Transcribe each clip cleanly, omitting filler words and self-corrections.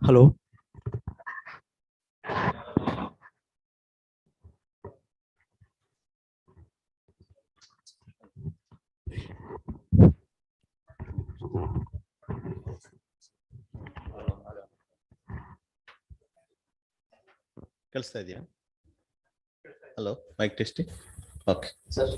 Hello. ಕೇಳಿಸ್ತಾ ಇದೆಯಾ? Hello, mic testing. Okay sir,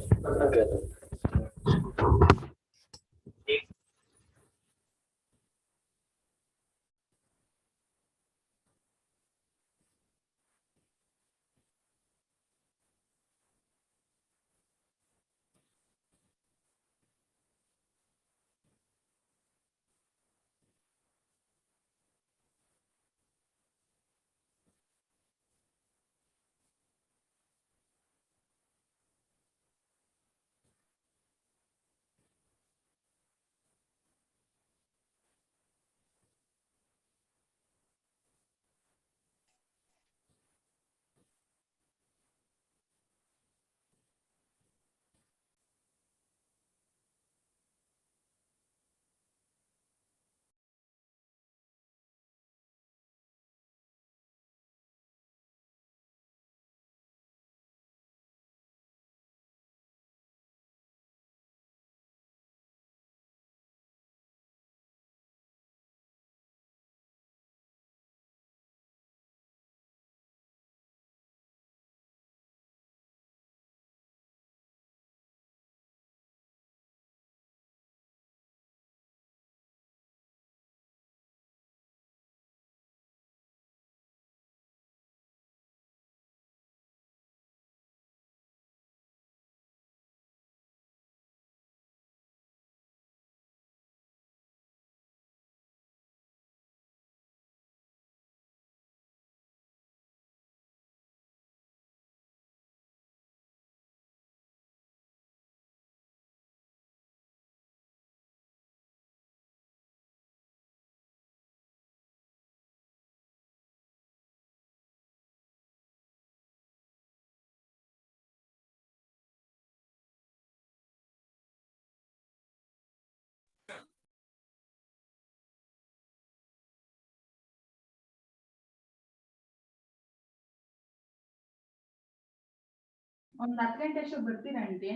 ಒಂದು 10 ಗಂಟೆ ಅಷ್ಟು ಬರ್ತೀರಾ ಆಂಟಿ?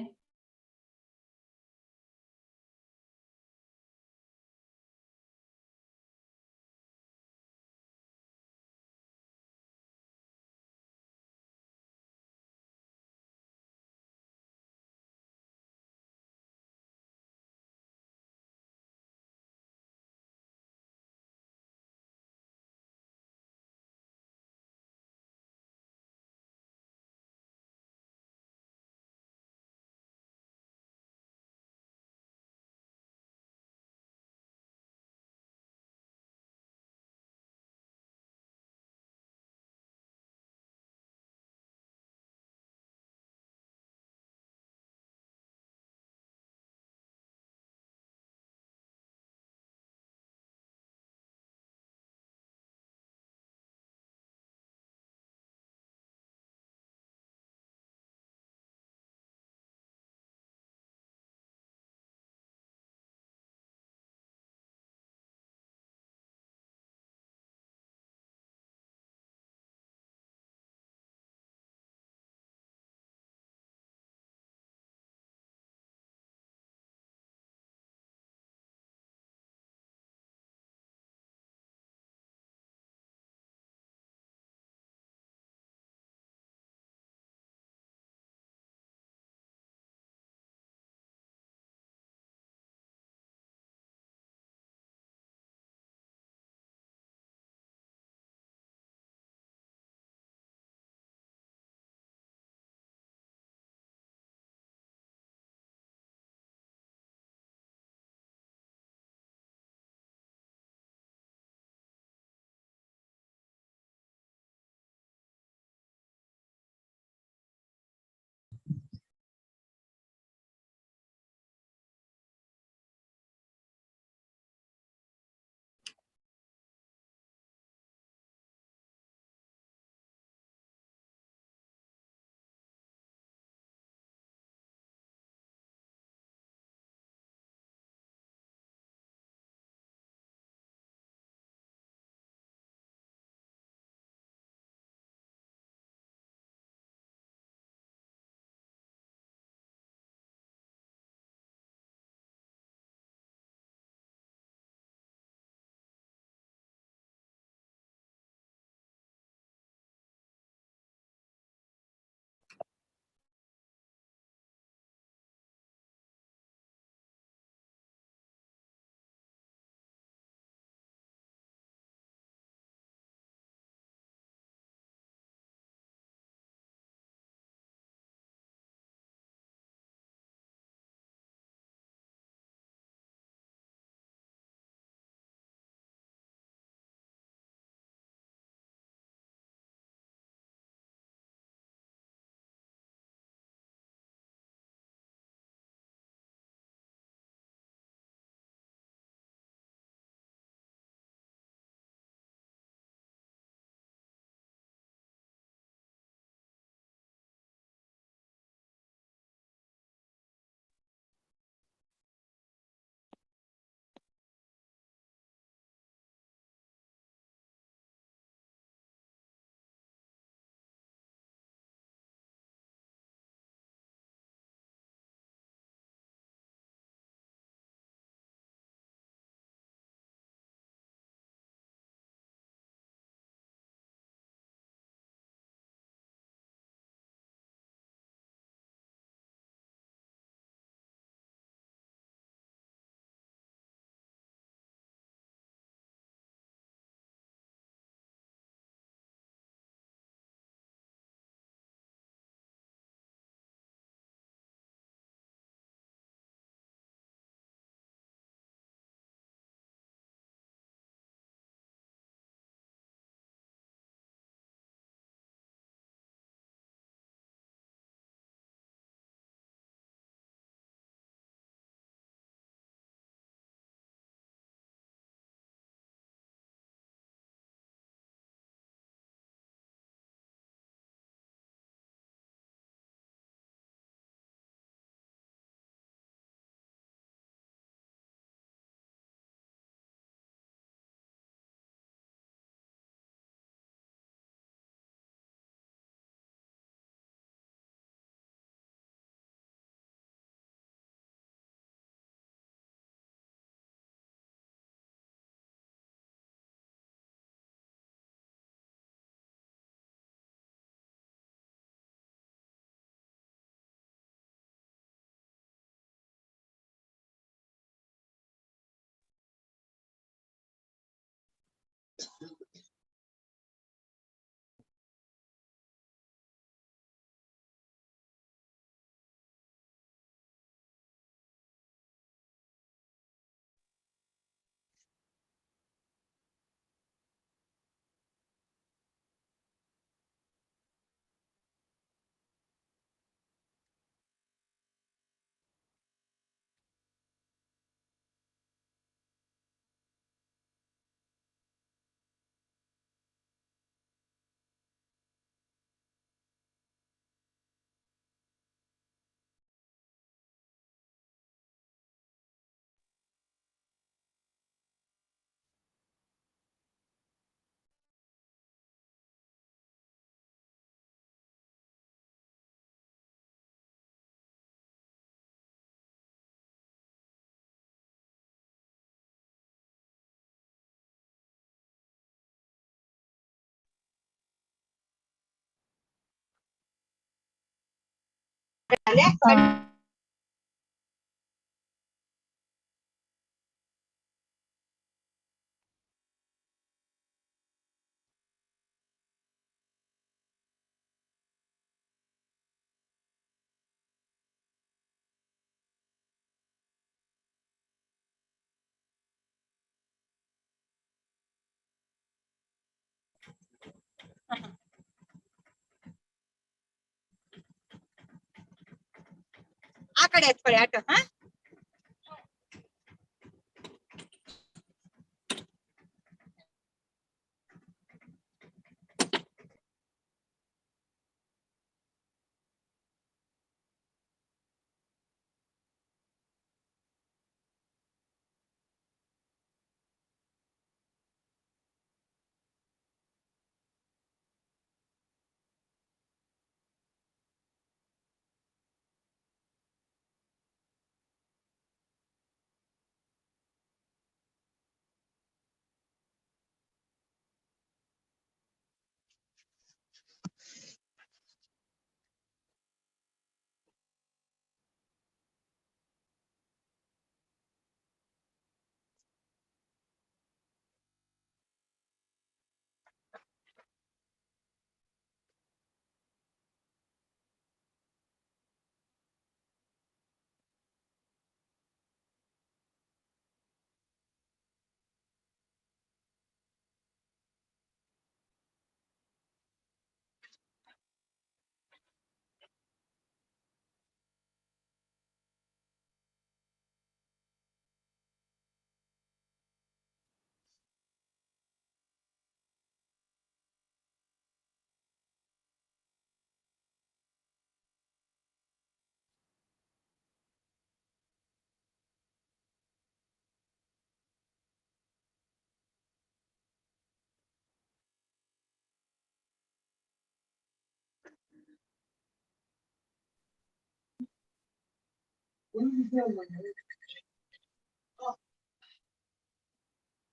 ಆ ಕಡೆ ಎತ್ಕೊಳ್ಳಿ ಆಟೋ. ಹಾ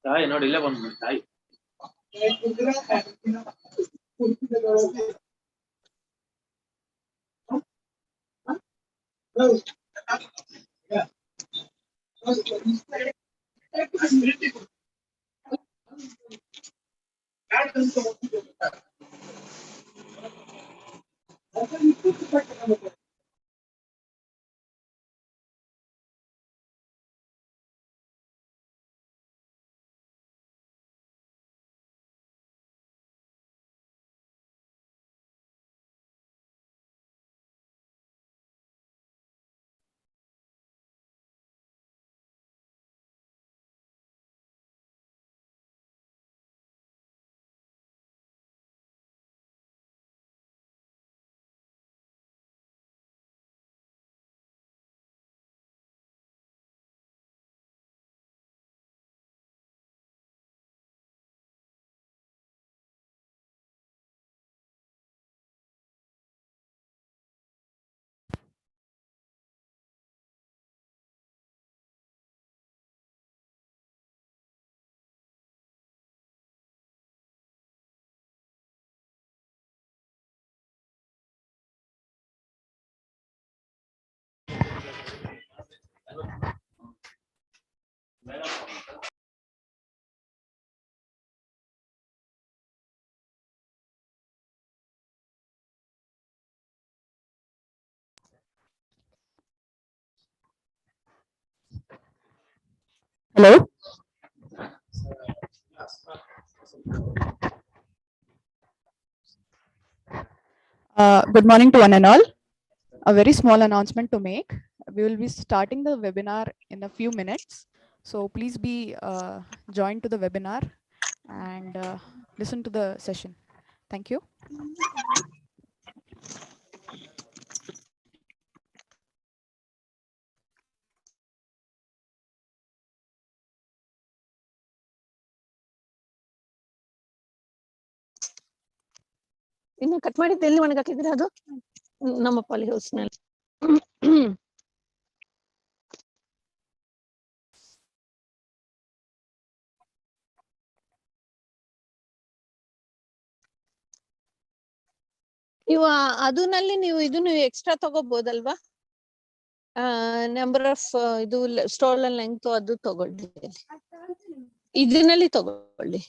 ತಾಯಿ ನೋಡಿ ಇಲ್ಲೇ ಬಂದು ತಾಯಿ Hello. Good morning to one and all. A very small announcement to make. We will be starting the webinar in a few minutes. So please be joined to the webinar and listen to the session. Thank you. ಇನ್ನು cut ಮಾಡಿದ್ದು ಎಲ್ಲಿ ಒಣಗಾಕಿದ್ರೆ ಅದು ನಮ್ಮ poly house ನಲ್ಲಿ. ನೀವು ಅದುನಲ್ಲಿ ನೀವು ಇದನ್ನು extra ತಗೋಬಹುದಲ್ವಾ? Number of ಇದು ಸ್ಟೋಲ್ ಲೆಂತ್ ಅದು ತಗೊಳ್ಳಿ, ಇದನ್ನಲ್ಲಿ ತಗೊಳ್ಳಿ.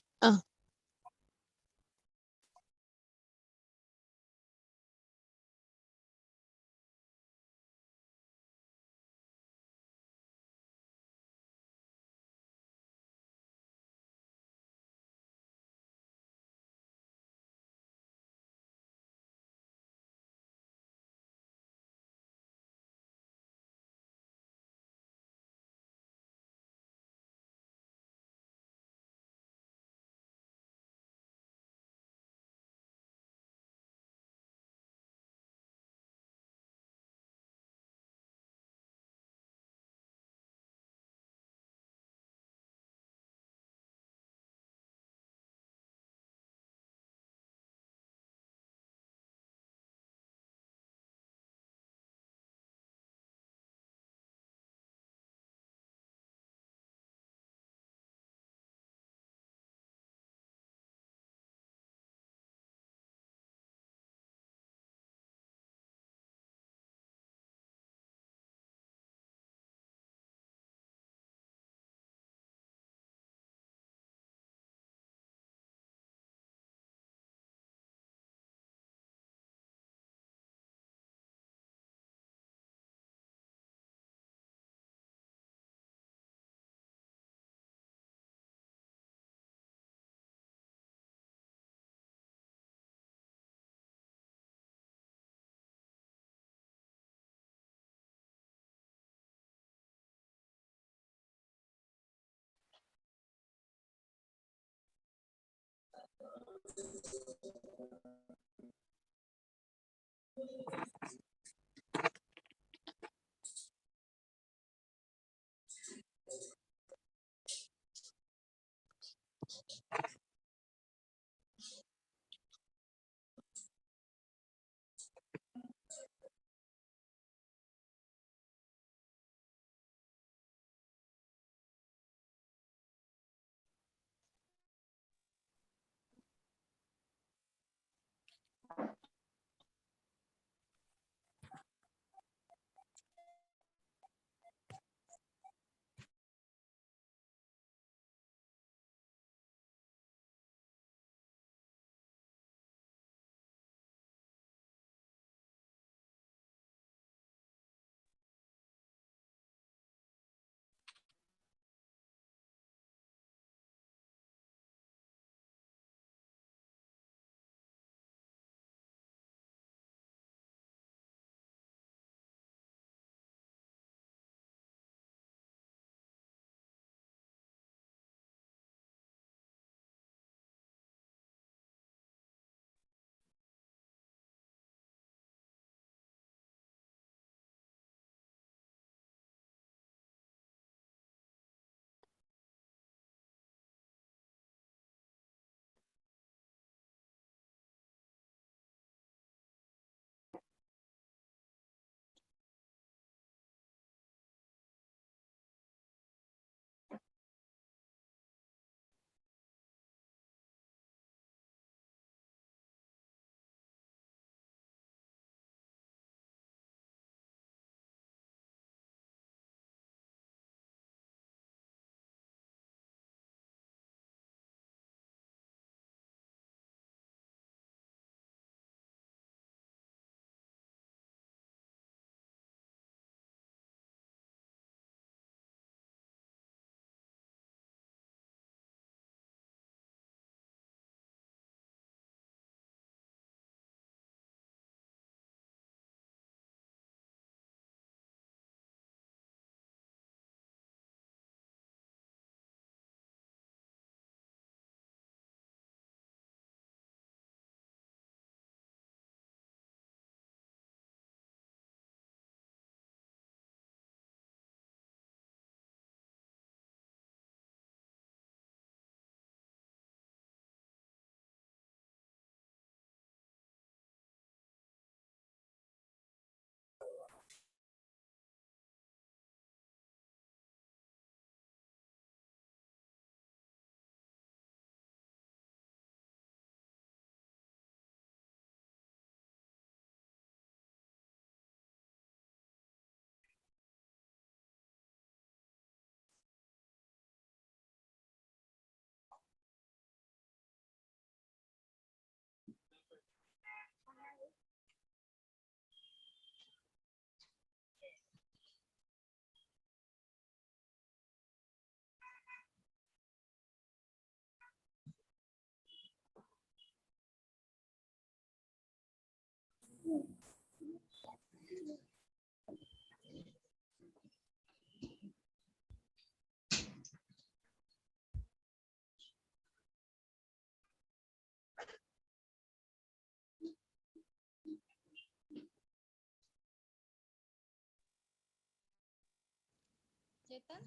ಚೇತನ್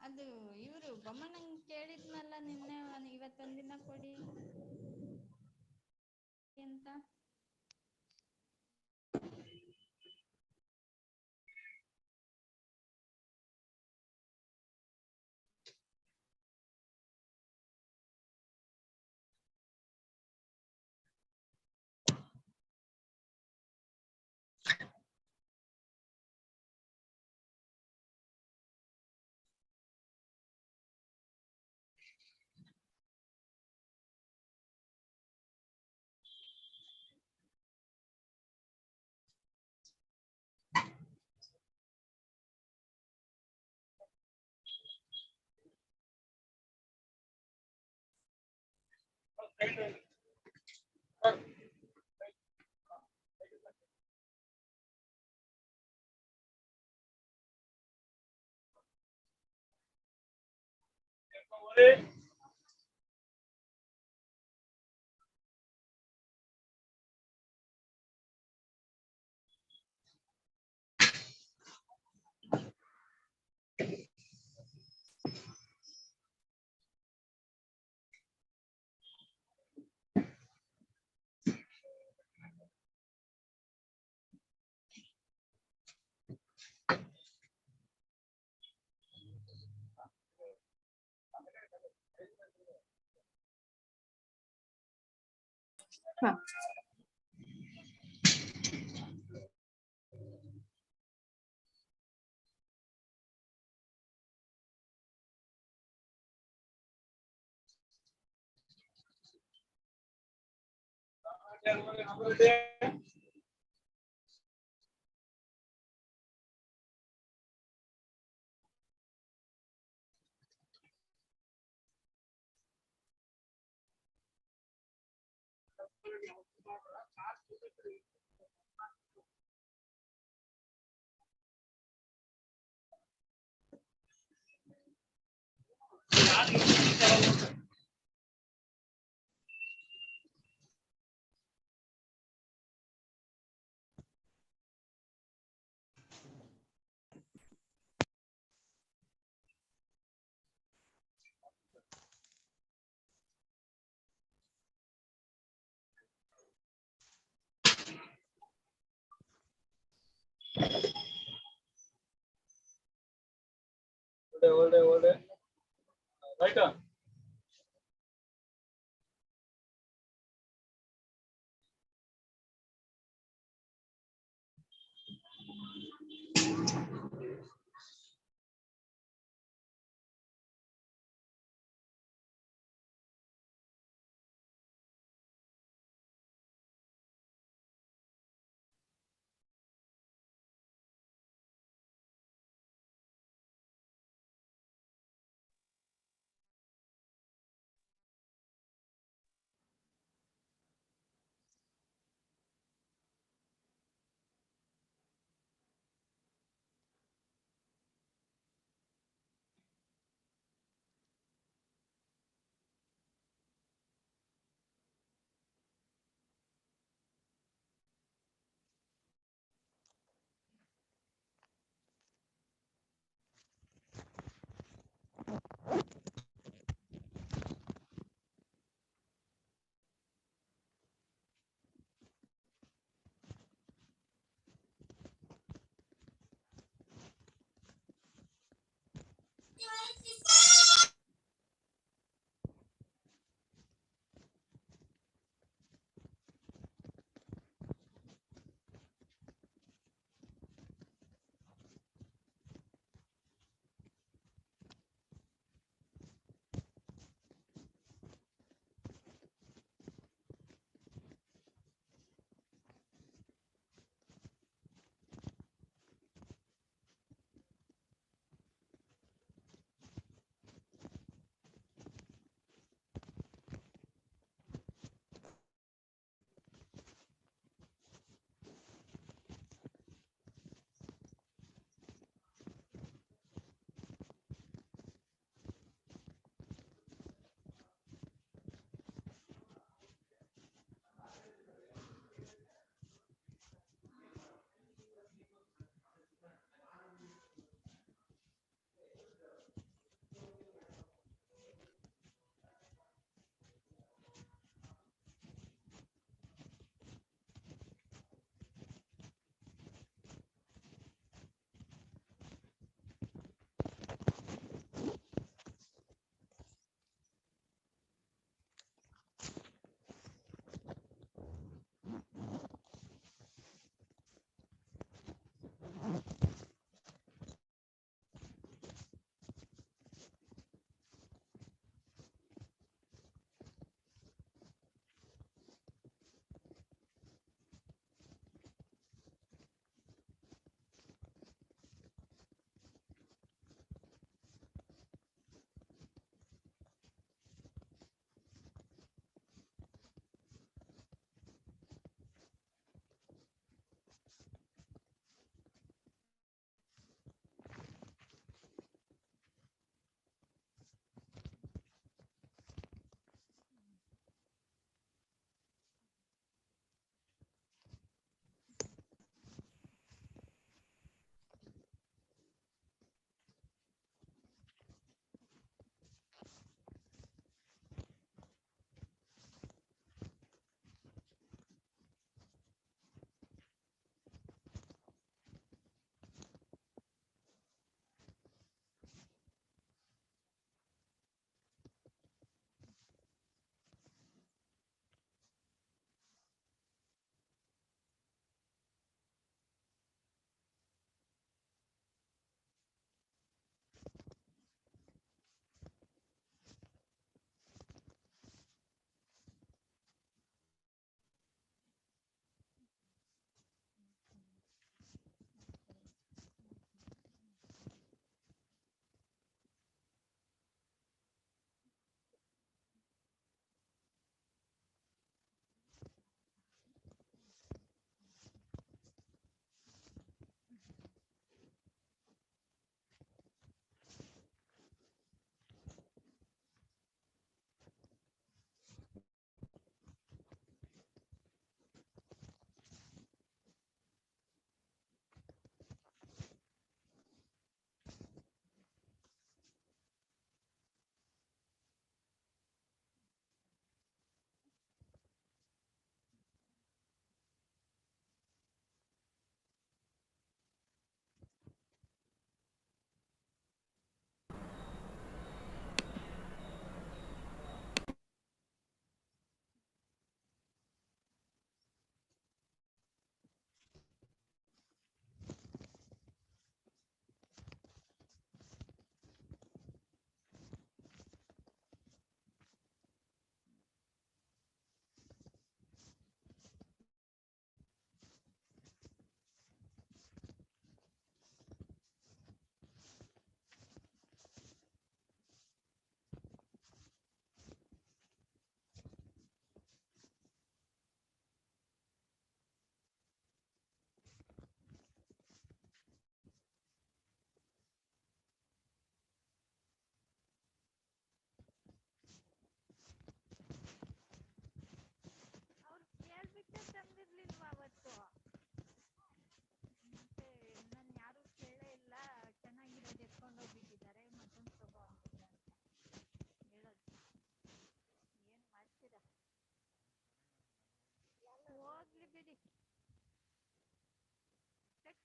ಅದು ಇವರು ಬೊಮ್ಮನಂಗ್ ಕೇಳಿದ್ನಲ್ಲ ನಿನ್ನೆ ಇವತ್ತೊಂದಿನ ಕೊಡಿ ಅಂತ. Right.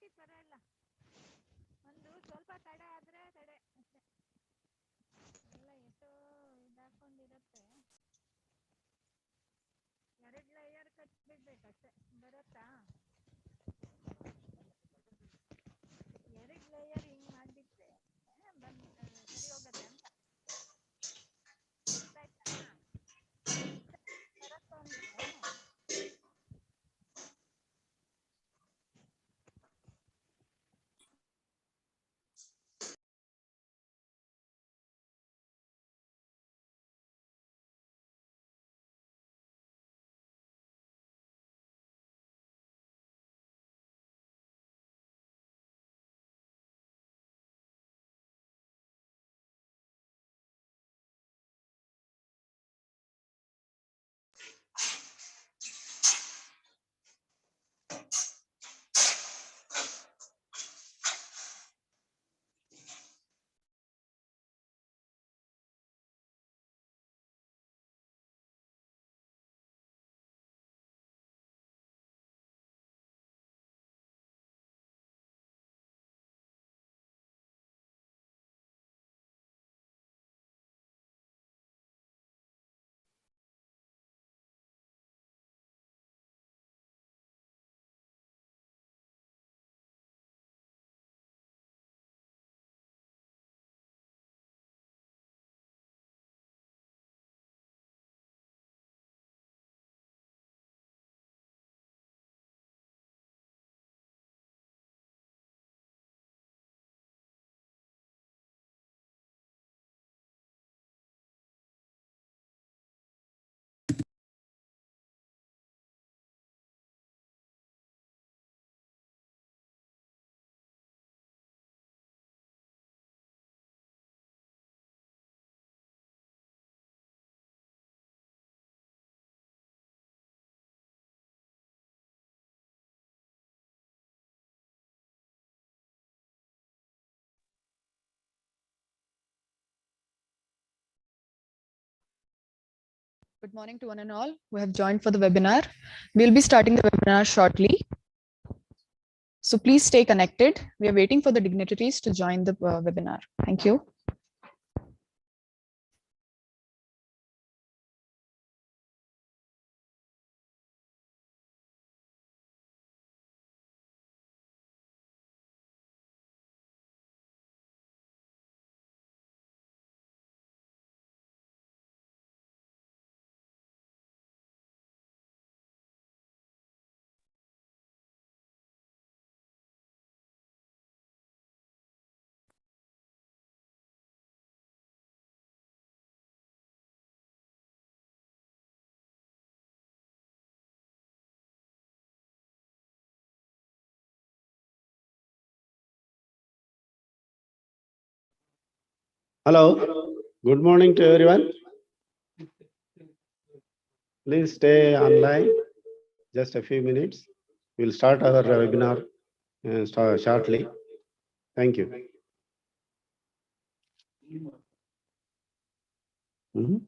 ಹಾಕಿ ಪರವಾಗಿಲ್ಲ. ಒಂದು ಸ್ವಲ್ಪ ತಡೆ ಆದ್ರೆ ತಡೆ ಅಷ್ಟೇ. ಎಲ್ಲ ಎಷ್ಟೋ ಇದಾಕೊಂಡಿರತ್ತೆ. 2 ಲೇಯರ್ ಕಟ್ಬಿಡ್ಬೇಕಷ್ಟೆ. ಬರುತ್ತಾ? 2 ಲೇಯರ್ ಹಿಂಗ್ ಮಾಡ್ಬಿಟ್ರೆ ಸರಿ ಹೋಗತ್ತೆ ಅಂತ. ಗೊತ್ತಾಯ್ತಾ? ಬರತ್ತು ಅಂದ್ರೆ Good morning to one and all who have joined for the webinar. We'll be starting the webinar shortly. So please stay connected. We are waiting for the dignitaries to join the webinar. Thank you. Hello, good morning to everyone. Please stay online just a few minutes. We'll start our webinar shortly. Thank you. Mhm.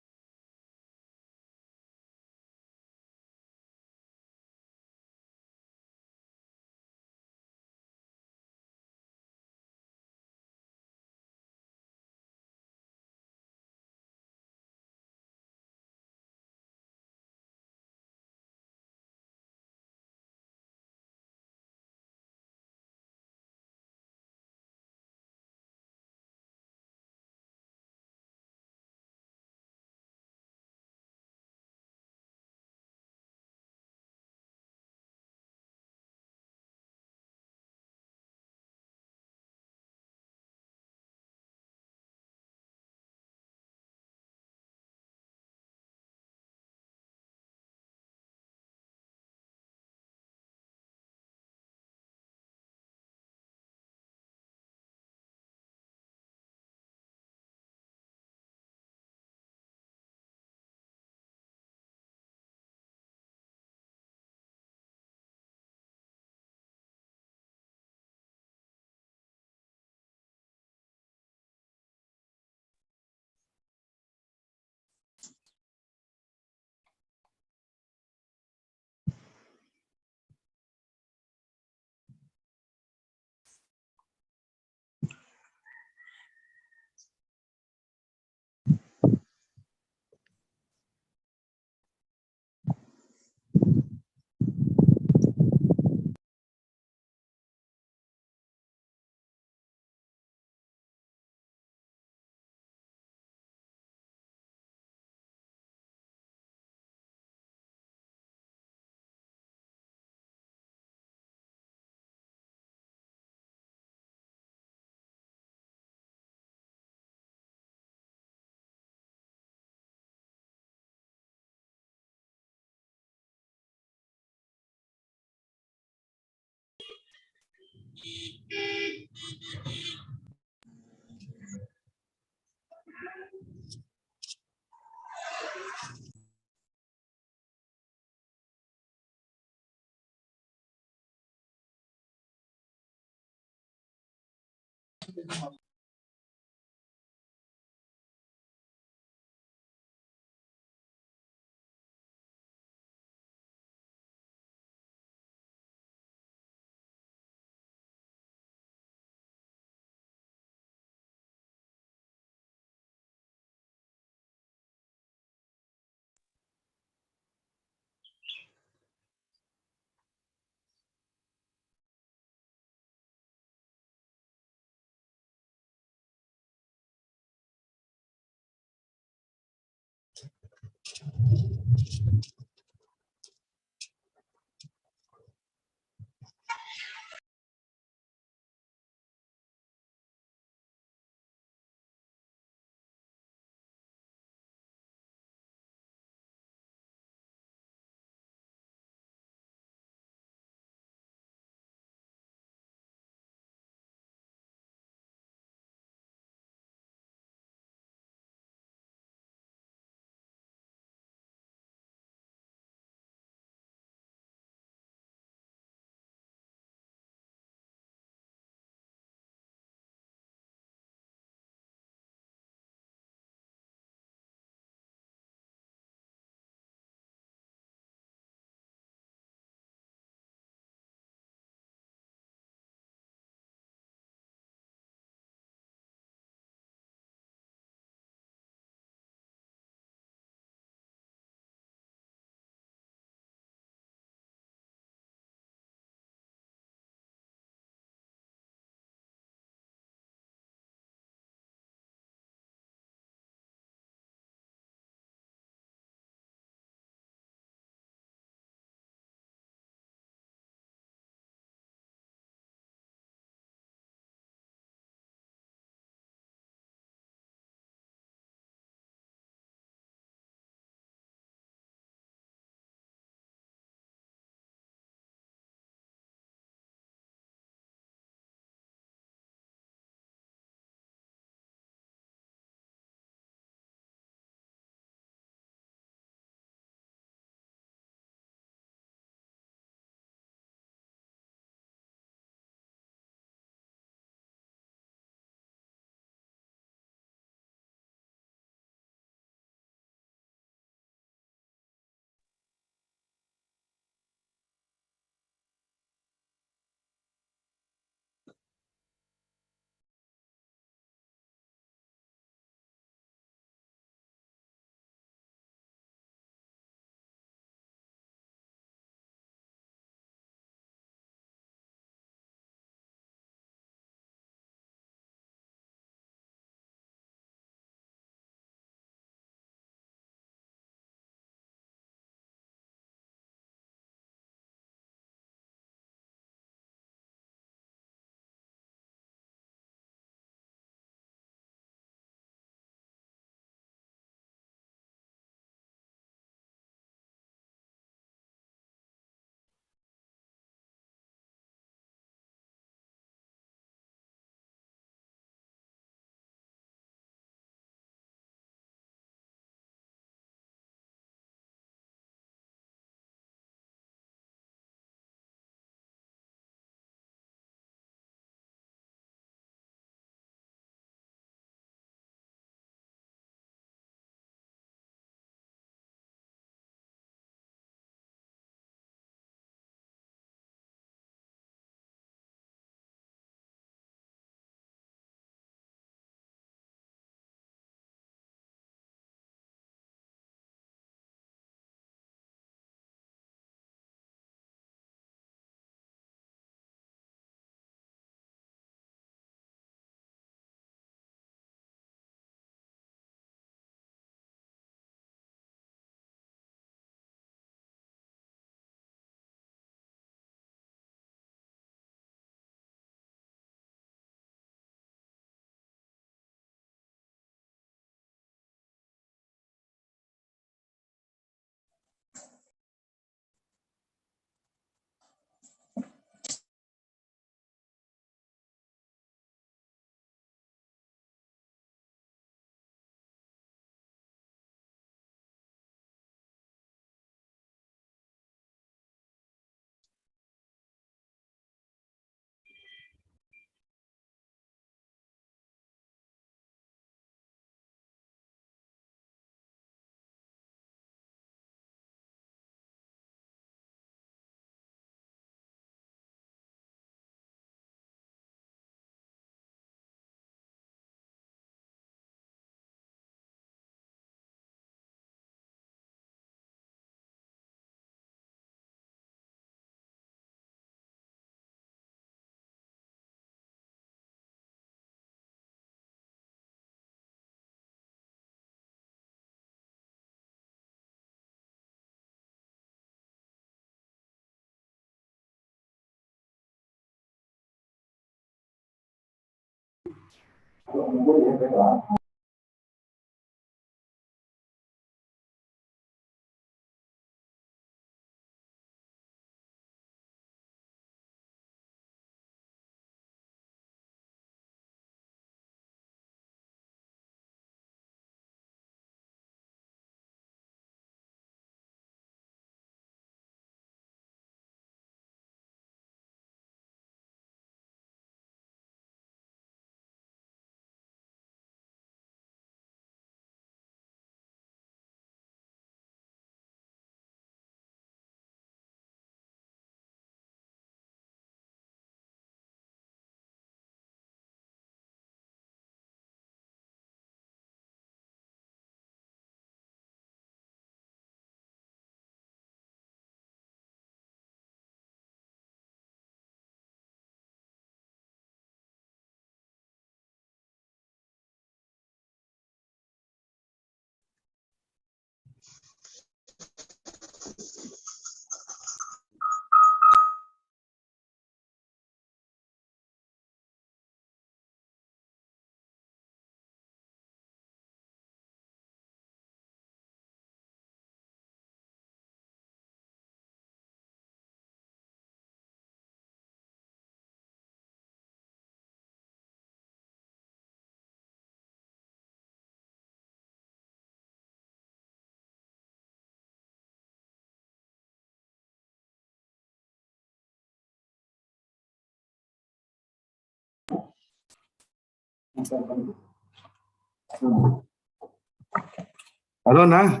Hello, na?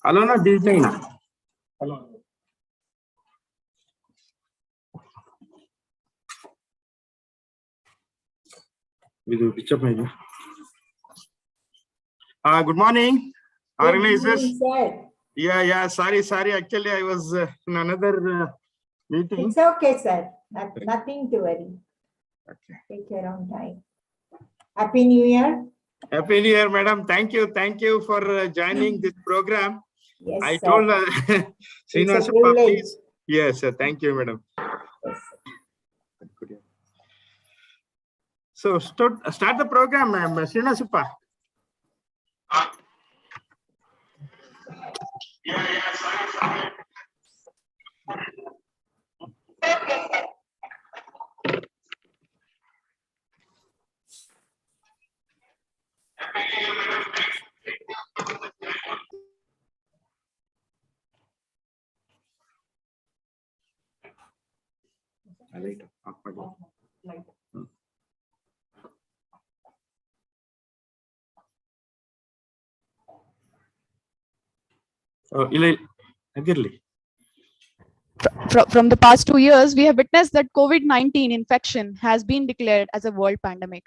Hello, na? DJ na? Hello. Good morning, organizers. Yeah. Sorry. Actually, I was in another meeting. It's okay, sir. Nothing to worry. Okay. Take your own time. Happy New Year. Happy New Year, madam. Thank you for joining this program. Yes, I sir. told It's a Srinivasa, privilege. please. Yes, sir. Thank you, madam. Yes. So start the program, ma'am. Srinivasa. From the past 2 years, we have witnessed that COVID-19 infection has been declared as a world pandemic,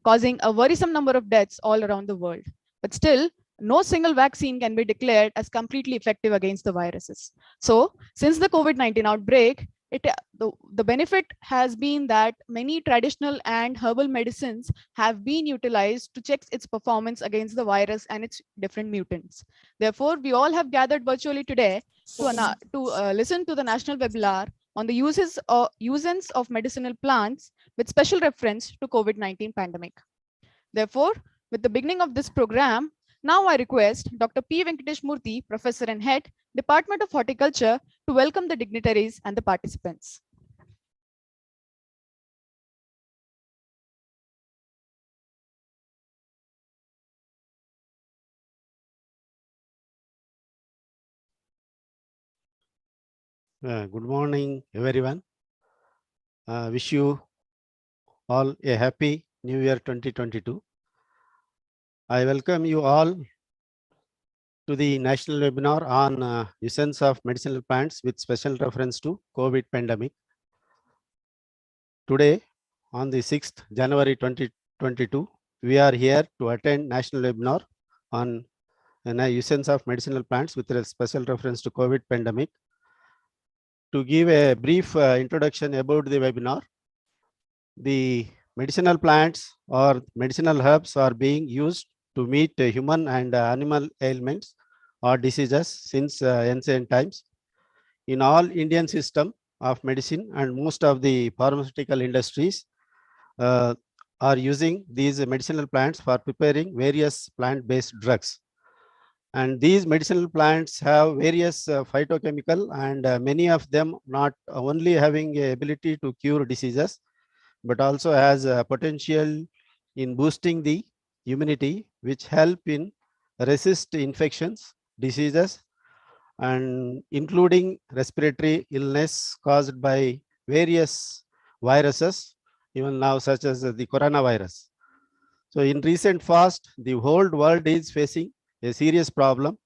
causing a worrisome number of deaths all around the world. But still, no single vaccine can be declared as completely effective against the viruses. So, since the COVID-19 outbreak, the benefit has been that many traditional and herbal medicines have been utilized to check its performance against the virus and its different mutants. Therefore, we all have gathered virtually today to listen to the national webinar on the usance of medicinal plants with special reference to COVID-19 pandemic. Therefore, with the beginning of this program, now I request Dr. P. Venkatesh Murthy, Professor and Head, Department of Horticulture, to welcome the dignitaries and the participants. Good morning, everyone. Wish you all a happy New Year 2022. I welcome you all to the national webinar on usance of medicinal plants with special reference to COVID pandemic. Today, on the 6th January 2022, we are here to attend national webinar on usance of medicinal plants with a special reference to COVID pandemic. To give a brief introduction about the webinar, the medicinal plants or medicinal herbs are being used to meet human and animal ailments or diseases since ancient times. In all Indian system of medicine and most of the pharmaceutical industries, are using these medicinal plants for preparing various plant-based drugs. And these medicinal plants have various phytochemical, and many of them not only having a ability to cure diseases, but also has a potential in boosting the immunity, which help in resist infections, diseases, and including respiratory illness caused by various viruses, even now such as the coronavirus. So in recent past, the whole world is facing a serious problem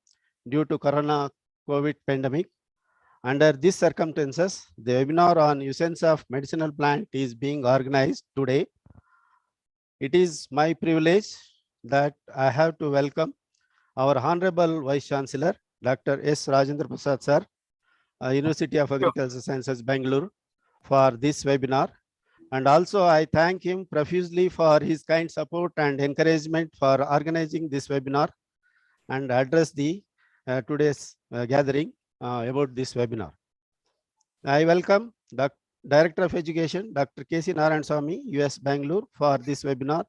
due to corona COVID pandemic. Under these circumstances, the webinar on Usance of medicinal plant is being organized today. It is my privilege that I have to welcome our Honorable Vice Chancellor, Dr. S. Rajendra Prasad sir, University of Agricultural Sciences, Bangalore, for this webinar. And also I thank him profusely for his kind support and encouragement for organizing this webinar and address the today's gathering about this webinar. I welcome the Director of Education, Dr. K.C. Narayan Swamy, US Bangalore, for this webinar,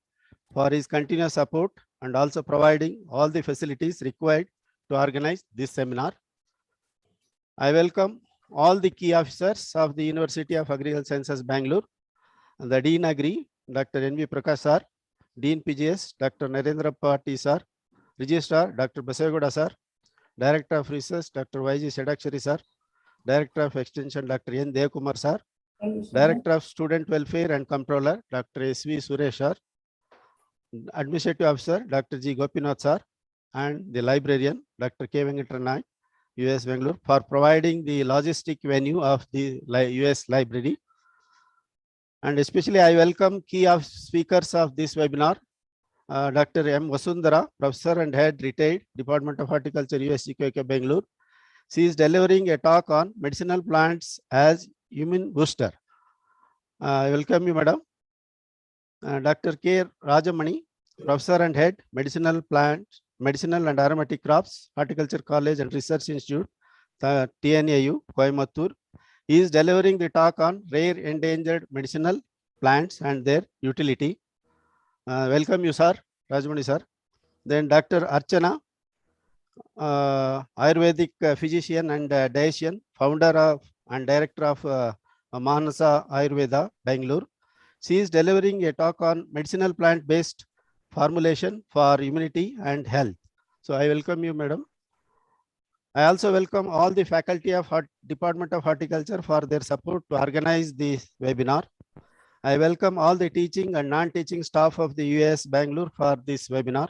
for his continuous support and also providing all the facilities required to organize this seminar. I welcome all the key officers of the University of Agricultural Sciences, Bangalore, and the Dean Agri, Dr. N.V. Prakash sir, Dean PGS, Dr. Narendra Patti sir, Registrar, Dr. Basavegoda sir, Director of Research, Dr. Y.G. Sedakshari sir, Director of Extension, Dr. N. Devakumar sir, Director of Student Welfare and Controller, Dr. S.V. Suresh sir, Administrative Officer, Dr. G. Gopinath sir, and the librarian, Dr. K. Venkatranan, US Bangalore, for providing the logistic venue of the US library. And especially I welcome key of speakers of this webinar, Dr. M. Vasundhara, Professor and Head, Retired, Department of Horticulture, USGKK, Bangalore. She is delivering a talk on medicinal plants as immune booster. I welcome you, madam. Dr. K. Rajamani, Professor and Head, Medicinal Plants, Medicinal and Aromatic Crops, Horticulture College and Research Institute, TNAU, Coimbatore. He is delivering the talk on rare endangered medicinal plants and their utility. Welcome you, sir, Rajamani sir. Then Dr. Archana, Ayurvedic physician and dietitian, founder of and director of Manasa Ayurveda, Bangalore. She is delivering a talk on medicinal plant-based formulation for immunity and health. So I welcome you, madam. I also welcome all the faculty of Department of Horticulture for their support to organize this webinar. I welcome all the teaching and non-teaching staff of the US Bangalore for this webinar.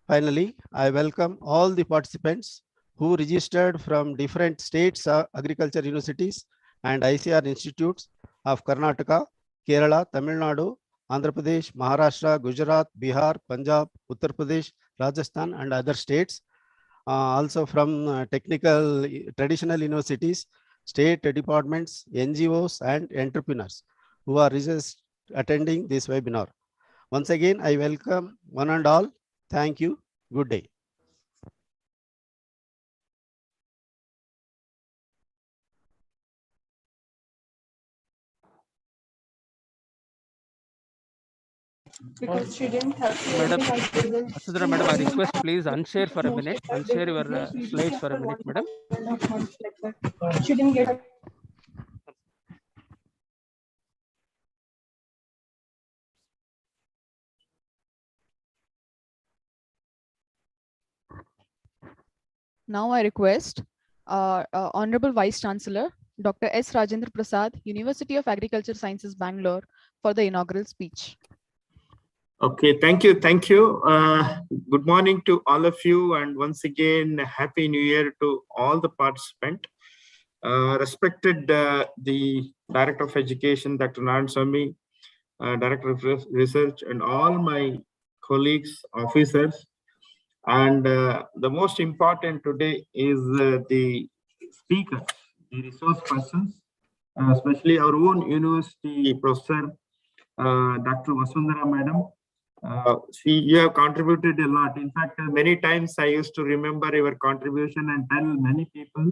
Finally, I welcome all the participants who registered from different states, agriculture universities and ICR institutes of Karnataka, Kerala, Tamil Nadu, Andhra Pradesh, Maharashtra, Gujarat, Bihar, Punjab, Uttar Pradesh, Rajasthan and other states. Also from technical traditional universities, state departments, NGOs and entrepreneurs who are attending this webinar. Once again, I welcome one and all. Thank you. Good day. Because she didn't have to. Madam, I didn't- Vasundhara madam, I request please unshare for a minute. Unshare your slides for a minute, madam. She didn't get. Now I request Honorable Vice Chancellor, Dr. S. Rajendra Prasad, University of Agriculture Sciences, Bangalore, for the inaugural speech. Okay, thank you. Thank you. Good morning to all of you. And once again, Happy New Year to all the participants. Respected the Director of Education, Dr. Narayan Swamy, Director of Research, and all my colleagues, officers. And the most important today is the speakers, the resource persons, especially our own university professor, Dr. Vasundhara madam. You have contributed a lot. In fact, many times I used to remember your contribution and tell many people.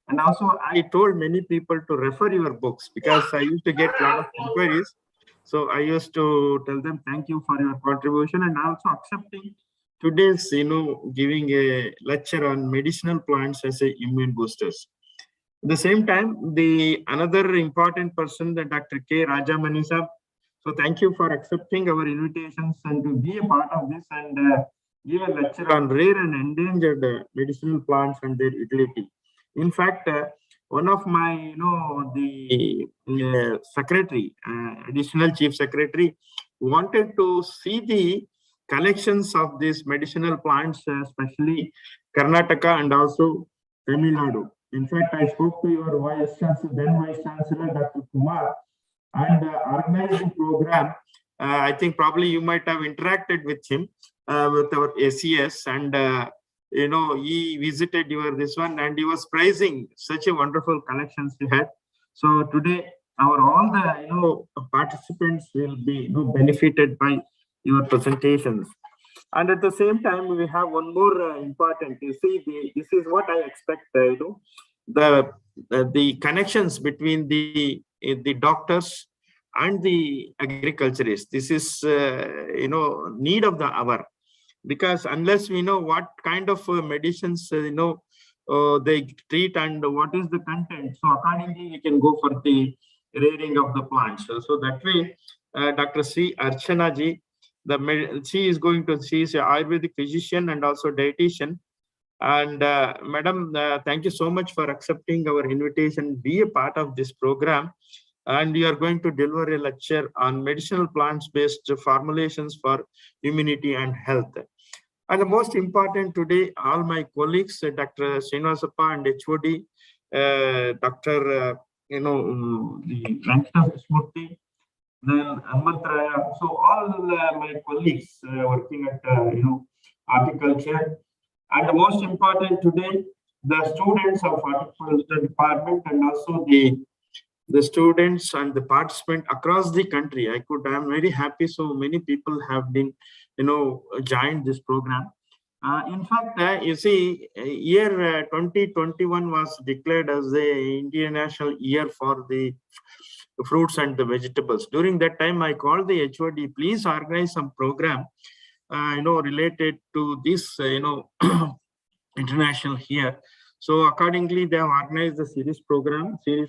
And also I told many people to refer your books because I used to get a lot of inquiries. So I used to tell them thank you for your contribution and also accepting today's, giving a lecture on medicinal plants as a immune boosters. At the same time, the another important person, the Dr. K. Rajamani sir. So thank you for accepting our invitations and to be a part of this and give a lecture on rare and endangered medicinal plants and their utility. In fact, one of my, the secretary, additional chief secretary, wanted to see the collections of these medicinal plants, especially Karnataka and also Tamil Nadu. In fact, I spoke to your Vice Chancellor, then Vice Chancellor, Dr. Kumar, and organized the program. I think probably you might have interacted with him, with our ACS, and he visited your this one, and he was praising such a wonderful collections you had. So today, all the participants will be benefited by your presentations. And at the same time, we have one more important. You see, this is what I expect. The connections between the doctors and the agriculturists. This is need of the hour, because unless we know what kind of medicines they treat and what is the content, so accordingly we can go for the rearing of the plants. So that way, Dr. C. Archana ji, she is an Ayurvedic physician and also dietitian. And Madam, thank you so much for accepting our invitation, be a part of this program. And you are going to deliver a lecture on medicinal plants-based formulations for immunity and health. And the most important today, all my colleagues, Dr. Srinivasappa and HOD, Dr. the Venkata Smurti, then Ammatraya. So all my colleagues working at horticulture, and the most important today, the students of horticulture department and also the students and the participant across the country. I'm very happy. So many people have been, joined this program. In fact, you see, year 2021 was declared as the International Year for the Fruits and the Vegetables. During that time, I called the HOD, please organize some program, related to this, international year. So accordingly, they have organized the series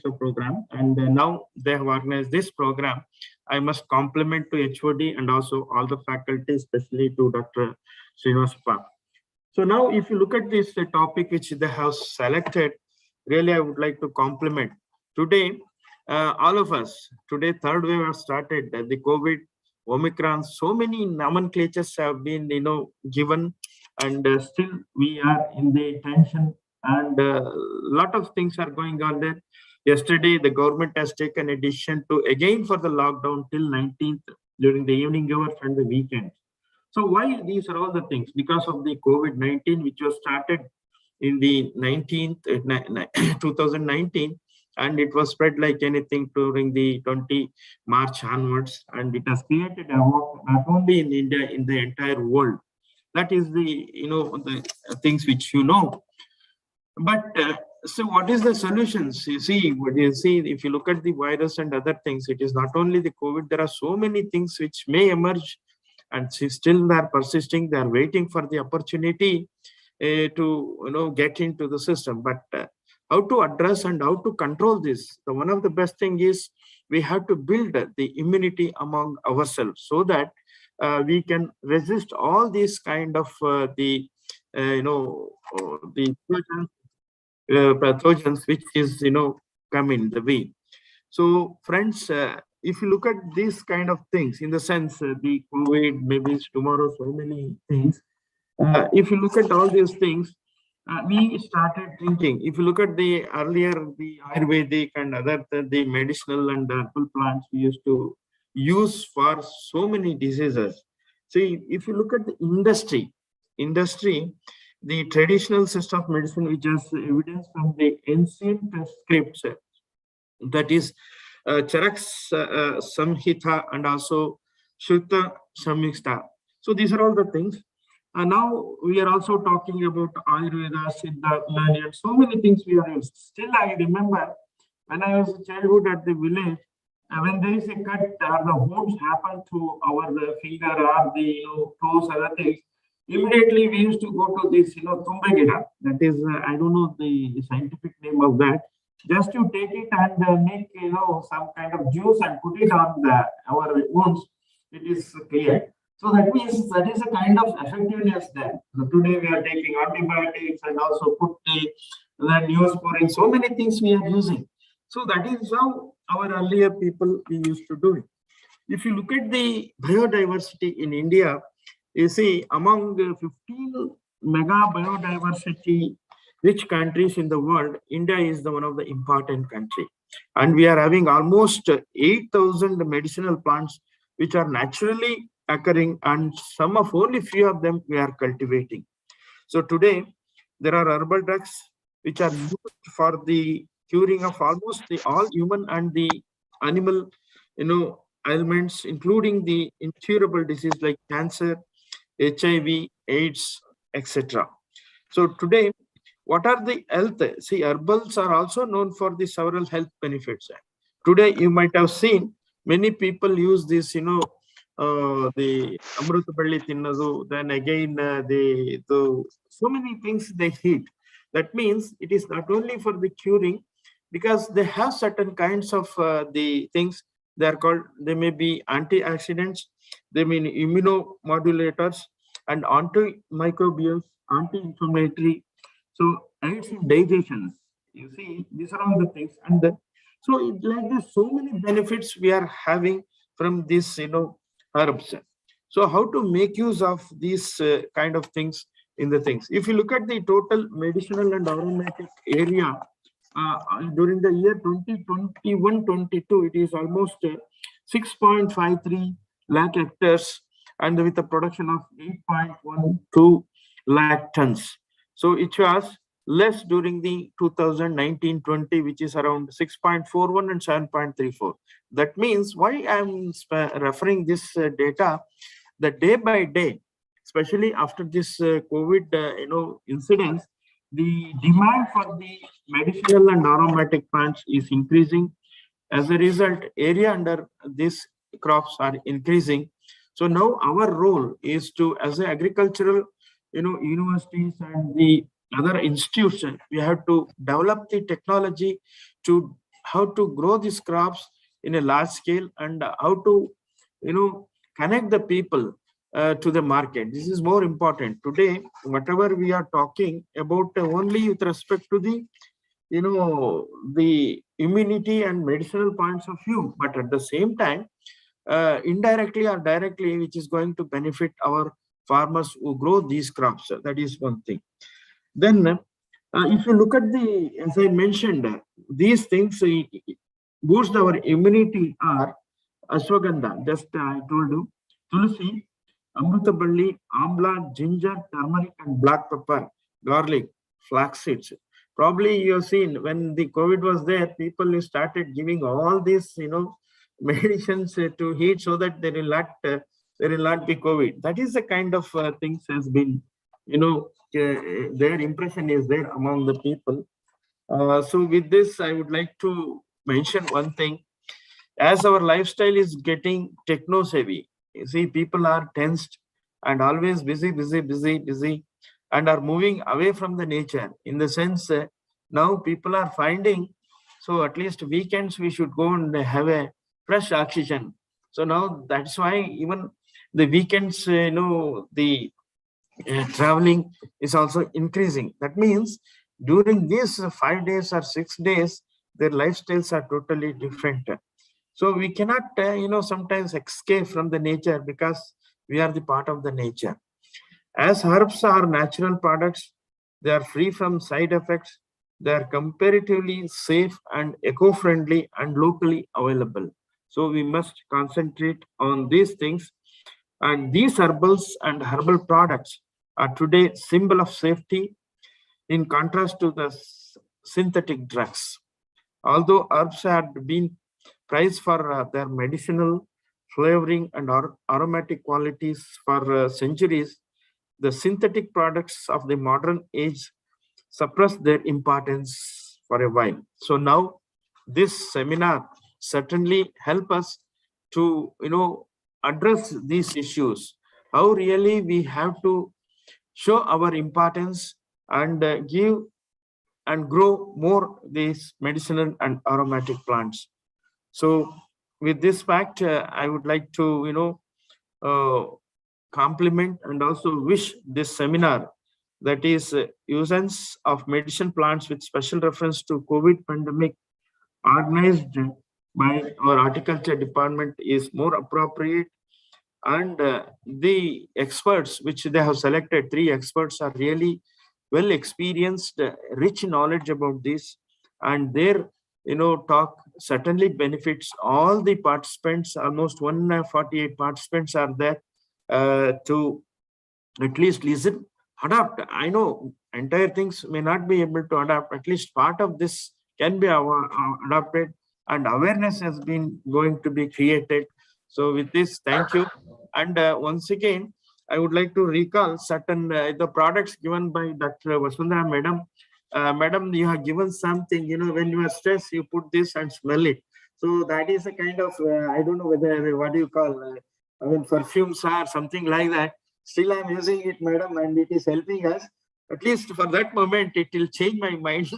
of program, and now they have organized this program. I must compliment to HOD and also all the faculty, especially to Dr. Srinivasappa. So now, if you look at this topic which they have selected, really I would like to compliment. Today, all of us, today third wave has started, the COVID, Omicron, so many nomenclatures have been given, and still we are in the tension, and a lot of things are going on there. Yesterday, the government has taken a decision to again for the lockdown till 19th during the evening hours and the weekend. So why these are all the things? Because of the COVID-19, which was started in the 2019, and it was spread like anything during the 20 March onwards, and it has created a havoc not only in India, in the entire world. That is the the things which But so what is the solutions? You see, if you look at the virus and other things, it is not only the COVID. There are so many things which may emerge, and still they are persisting. They are waiting for the opportunity to get into the system. But how to address and how to control this? So one of the best thing is we have to build the immunity among ourselves, so that we can resist all these kind of the pathogens which is come in the way. So friends, if you look at these kind of things, in the sense the COVID, maybe tomorrow, so many things. If you look at all these things, we started thinking. If you look at the earlier, the Ayurvedic and other the medicinal and herbal plants we used to use for so many diseases. See, if you look at the industry, the traditional system of medicine, which has evidence from the ancient scripts, that is Charak Samhita and also Shruta Samhita. So these are all the things. And now we are also talking about Ayurveda, Siddha, Unani, and so many things we are used. Still, I remember when I was a childhood at the village, when there is a cut or the wounds happen to our finger or the toes, other things, immediately we used to go to this tumbagida. That is, I don't know the scientific name of that. Just to take it and make some kind of juice and put it on our wounds, it is clear. So that means that is a kind of effectiveness there. So today we are taking antibiotics and also put the neosporin. So many things we are using. So that is how our earlier people we used to do it. If you look at the biodiversity in India, you see among the 15 mega biodiversity rich countries in the world, India is the one of the important country. And we are having almost 8,000 medicinal plants which are naturally occurring, and some of only few of them we are cultivating. So today there are herbal drugs which are used for the curing of almost all human and the animal ailments, including the incurable disease like cancer, HIV, AIDS, etc. So today, what are the health? See, herbals are also known for the several health benefits. Today, you might have seen many people use this, the amrutaballi tinnadu, then again, so many things they eat. That means it is not only for the curing, because they have certain kinds of the things. They are called, they may be antioxidants, they mean immunomodulators, and antimicrobials, anti-inflammatory. So aids in digestion. You see, these are all the things, and so it, like there's so many benefits we are having from this, herbs. So how to make use of these kind of things in the things? If you look at the total medicinal and aromatic area during the year 2021-22, it is almost 6.53 lakh hectares, and with a production of 8.12 lakh tons. So it was less during the 2019-20, which is around 6.41 and 7.34. That means why I'm referring this data, that day by day, especially after this COVID incidents, the demand for the medicinal and aromatic plants is increasing. As a result, area under these crops are increasing. So now our role is to, as an agricultural, universities and the other institutions, we have to develop the technology to how to grow these crops in a large scale, and how to, connect the people to the market. This is more important. Today, whatever we are talking about only with respect to the, the immunity and medicinal points of view, but at the same time, indirectly or directly, which is going to benefit our farmers who grow these crops. That is one thing. Then, if you look at the, as I mentioned, these things boost our immunity are ashwagandha, just I told you, tulsi, amrutaballi, amla, ginger, turmeric, and black pepper, garlic, flax seeds. Probably you have seen when the COVID was there, people started giving all these, medicines to eat so that there will not be COVID. That is the kind of things has been, their impression is there among the people. So with this, I would like to mention one thing. As our lifestyle is getting techno-savvy, you see, people are tensed and always busy, and are moving away from the nature. In the sense, now people are finding, so at least weekends we should go and have a fresh oxygen. So now that's why even the weekends, the traveling is also increasing. That means during these 5 days or 6 days, their lifestyles are totally different. So we cannot, sometimes escape from the nature, because we are the part of the nature. As herbs are natural products, they are free from side effects. They are comparatively safe and eco-friendly and locally available. So we must concentrate on these things. And these herbals and herbal products are today symbol of safety, in contrast to the synthetic drugs. Although herbs had been prized for their medicinal, flavoring, and aromatic qualities for centuries, the synthetic products of the modern age suppressed their importance for a while. So now this seminar certainly help us to, address these issues. How really we have to show our importance and give and grow more these medicinal and aromatic plants. So with this fact, I would like to, compliment and also wish this seminar, that is Usance of Medicinal Plants with special reference to COVID pandemic, organized by our horticulture department, is more appropriate. And the experts which they have selected, 3 experts, are really well experienced, rich knowledge about this, and their talk certainly benefits all the participants. Almost 148 participants are there to at least listen, adapt. I know entire things may not be able to adapt, at least part of this can be adapted, and awareness has been going to be created. So with this, thank you. And once again, I would like to recall certain the products given by Dr. Vasundhara Madam. Madam, you have given something, when you are stressed, you put this and smell it. So that is a kind of, I don't know whether, what do you call, perfumes or something like that. Still, I'm using it, madam, and it is helping us. At least for that moment, it will change my mind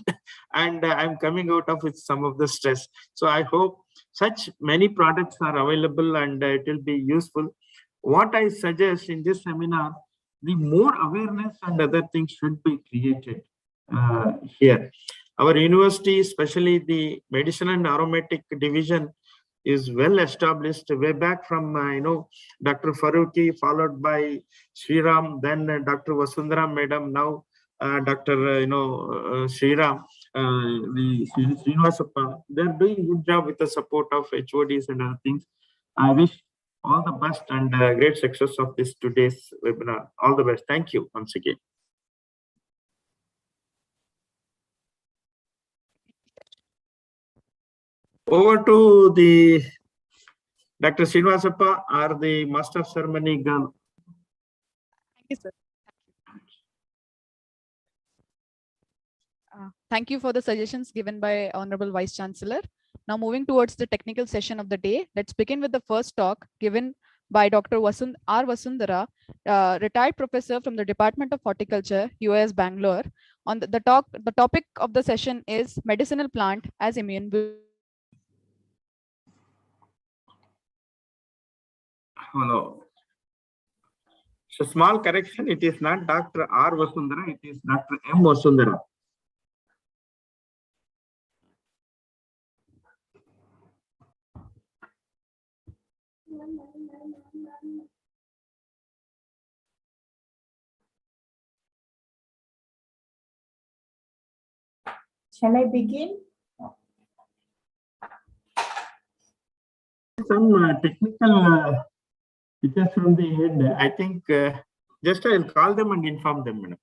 and I'm coming out of with some of the stress. So I hope such many products are available and it will be useful. What I suggest in this seminar, the more awareness and other things should be created here. Our university, especially the Medicinal and Aromatic Division, is well established way back from Dr. Faruqi, followed by Sriram, then Dr. Vasundhara Madam, now Dr. Sriram, the Srinivasappa. They're doing good job with the support of HODs and other things. I wish all the best and great success of this today's webinar. All the best. Thank you once again. Over to the Dr. Srinivasappa or the Master of Ceremony girl. Thank you, sir. Thank you for the suggestions given by Honorable Vice Chancellor. Now moving towards the technical session of the day, let's begin with the first talk given by Dr. R. Vasundhara, retired professor from the Department of Horticulture, US Bangalore. On the topic of the session is medicinal plant as immune. Hello. So small correction, it is not Dr. R. Vasundhara, it is Dr. M. Vasundhara. Shall I begin? Some technical features from the head. I think just I'll call them and inform them, madam.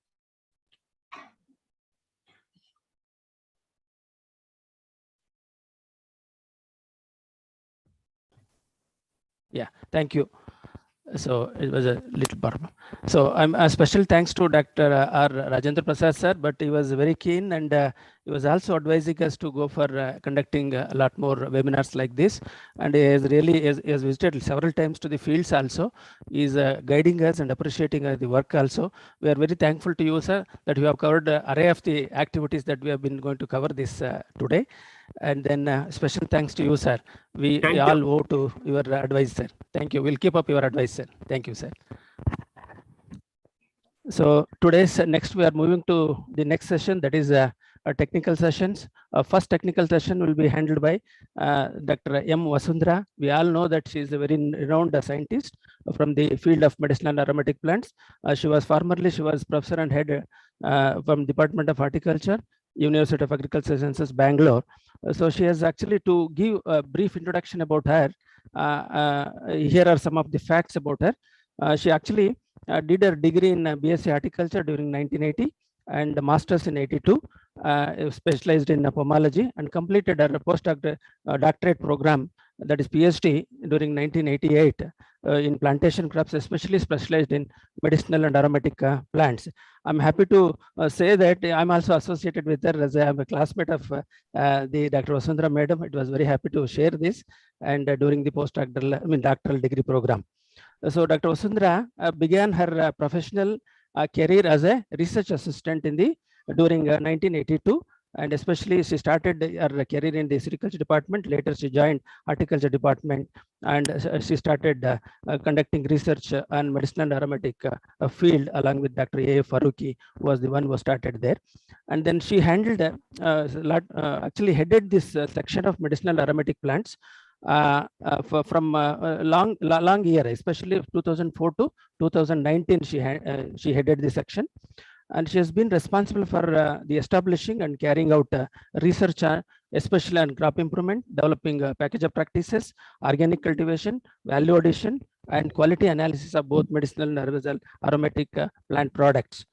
Yeah, thank you. So it was a little problem. So I'm a special thanks to Dr. R. Rajendra Prasad sir, but he was very keen and he was also advising us to go for conducting a lot more webinars like this. And he has really has visited several times to the fields also. He is guiding us and appreciating the work also. We are very thankful to you, sir, that you have covered array of the activities that we have been going to cover this today. And then special thanks to you, sir. We all owe to your advice, sir. Thank you. We'll keep up your advice, sir. Thank you, sir. So today's next, we are moving to the next session, that is technical sessions. First technical session will be handled by Dr. M. Vasundhara. We all know that she is a very renowned scientist from the field of medicinal and aromatic plants. She was professor and head from Department of Horticulture, University of Agricultural Sciences, Bangalore. So she has actually, to give a brief introduction about her, here are some of the facts about her. She actually did her degree in BSc Horticulture during 1980 and Masters in 82, specialized in pomology, and completed her postdoctorate doctorate program, that is PhD, during 1988. in plantation crops, especially specialized in medicinal and aromatic plants. I'm happy to say that I'm also associated with her as I'm a classmate of the Dr. Vasundhara Madam. It was very happy to share this and during the postdoctoral, doctoral degree program. So Dr. Vasundhara began her professional career as a research assistant in the during 1982, and especially she started her career in the sericulture department. Later she joined horticulture department, and she started conducting research on medicinal and aromatic field along with Dr. A. Faruqi, who was the one who started there. And then she handled actually headed this section of medicinal aromatic plants from long year, especially 2004 to 2019. She headed the section, and she has been responsible for the establishing and carrying out research, especially on crop improvement, developing package of practices, organic cultivation, value addition, and quality analysis of both medicinal and aromatic plant products.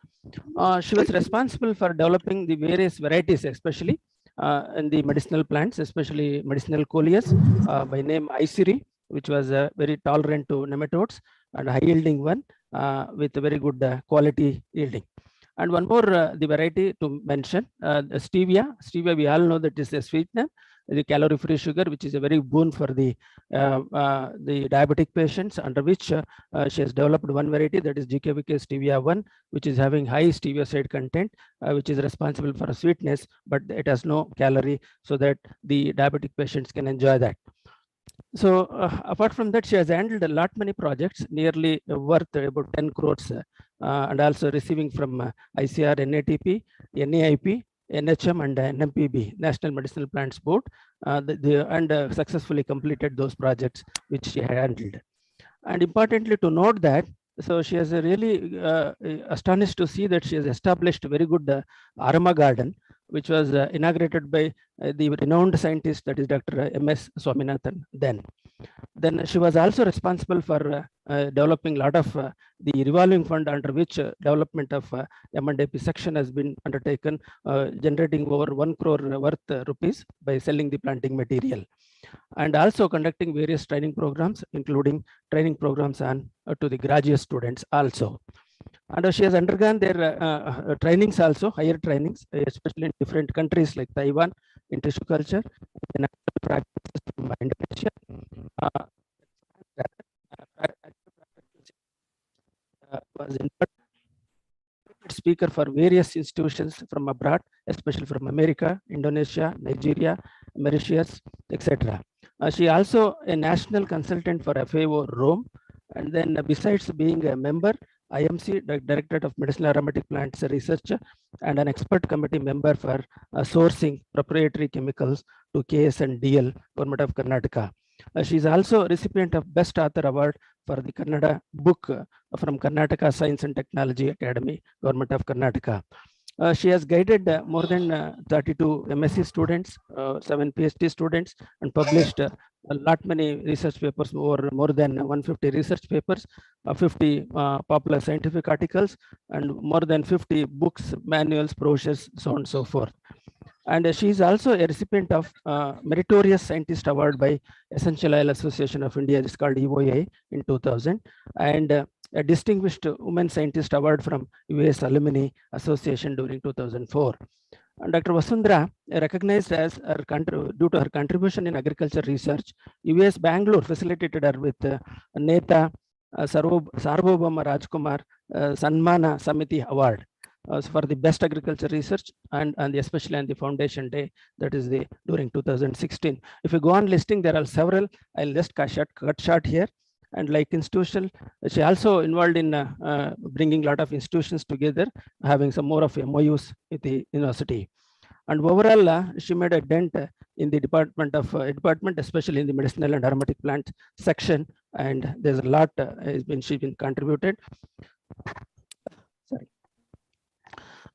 She was responsible for developing the various varieties, especially in the medicinal plants, especially medicinal coleus by name Isiri, which was very tolerant to nematodes and high yielding one with a very good quality yielding. And one more the variety to mention, stevia. Stevia, we all know that is a sweetener, the calorie-free sugar, which is a very boon for the diabetic patients, under which she has developed one variety, that is GKVK stevia 1, which is having high stevia side content, which is responsible for sweetness, but it has no calorie, so that the diabetic patients can enjoy that. So apart from that, she has handled a lot many projects, nearly worth about 10 crores, and also receiving from ICR, NATP, NAIP, NHM, and NMPB, National Medicinal Plants Board, and successfully completed those projects which she handled. And importantly to note that, so she has really astonished to see that she has established a very good aroma garden, which was inaugurated by the renowned scientist, that is Dr. M.S. Swaminathan then. Then she was also responsible for developing a lot of the revolving fund, under which development of M&AP section has been undertaken, generating over 1 crore worth rupees by selling the planting material, and also conducting various training programs, including training programs on to the graduate students also. And she has undergone their trainings also, higher trainings, especially in different countries like Taiwan in tissue culture, in practices from Indonesia. Was speaker for various institutions from abroad, especially from America, Indonesia, Nigeria, Mauritius, etc. She also a national consultant for FAO Rome, and then besides being a member, IMC, the Directorate of Medicinal Aromatic Plants Research, and an expert committee member for sourcing proprietary chemicals to KS and DL, Government of Karnataka. She is also a recipient of Best Author Award for the Kannada book from Karnataka Science and Technology Academy, Government of Karnataka. She has guided more than 32 MSc students, 7 PhD students, and published a lot many research papers, over more than 150 research papers, 50 popular scientific articles, and more than 50 books, manuals, brochures, so on and so forth. And she is also a recipient of Meritorious Scientist Award by Essential Oil Association of India. It's called EOA in 2000, and a Distinguished Women Scientist Award from US Alumni Association during 2004. And Dr. Vasundhara, recognized as due to her contribution in agriculture research, US Bangalore facilitated her with Neta Sarvabhauma Rajkumar Sanmana Samiti Award for the best agriculture research, and especially on the Foundation Day, that is during 2016. If you go on listing, there are several. I'll just cut short here. And like institutional, she also involved in bringing a lot of institutions together, having some more of MOUs with the university. And overall, she made a dent in the department, especially in the medicinal and aromatic plant section. And there's a lot she's been contributed. Sorry.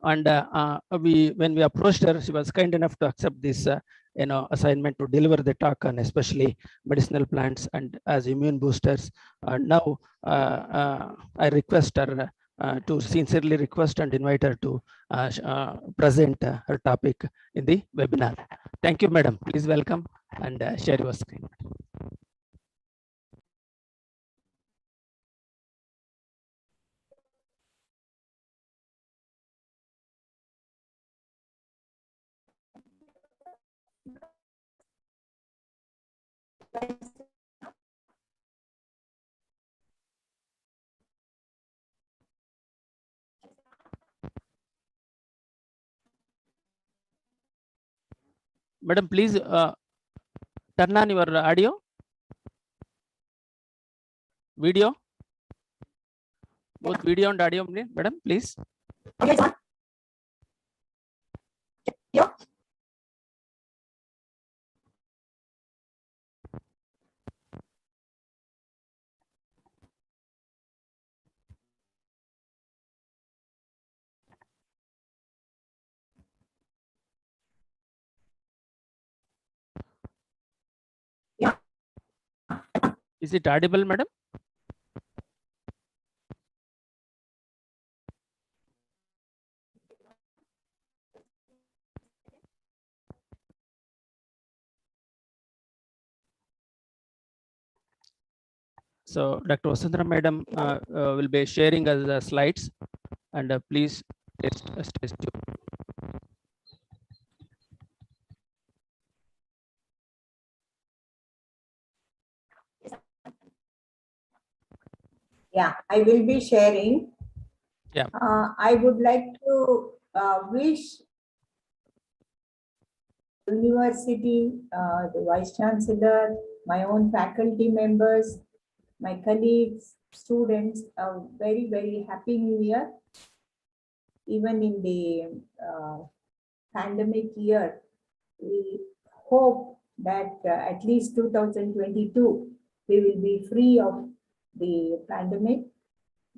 And when we approached her, she was kind enough to accept this assignment to deliver the talk on especially medicinal plants and as immune boosters. Now I request her to sincerely request and invite her to present her topic in the webinar. Thank you, madam. Please welcome and share your screen. Madam, please turn on your audio, video, both video and audio, madam, please. Is it audible, madam? So Dr. Vasundhara madam will be sharing us the slides, and please test. Yeah, I will be sharing. Yeah. I would like to wish university, the Vice Chancellor, my own faculty members, my colleagues, students, a very, very happy New Year. Even in the pandemic year, we hope that at least 2022, we will be free of the pandemic.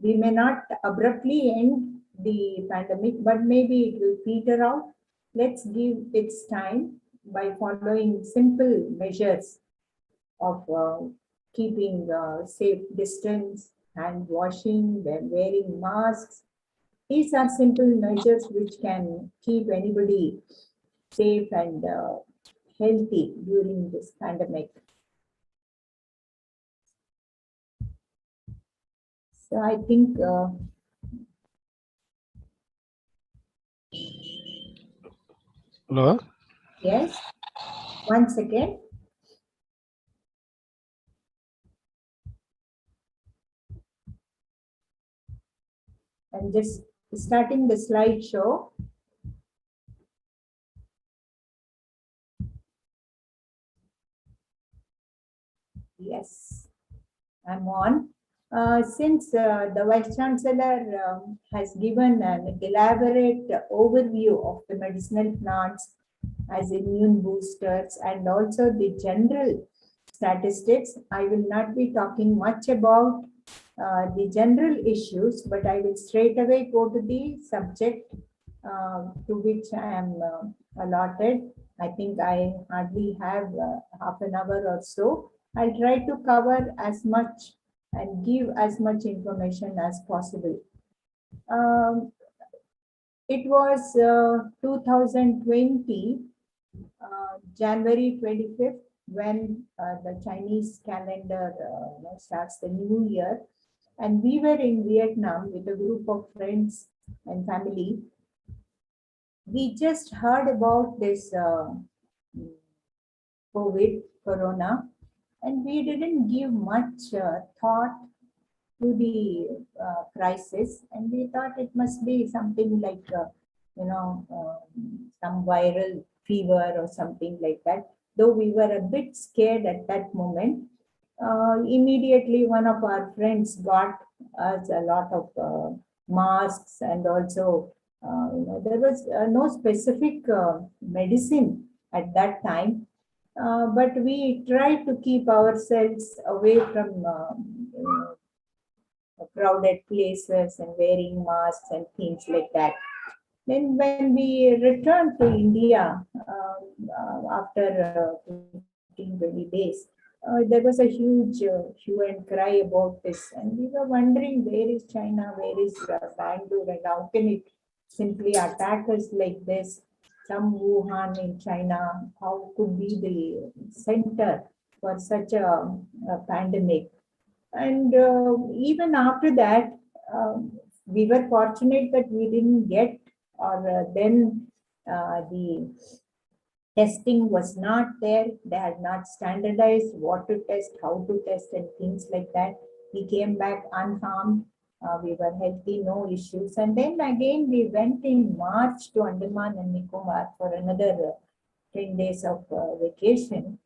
We may not abruptly end the pandemic, but maybe it will peter out. Let's give its time by following simple measures of keeping safe distance, hand washing, then wearing masks. These are simple measures which can keep anybody safe and healthy during this pandemic. So I think Hello. yes, one second. I'm just starting the slideshow. Yes, I'm on. Since the Vice Chancellor has given an elaborate overview of the medicinal plants as immune boosters and also the general statistics, I will not be talking much about the general issues, but I will straight away go to the subject to which I am allotted. I think I hardly have half an hour or so. I'll try to cover as much and give as much information as possible. It was 2020, January 25th, when the Chinese calendar starts the new year. And we were in Vietnam with a group of friends and family. We just heard about this COVID, Corona, and we didn't give much thought to the crisis, and we thought it must be something like some viral fever or something like that. Though we were a bit scared at that moment, immediately one of our friends got us a lot of masks, and also there was no specific medicine at that time. But we tried to keep ourselves away from crowded places and wearing masks and things like that. Then when we returned to India after 15, 20 days, there was a huge hue and cry about this. And we were wondering, where is China, where is Bangalore, and how can it simply attack us like this? Some Wuhan in China, how could be the center for such a pandemic? And even after that, we were fortunate that we didn't get, or then the testing was not there. They had not standardized what to test, how to test, and things like that. We came back unharmed. We were healthy, no issues. And then again, we went in March to Andaman and Nicobar for another 10 days of vacation.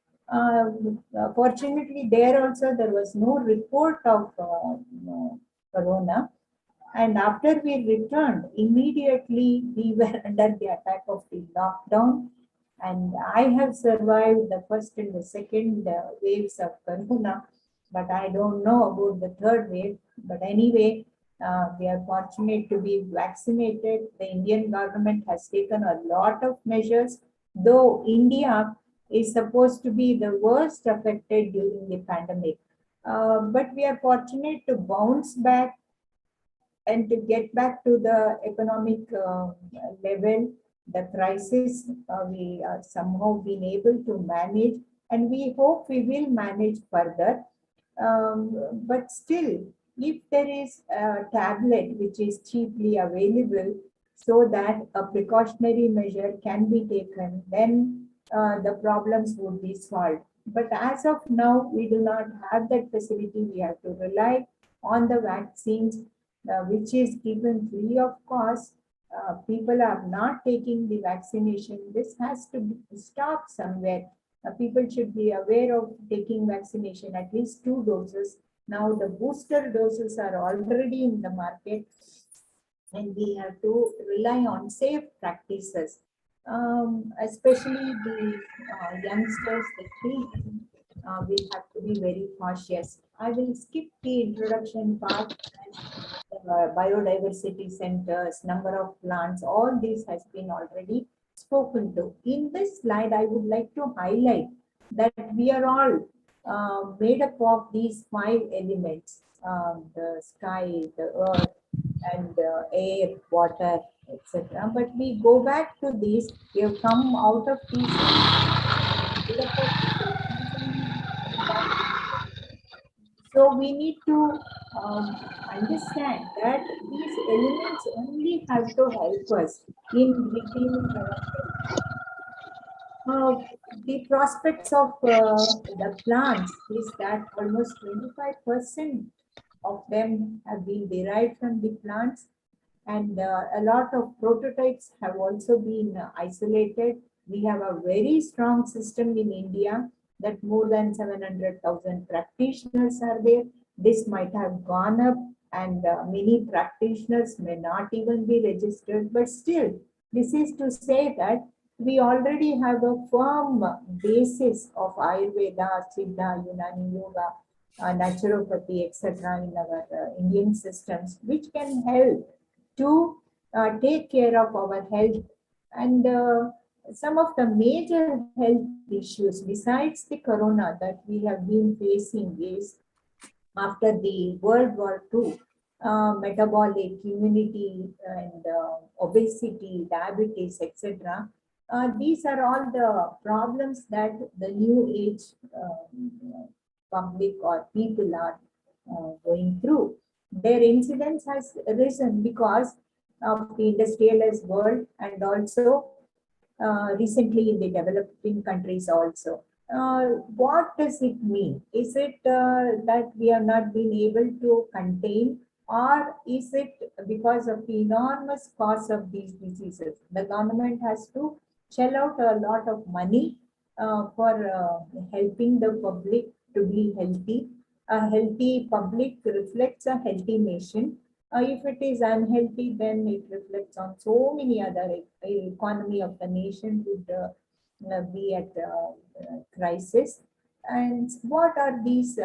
Fortunately, there also there was no report of corona. And after we returned, immediately we were under the attack of the lockdown. And I have survived the first and the second waves of corona, but I don't know about the third wave. But anyway, we are fortunate to be vaccinated. The Indian government has taken a lot of measures, though India is supposed to be the worst affected during the pandemic. But we are fortunate to bounce back and to get back to the economic level, the crisis, we are somehow been able to manage, and we hope we will manage further. But still, if there is a tablet which is cheaply available, so that a precautionary measure can be taken, then the problems would be solved. But as of now, we do not have that facility. We have to rely on the vaccines, which is given free of cost. People are not taking the vaccination. This has to stop somewhere. People should be aware of taking vaccination, at least 2 doses. Now the booster doses are already in the market, and we have to rely on safe practices, especially the youngsters, the children. Will have to be very cautious. I will skip the introduction part. Biodiversity centers, number of plants, all this has been already spoken to. In this slide, I would like to highlight that we are all made up of these 5 elements, the sky, the earth, and air, water, etc. But we go back to these, we have come out of these. So we need to understand that these elements only have to help us in retaining our health. The prospects of the plants is that almost 25% of them have been derived from the plants, and a lot of prototypes have also been isolated. We have a very strong system in India that more than 700,000 practitioners are there. This might have gone up, and many practitioners may not even be registered, but still, this is to say that we already have a firm basis of Ayurveda, Siddha, Unani Yoga, naturopathy, etc. in our Indian systems, which can help to take care of our health. And some of the major health issues besides the corona that we have been facing is after the World War II, metabolic, immunity, and obesity, diabetes, etc. These are all the problems that the new age public or people are going through. Their incidence has risen because of the industrialized world, and also recently in the developing countries also. What does it mean? Is it that we are not being able to contain, or is it because of the enormous cost of these diseases? The government has to shell out a lot of money for helping the public to be healthy. A healthy public reflects a healthy nation. If it is unhealthy, then it reflects on so many other economy of the nation would be at crisis. And what are these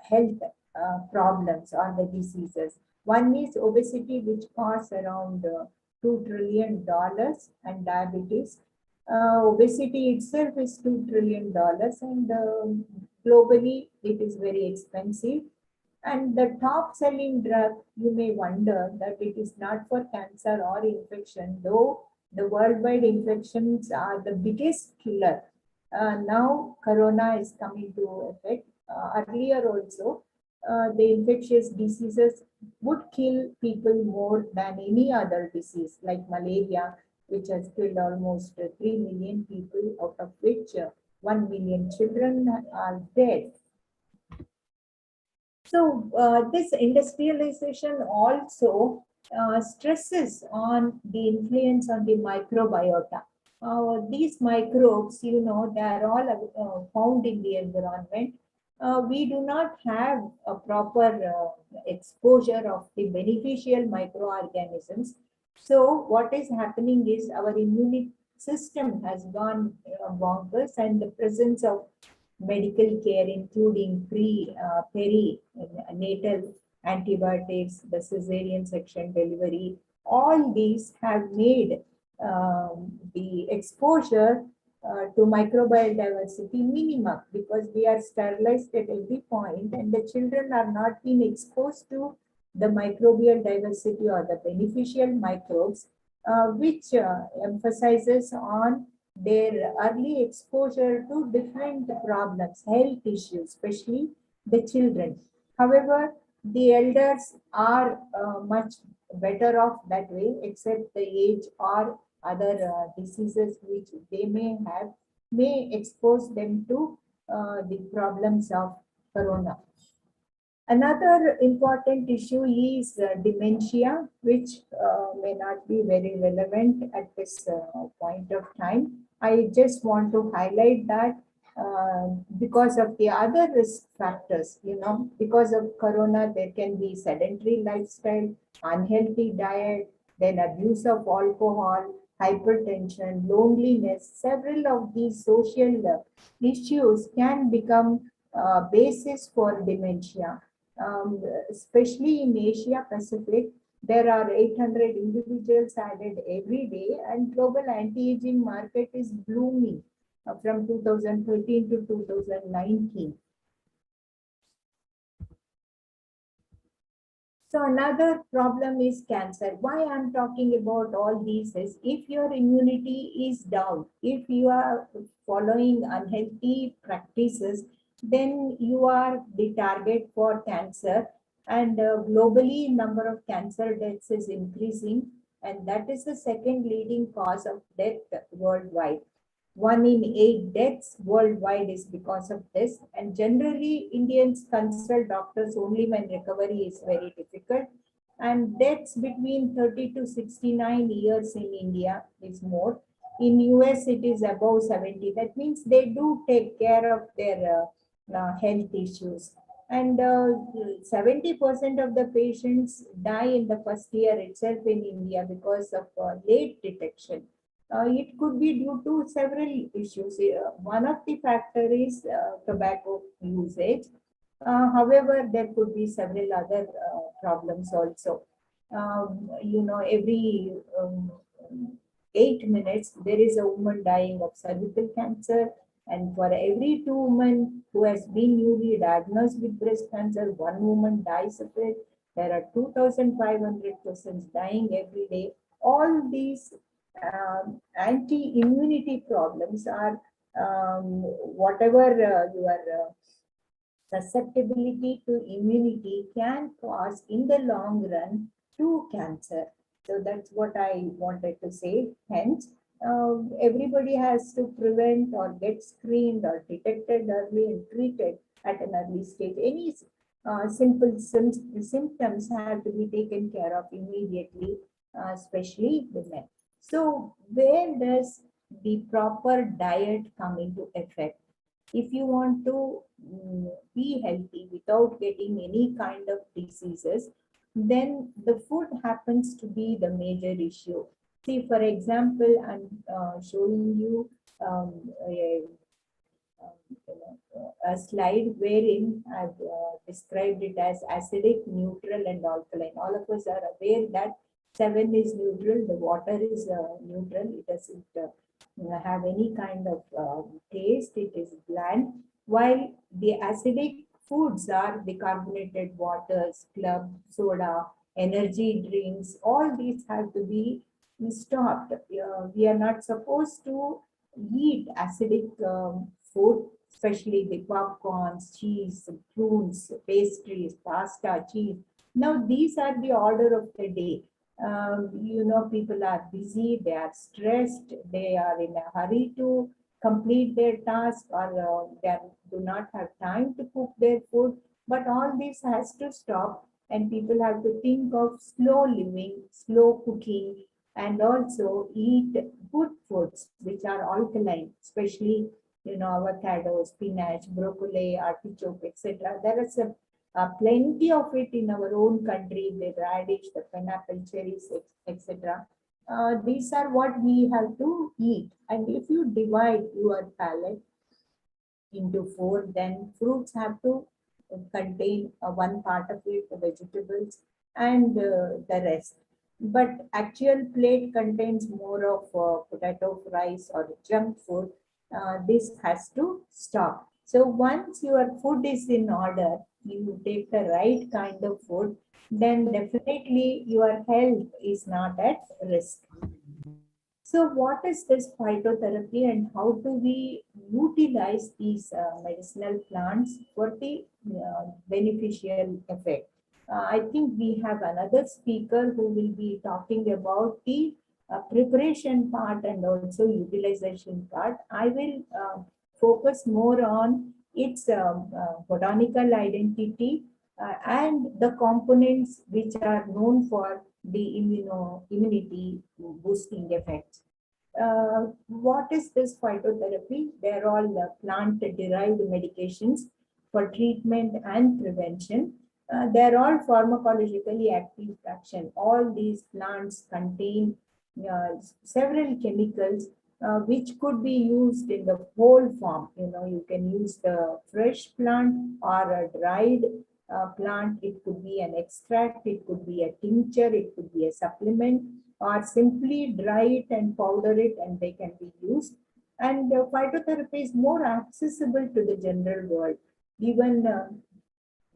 health problems or the diseases? One is obesity, which costs around $2 trillion, and diabetes. Obesity itself is $2 trillion, and globally it is very expensive. And the top selling drug, you may wonder that it is not for cancer or infection, though the worldwide infections are the biggest killer. Now corona is coming to effect. Earlier also, the infectious diseases would kill people more than any other disease, like malaria, which has killed almost 3 million people, out of which 1 million children are dead. So this industrialization also stresses on the influence on the microbiota. These microbes, you know, they are all found in the environment. We do not have a proper exposure of the beneficial microorganisms. So what is happening is our immune system has gone bonkers, and the presence of medical care, including perinatal antibiotics, the cesarean section delivery, all these have made the exposure to microbial diversity minimum, because we are sterilized at every point and the children are not being exposed to the microbial diversity or the beneficial microbes, which emphasizes on their early exposure to different problems, health issues, especially the children. However, the elders are much better off that way, except the age or other diseases which they may expose them to the problems of corona. Another important issue is dementia, which may not be very relevant at this point of time. I just want to highlight that because of the other risk factors, you know, because of corona, there can be sedentary lifestyle, unhealthy diet, then abuse of alcohol, hypertension, loneliness. Several of these social issues can become basis for dementia. Especially in Asia Pacific, there are 800 individuals added every day, and global anti-aging market is blooming from 2013 to 2019. So another problem is cancer. Why I'm talking about all these is, if your immunity is down, if you are following unhealthy practices, then you are the target for cancer. And globally, number of cancer deaths is increasing, and that is the second leading cause of death worldwide. 1 in 8 deaths worldwide is because of this. And generally, Indians consult doctors only when recovery is very difficult. And deaths between 30 to 69 years in India is more. In US, it is above 70. That means they do take care of their health issues. And 70% of the patients die in the first year itself in India because of late detection. It could be due to several issues. One of the factor is tobacco usage. However, there could be several other problems also. You know, every 8 minutes, there is a woman dying of cervical cancer. And for every 2 women who has been newly diagnosed with breast cancer, 1 woman dies of it. There are 2,500 persons dying every day. All these anti-immunity problems are whatever your susceptibility to immunity can cause in the long run to cancer. So that's what I wanted to say. Hence, everybody has to prevent or get screened or detected early and treated at an early stage. Any simple symptoms have to be taken care of immediately, especially women. So where does the proper diet come into effect? If you want to be healthy without getting any kind of diseases, then the food happens to be the major issue. See, for example, I'm showing you a slide wherein I've described it as acidic, neutral, and alkaline. All of us are aware that 7 is neutral, the water is neutral, it doesn't have any kind of taste, it is bland, while the acidic foods are the carbonated waters, club, soda, energy drinks, all these have to be stopped. We are not supposed to eat acidic food, especially the popcorns, cheese, prunes, pastries, pasta, cheese. Now, these are the order of the day. You know, people are busy, they are stressed, they are in a hurry to complete their task, or they do not have time to cook their food. But all this has to stop, and people have to think of slow living, slow cooking, and also eat good foods which are alkaline, especially avocado, spinach, broccoli, artichoke, etc. There is plenty of it in our own country, the radish, the pineapple, cherries, etc. These are what we have to eat. And if you divide your palate into four, then fruits have to contain one part of it, the vegetables, and the rest. But actual plate contains more of potato, rice, or junk food. This has to stop. So once your food is in order, you take the right kind of food, then definitely your health is not at risk. So what is this phytotherapy and how do we utilize these medicinal plants for the beneficial effect? I think we have another speaker who will be talking about the preparation part and also utilization part. I will focus more on its botanical identity and the components which are known for the immunity boosting effects. What is this phytotherapy? They're all plant-derived medications for treatment and prevention. They're all pharmacologically active action. All these plants contain several chemicals which could be used in the whole form. You can use the fresh plant or a dried plant. It could be an extract, it could be a tincture, it could be a supplement, or simply dry it and powder it and they can be used. And phytotherapy is more accessible to the general world. Even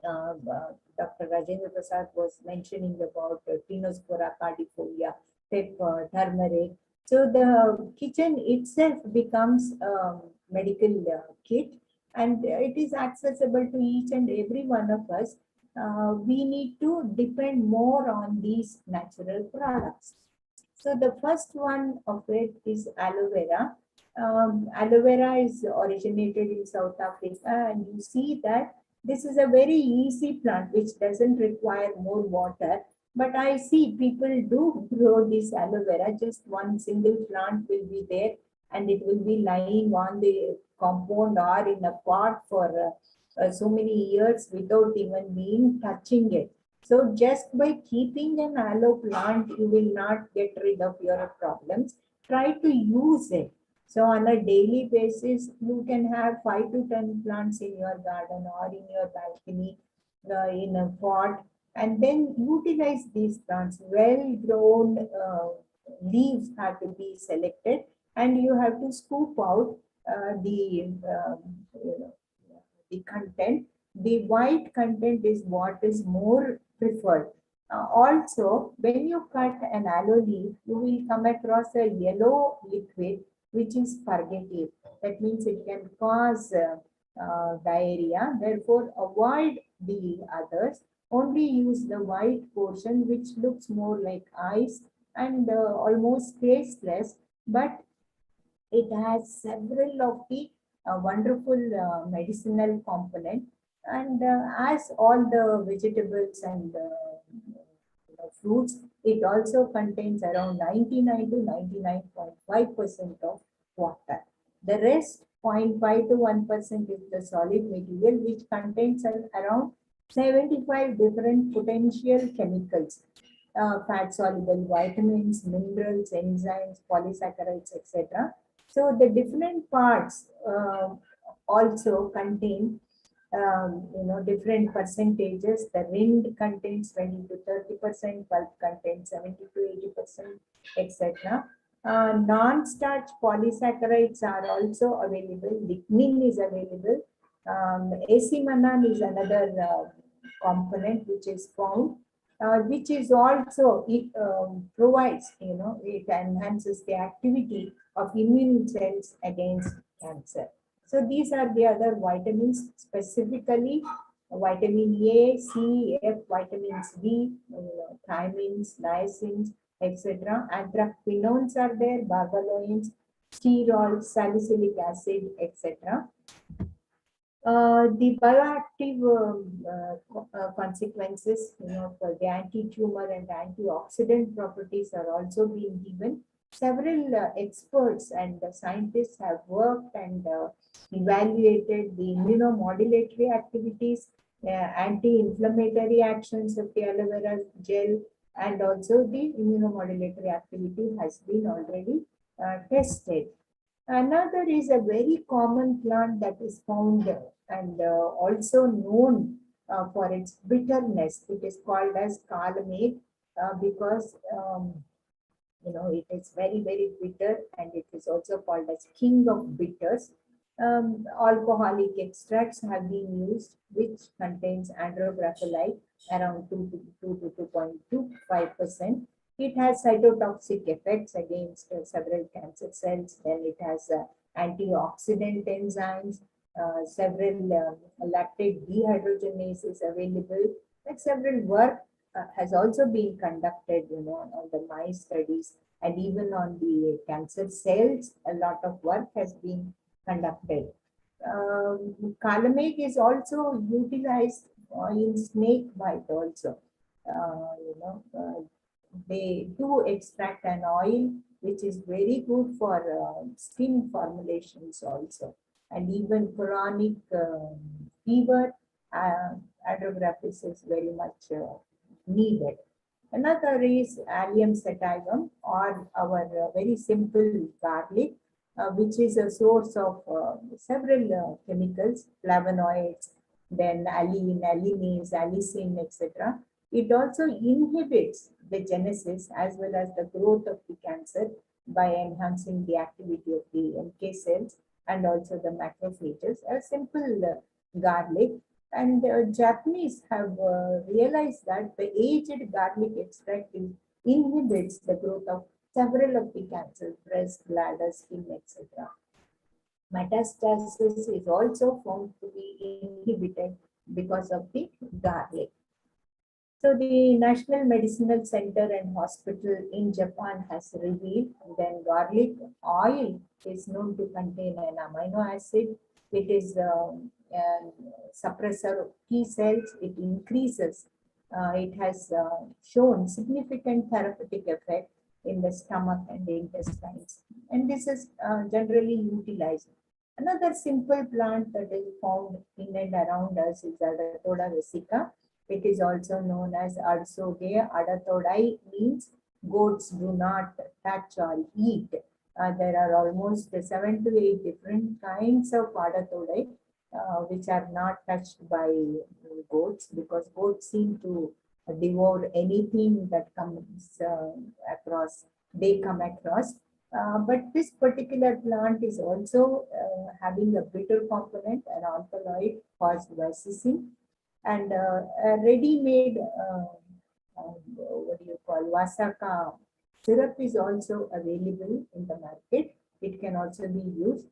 Dr. Rajendra Prasad was mentioning about Pinospora cardifolia, pepper, turmeric. So the kitchen itself becomes a medical kit, and it is accessible to each and every one of us. We need to depend more on these natural products. So the first one of it is aloe vera. Aloe vera is originated in South Africa, and you see that this is a very easy plant which doesn't require more water. But I see people do grow this aloe vera. Just one single plant will be there, and it will be lying on the compound or in a pot for so many years without even being touching it. So just by keeping an aloe plant, you will not get rid of your problems. Try to use it. So on a daily basis, you can have 5 to 10 plants in your garden or in your balcony, in a pot, and then utilize these plants. Well-grown leaves have to be selected, and you have to scoop out the content. The white content is what is more preferred. Also, when you cut an aloe leaf, you will come across a yellow liquid which is purgative. That means it can cause diarrhea. Therefore, avoid the others. Only use the white portion which looks more like ice and almost tasteless, but it has several of the wonderful medicinal component. And as all the vegetables and fruits, it also contains around 99 to 99.5% of water. The rest, 0.5 to 1% is the solid material, which contains around 75 different potential chemicals, fat-soluble vitamins, minerals, enzymes, polysaccharides, etc. So the different parts also contain different percentages. The rind contains 20 to 30%, pulp contains 70 to 80%, etc. Non-starch polysaccharides are also available. Lignin is available. Acemanan is another component which is found, which is also, it provides, it enhances the activity of immune cells against cancer. So these are the other vitamins, specifically vitamin A, C, F, vitamins B, thiamines, niacins, etc. Anthraquinones are there, barbaloins, sterols, salicylic acid, etc. The bioactive consequences, for the anti-tumor and antioxidant properties are also being given. Several experts and scientists have worked and evaluated the immunomodulatory activities, anti-inflammatory actions of the aloe vera gel, and also the immunomodulatory activity has been already tested. Another is a very common plant that is found and also known for its bitterness. It is called as kalameg because it is very, very bitter, and it is also called as king of bitters. Alcoholic extracts have been used, which contains andrographilite around 2 to 2.25%. It has cytotoxic effects against several cancer cells. Then it has antioxidant enzymes, several lactate dehydrogenases available, and several work has also been conducted, on the mice studies, and even on the cancer cells, a lot of work has been conducted. Calamate is also utilized in snake bite also. They do extract an oil which is very good for skin formulations also, and even chronic fever, hydrographis is very much needed. Another is allium sativum, or our very simple garlic, which is a source of several chemicals, flavonoids, then allicin, allicin, allicin, etc. It also inhibits the genesis as well as the growth of the cancer by enhancing the activity of the NK cells and also the macrophages. A simple garlic. And Japanese have realized that the aged garlic extract inhibits the growth of several of the cancers, breast, bladder, skin, etc. Metastasis is also found to be inhibited because of the garlic. So the National Medicinal Center and Hospital in Japan has revealed that garlic oil is known to contain an amino acid. It is a suppressor of T cells. It increases. It has shown significant therapeutic effect in the stomach and the intestines. And this is generally utilized. Another simple plant that is found in and around us is Adathoda vesica. It is also known as Adsoge. Adathodai means goats do not touch or eat. There are almost 7 to 8 different kinds of Adathodai which are not touched by goats, because goats seem to devour anything that comes across, they come across. But this particular plant is also having a bitter component, an alkaloid caused by cystin, and a ready-made Vasaka syrup is also available in the market. It can also be used.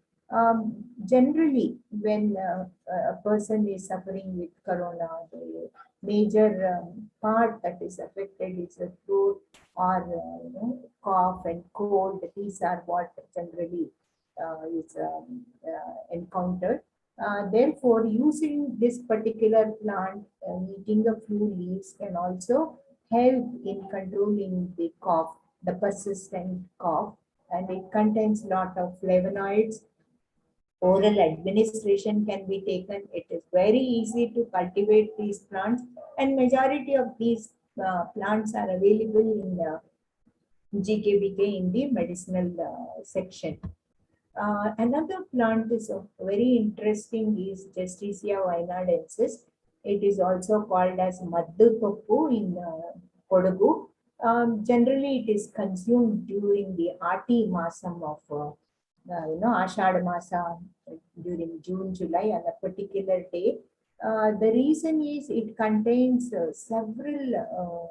Generally, when a person is suffering with corona, the major part that is affected is the throat or cough and cold. These are what generally is encountered. Therefore, using this particular plant, eating a few leaves can also help in controlling the cough, the persistent cough, and it contains a lot of flavonoids. Oral administration can be taken. It is very easy to cultivate these plants, and majority of these plants are available in GKBK in the medicinal section. Another plant is very interesting is Justicia vainadensis. It is also called as Maddu Poppu in Kodagu. Generally, it is consumed during the Ati Masam of Ashad Masa during June, July on a particular day. The reason is it contains several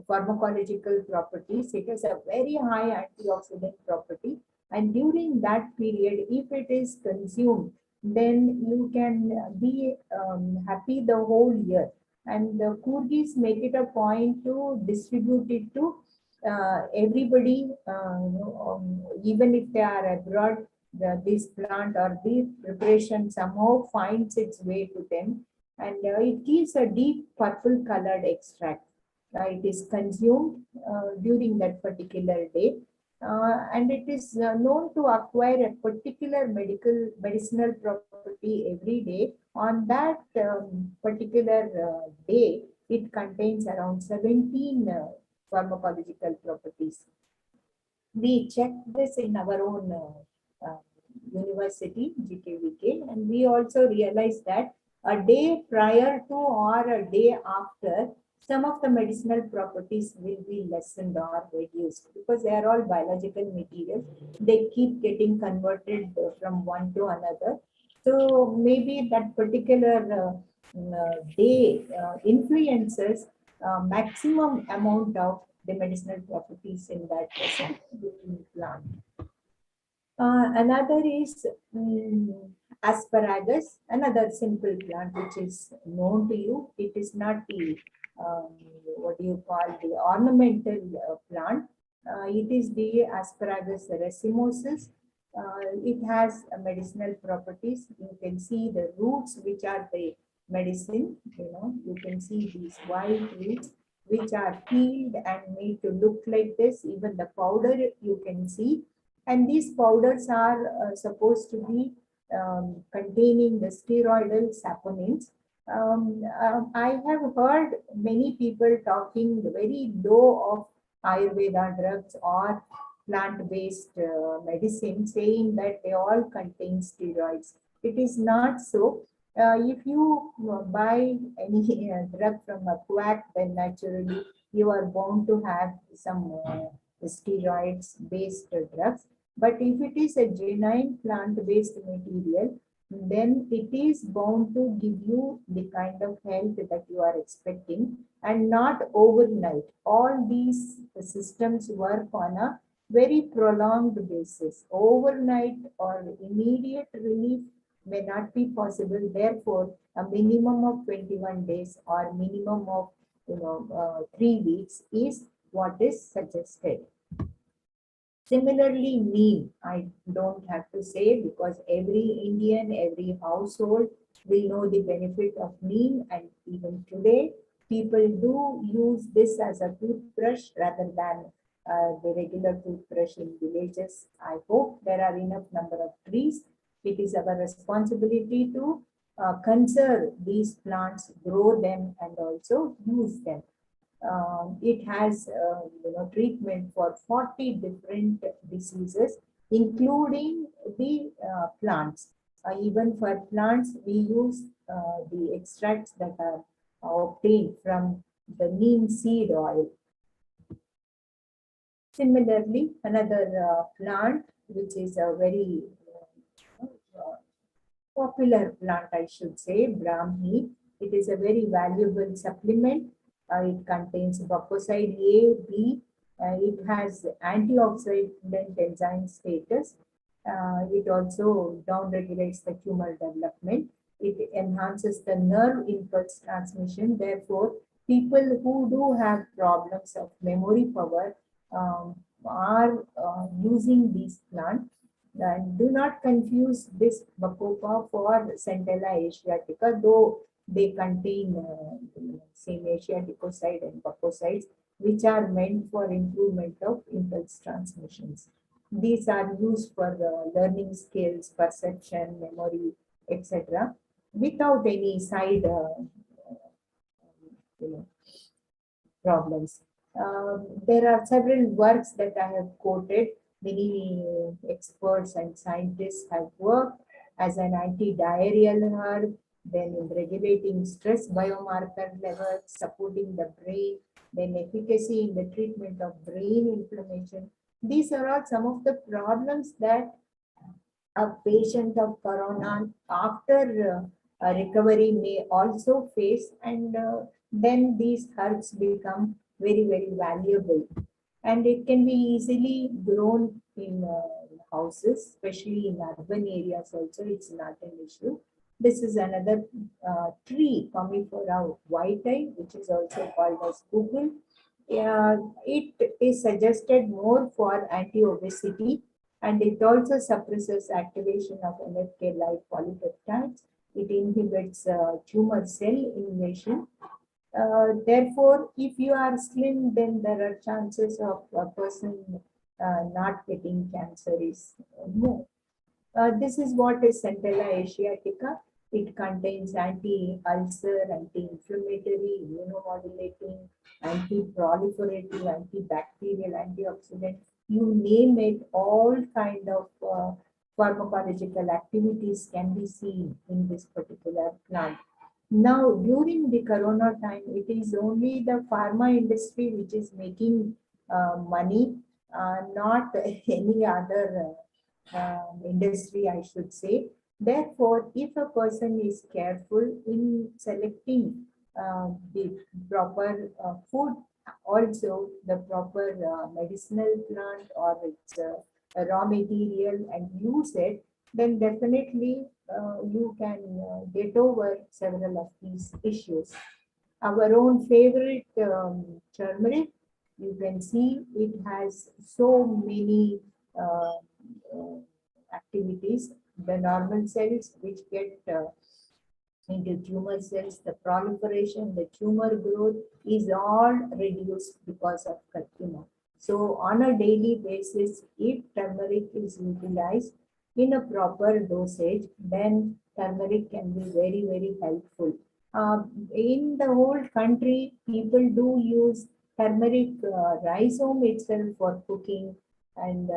pharmacological properties. It has a very high antioxidant property, and during that period, if it is consumed, then you can be happy the whole year. And the Kurgis make it a point to distribute it to everybody, even if they are abroad, this plant or the preparation somehow finds its way to them, and it gives a deep purple colored extract. It is consumed during that particular day, and it is known to acquire a particular medicinal property every day. On that particular day, it contains around 17 pharmacological properties. We checked this in our own university, GKVK, and we also realized that a day prior to or a day after, some of the medicinal properties will be lessened or reduced because they are all biological materials. They keep getting converted from one to another. So maybe that particular day influences maximum amount of the medicinal properties in that plant. Another is asparagus, another simple plant which is known to you. It is not the what do you call the ornamental plant. It is the asparagus racemosus. It has medicinal properties. You can see the roots, which are the medicine. You can see these white roots, which are peeled and made to look like this. Even the powder you can see. And these powders are supposed to be containing the steroidal saponins. I have heard many people talking very low of Ayurveda drugs or plant-based medicine, saying that they all contain steroids. It is not so. If you buy any drug from a quack, then naturally you are bound to have some steroids-based drugs. But if it is a genuine plant-based material, then it is bound to give you the kind of health that you are expecting, and not overnight. All these systems work on a very prolonged basis. Overnight or immediate relief may not be possible. Therefore, a minimum of 21 days or minimum of 3 weeks is what is suggested. Similarly, neem, I don't have to say, because every Indian, every household will know the benefit of neem, and even today, people do use this as a toothbrush rather than the regular toothbrush in villages. I hope there are enough number of trees. It is our responsibility to conserve these plants, grow them, and also use them. It has treatment for 40 different diseases, including the plants. Even for plants, we use the extracts that are obtained from the neem seed oil. Similarly, another plant, which is a very popular plant, I should say, Brahmi. It is a very valuable supplement. It contains bacoside A, B. It has antioxidant enzyme status. It also downregulates the tumor development. It enhances the nerve impulse transmission. Therefore, people who do have problems of memory power are using these plants. And do not confuse this bacopa for Centella asiatica, though they contain same asiaticoside and bacosides, which are meant for improvement of impulse transmissions. These are used for learning skills, perception, memory, etc., without any side problems. There are several works that I have quoted. Many experts and scientists have worked as an anti-diarrheal herb, then in regulating stress biomarker levels, supporting the brain, then efficacy in the treatment of brain inflammation. These are all some of the problems that a patient of corona after recovery may also face, and then these herbs become very, very valuable. And it can be easily grown in houses, especially in urban areas also. It's not an issue. This is another tree, Commiphora whitei, which is also called as Google. It is suggested more for anti-obesity and it also suppresses activation of NFK-like polypeptides. It inhibits tumor cell invasion. Therefore, if you are slim, then there are chances of a person not getting cancer is more. This is what is Centella asiatica. It contains anti-ulcer, anti-inflammatory, immunomodulating, anti-proliferative, antibacterial, antioxidant. You name it, all kind of pharmacological activities can be seen in this particular plant. Now, during the corona time, it is only the pharma industry which is making money, not any other industry, I should say. Therefore, if a person is careful in selecting the proper food, also the proper medicinal plant or its raw material and use it, then definitely you can get over several of these issues. Our own favorite turmeric, you can see it has so many activities. The normal cells which get into tumor cells, the proliferation, the tumor growth is all reduced because of curcuma. So on a daily basis, if turmeric is utilized in a proper dosage, then turmeric can be very, very helpful. In the whole country, people do use turmeric rhizome itself for cooking, and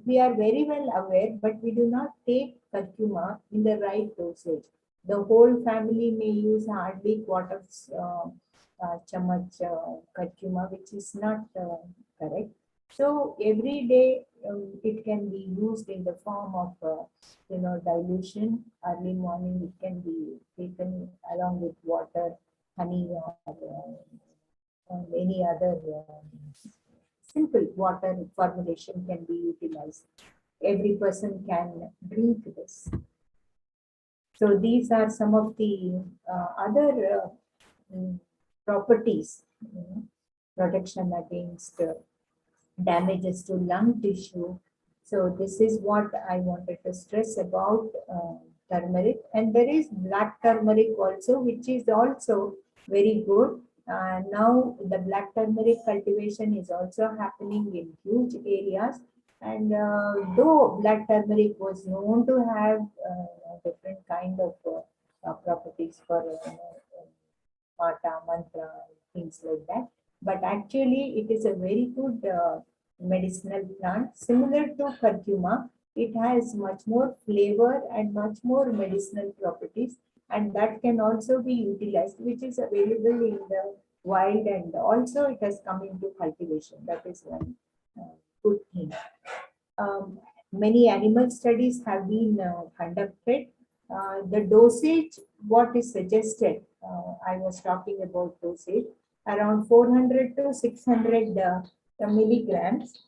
we are very well aware, but we do not take curcuma in the right dosage. The whole family may use hardly quarter chamach curcuma, which is not correct. So every day it can be used in the form of dilution. Early morning it can be taken along with water, honey, or any other simple water formulation can be utilized. Every person can drink this. So these are some of the other properties, protection against damages to lung tissue. So this is what I wanted to stress about turmeric. And there is black turmeric also, which is also very good. Now the black turmeric cultivation is also happening in huge areas. And though black turmeric was known to have different kind of properties for mata, mantra, things like that, but actually it is a very good medicinal plant. Similar to curcuma, it has much more flavor and much more medicinal properties, and that can also be utilized, which is available in the wild, and also it has come into cultivation. That is one good thing. Many animal studies have been conducted. The dosage, what is suggested, I was talking about dosage, around 400 to 600 milligrams.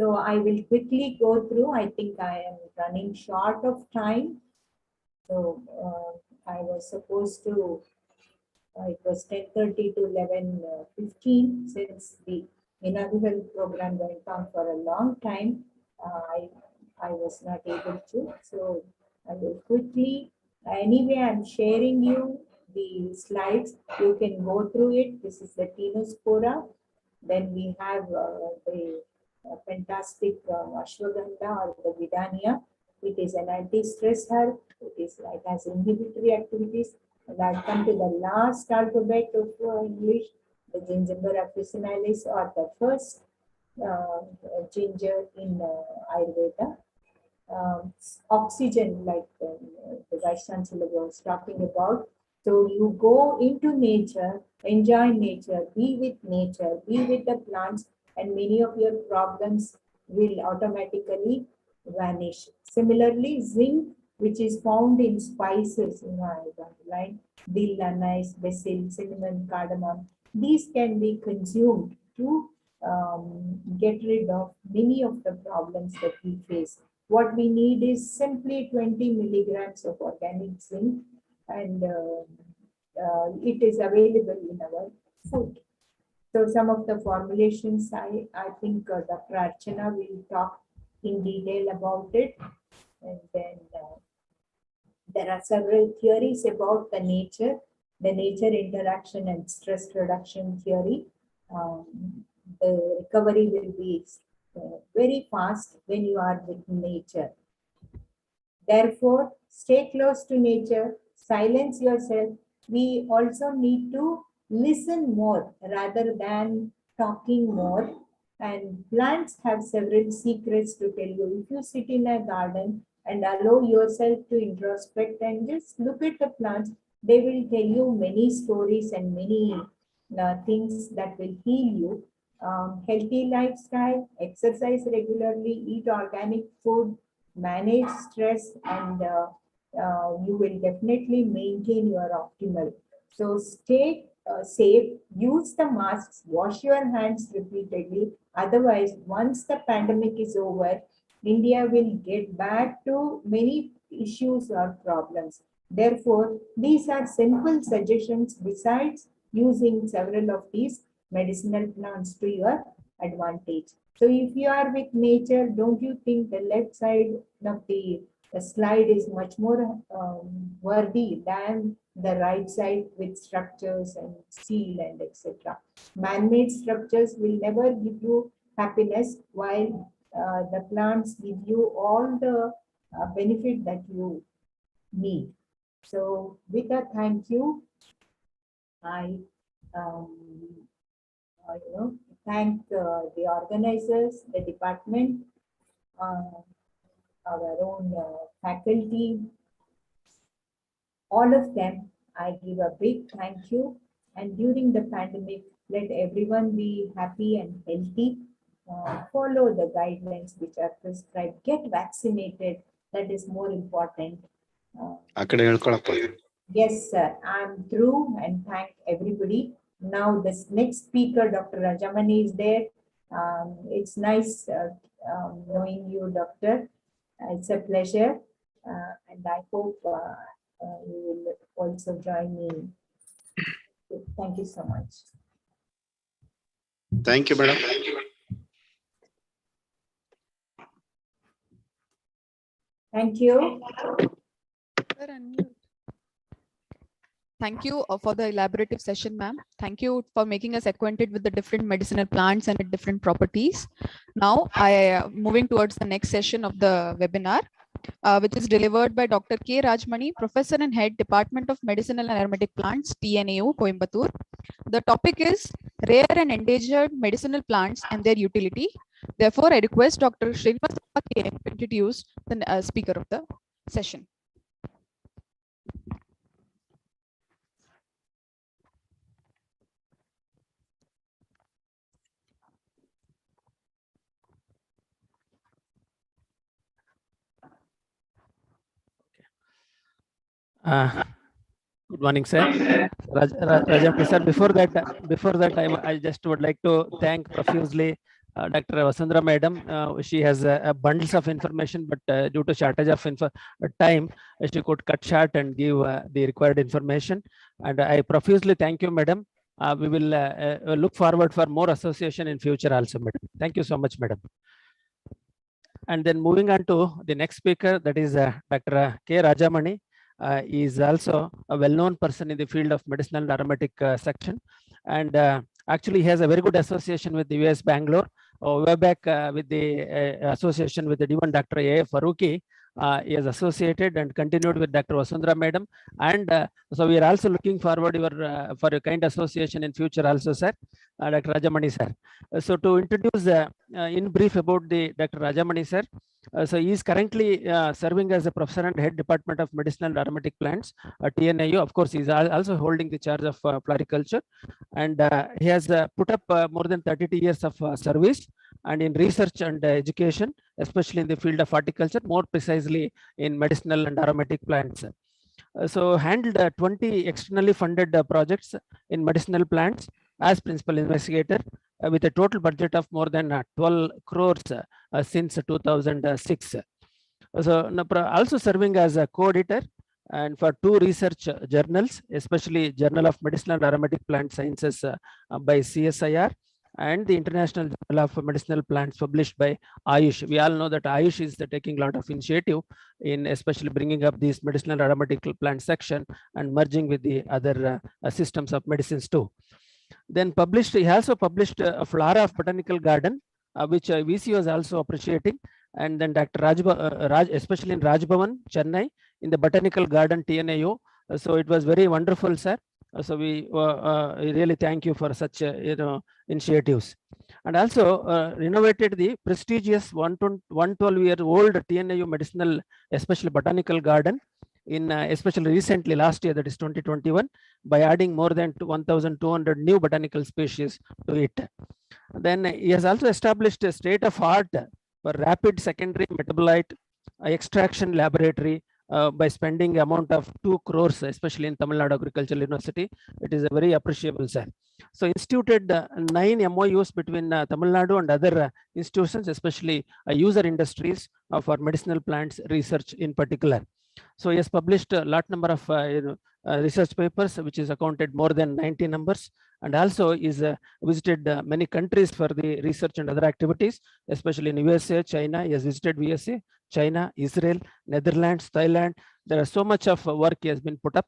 So I will quickly go through. I think I am running short of time. So I was supposed to, it was 10:30 to 11:15, since the inaugural program went on for a long time. I was not able to. So I will quickly, anyway, I'm sharing you the slides. You can go through it. This is the Tinospora. Then we have the fantastic ashwagandha or the vidania. It is an anti-stress herb. It has inhibitory activities. And I'll come to the last alphabet of English, the Gingiber officinalis, or the first ginger in Ayurveda. Oxygen, like the Vice Chancellor was talking about. So you go into nature, enjoy nature, be with nature, be with the plants, and many of your problems will automatically vanish. Similarly, zinc, which is found in spices, like dill, anise, basil, cinnamon, cardamom, these can be consumed to get rid of many of the problems that we face. What we need is simply 20 milligrams of organic zinc, and it is available in our food. So some of the formulations, I think Dr. Archana will talk in detail about it. And then there are several theories about the nature interaction and stress reduction theory. The recovery will be very fast when you are with nature. Therefore, stay close to nature, silence yourself. We also need to listen more rather than talking more. And plants have several secrets to tell you. If you sit in a garden and allow yourself to introspect and just look at the plants, they will tell you many stories and many things that will heal you. Healthy lifestyle, exercise regularly, eat organic food, manage stress, and you will definitely maintain your optimal. So stay safe, use the masks, wash your hands repeatedly. Otherwise, once the pandemic is over, India will get back to many issues or problems. Therefore, these are simple suggestions besides using several of these medicinal plants to your advantage. So if you are with nature, don't you think the left side of the slide is much more worthy than the right side with structures and steel and etc. Man-made structures will never give you happiness, while the plants give you all the benefit that you need. So with a thank you, I thank the organizers, the department, our own faculty, all of them. I give a big thank you. And during the pandemic, let everyone be happy and healthy. Follow the guidelines which are prescribed. Get vaccinated. That is more important. Yes, sir. I'm through and thank everybody. Now, this next speaker, Dr. Rajamani, is there. It's nice knowing you, Doctor. It's a pleasure. And I hope you will also join me. Thank you so much. Thank you, madam. Thank you. Thank you for the elaborative session, ma'am. Thank you for making us acquainted with the different medicinal plants and different properties. Now, I am moving towards the next session of the webinar, which is delivered by Dr. K. Rajmani, Professor and Head, Department of Medicinal and Aromatic Plants, TNAU, Coimbatore. The topic is rare and endangered medicinal plants and their utility. Therefore, I request Dr. Srinivasa to introduce the speaker of the session. Good morning, sir. Rajamani, sir, before that, I just would like to thank profusely Dr. Vasundhara Madam. She has bundles of information, but due to shortage of time, she could cut short and give the required information. And I profusely thank you, Madam. We will look forward for more association in future also, Madam. Thank you so much, Madam. And then moving on to the next speaker, that is Dr. K. Rajamani. He is also a well-known person in the field of medicinal and aromatic section, and actually he has a very good association with the US Bangalore. Way back with the association with the D1 Dr. A. Faruqi, he is associated and continued with Dr. Vasundhara Madam, and so we are also looking forward for a kind association in future also, sir. Dr. Rajamani, sir. So to introduce in brief about the Dr. Rajamani, sir. So he is currently serving as a professor and head department of medicinal and aromatic plants at TNAU. Of course, he is also holding the charge of floriculture, and he has put up more than 32 years of service and in research and education, especially in the field of horticulture, more precisely in medicinal and aromatic plants. So handled 20 externally funded projects in medicinal plants as principal investigator with a total budget of more than 12 crores since 2006. So also serving as a co-editor and for 2 research journals, especially Journal of Medicinal and Aromatic Plant Sciences by CSIR, and the International Journal of Medicinal Plants published by Ayush. We all know that Ayush is taking a lot of initiative in especially bringing up these medicinal aromatic plant section and merging with the other systems of medicines too. Then published, he also published a Flora of Botanical Garden, which VC was also appreciating. And then Dr. Raj, especially in Rajbhavan, Chennai, in the Botanical Garden TNAO. So it was very wonderful, sir. So we really thank you for such initiatives. And also renovated the prestigious 112-year-old TNAU medicinal, especially botanical garden, in especially recently last year, that is 2021, by adding more than 1,200 new botanical species to it. Then he has also established a state-of-art for rapid secondary metabolite extraction laboratory by spending amount of 2 crores, especially in Tamil Nadu Agricultural University. It is a very appreciable, sir. So instituted 9 MOUs between Tamil Nadu and other institutions, especially user industries for medicinal plants research in particular. So he has published a lot number of research papers, which is accounted more than 90 numbers, and also is visited many countries for the research and other activities, especially in USA, China. He has visited USA, China, Israel, Netherlands, Thailand. There are so much of work he has been put up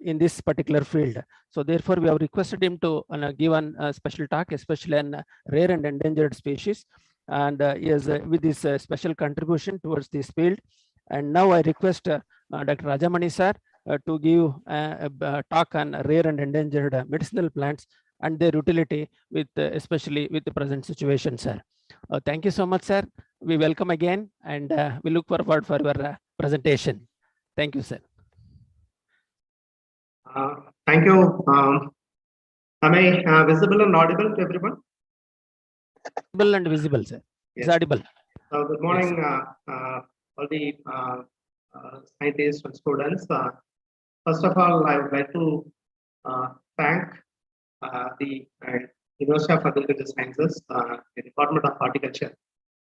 in this particular field. So therefore, we have requested him to give a special talk, especially on rare and endangered species, and he has with this special contribution towards this field. And now I request Dr. Rajamani sir to give a talk on rare and endangered medicinal plants and their utility with especially with the present situation, sir. Thank you so much, sir. We welcome again, and we look forward for your presentation. Thank you, sir. Thank you. Am I visible and audible to everyone? Visible and visible, sir. Yes. It's audible. Good morning, Yes, all the scientists and students. First of all, I would like to thank the University of Agricultural Sciences, the Department of Horticulture,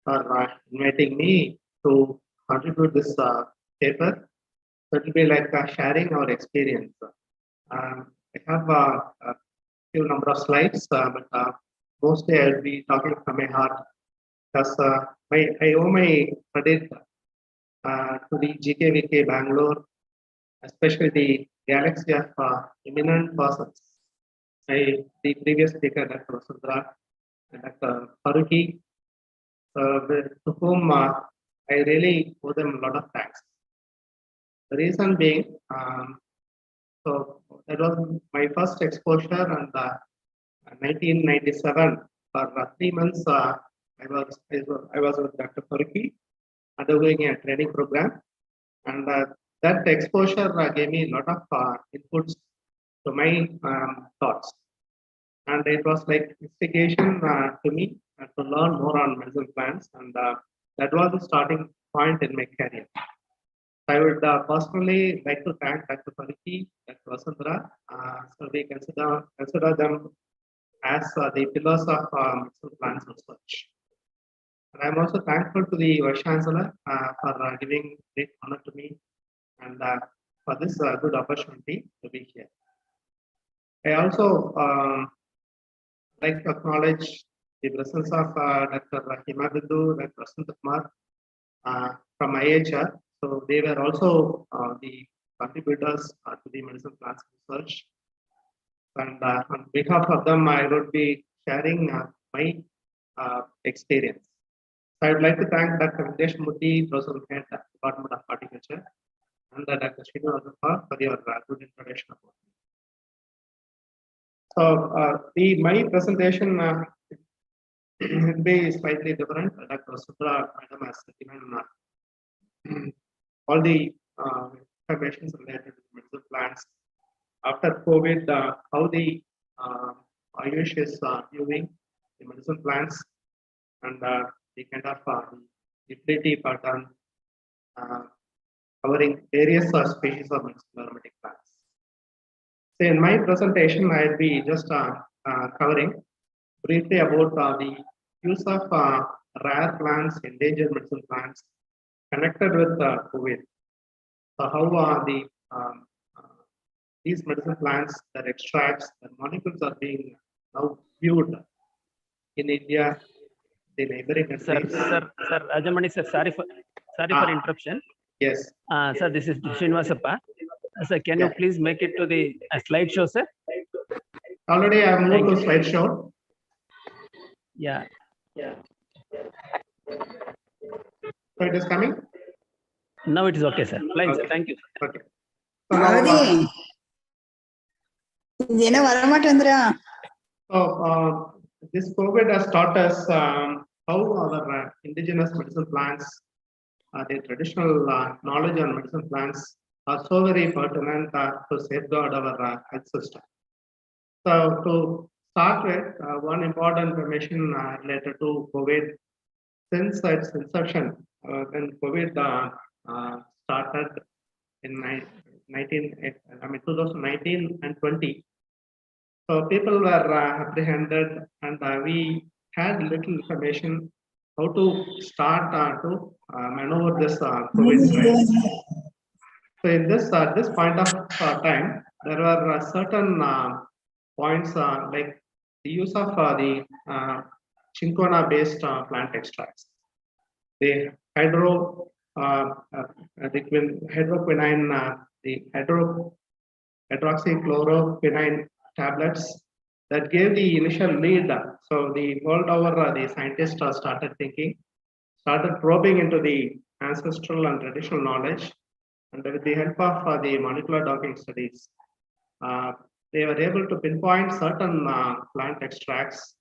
for inviting me to contribute this paper. That will be like sharing our experience. I have a few number of slides, but mostly I will be talking from my heart, because I owe my credit to the GKVK Bangalore, especially the galaxy of eminent persons. The previous speaker, Dr. Vasundhara, and Dr. Faruqi, to whom I really owe them a lot of thanks. The reason being, so that was my first exposure, and 1997 for 3 months. I was with Dr. Faruqi undergoing a training program, and that exposure gave me a lot of inputs to my thoughts, and it was like instigation to me to learn more on medicinal plants, and that was the starting point in my career. I would personally like to thank Dr. Faruqi, Dr. Vasundhara. So we consider them as the pillars of medicinal plants research. And I'm also thankful to the Vice Chancellor for giving great honor to me, and for this good opportunity to be here. I also like to acknowledge the presence of Dr. Himabindu, Dr. Vasant Kumar from IHR. So they were also the contributors to the medicinal plants research. And on behalf of them, I would be sharing my experience. So I would like to thank Dr. Videsh Murthy, Professor Head, Department of Horticulture, and Dr. Srinivasa for your good introduction about me. So my presentation will be slightly different. Dr. Sudra Madam has given all the information related to medicinal plants after COVID, how the Ayush is viewing the medicinal plants, and the kind of utility pattern covering various species of medicinal aromatic plants. So in my presentation, I'll be just covering briefly about the use of rare plants, endangered medicinal plants connected with COVID. So how are these medicinal plants, their extracts, their molecules are being now viewed in India, the neighboring countries. Sir, Rajamani sir, sorry for interruption. Yes. Sir, this is Srinivasappa. Sir, can you please make it to the slideshow, sir? Already I have moved to slideshow. Yeah. So it is coming? Now it is okay, sir. Fine, sir. Thank you. Okay. So now, this COVID has taught us how our indigenous medicinal plants, the traditional knowledge on medicinal plants are so very pertinent to safeguard our health system. So to start with, one important information related to COVID. Since its inception, when COVID started in 2019 and 20, so people were apprehended, and we had little information how to start to maneuver this COVID threat. So in this point of time, there were certain points like the use of the cinchona-based plant extracts, the hydroquinine, the hydroxychloroquine tablets that gave the initial lead. So the world over, the scientists started probing into the ancestral and traditional knowledge, and with the help of the molecular docking studies, they were able to pinpoint certain plant extracts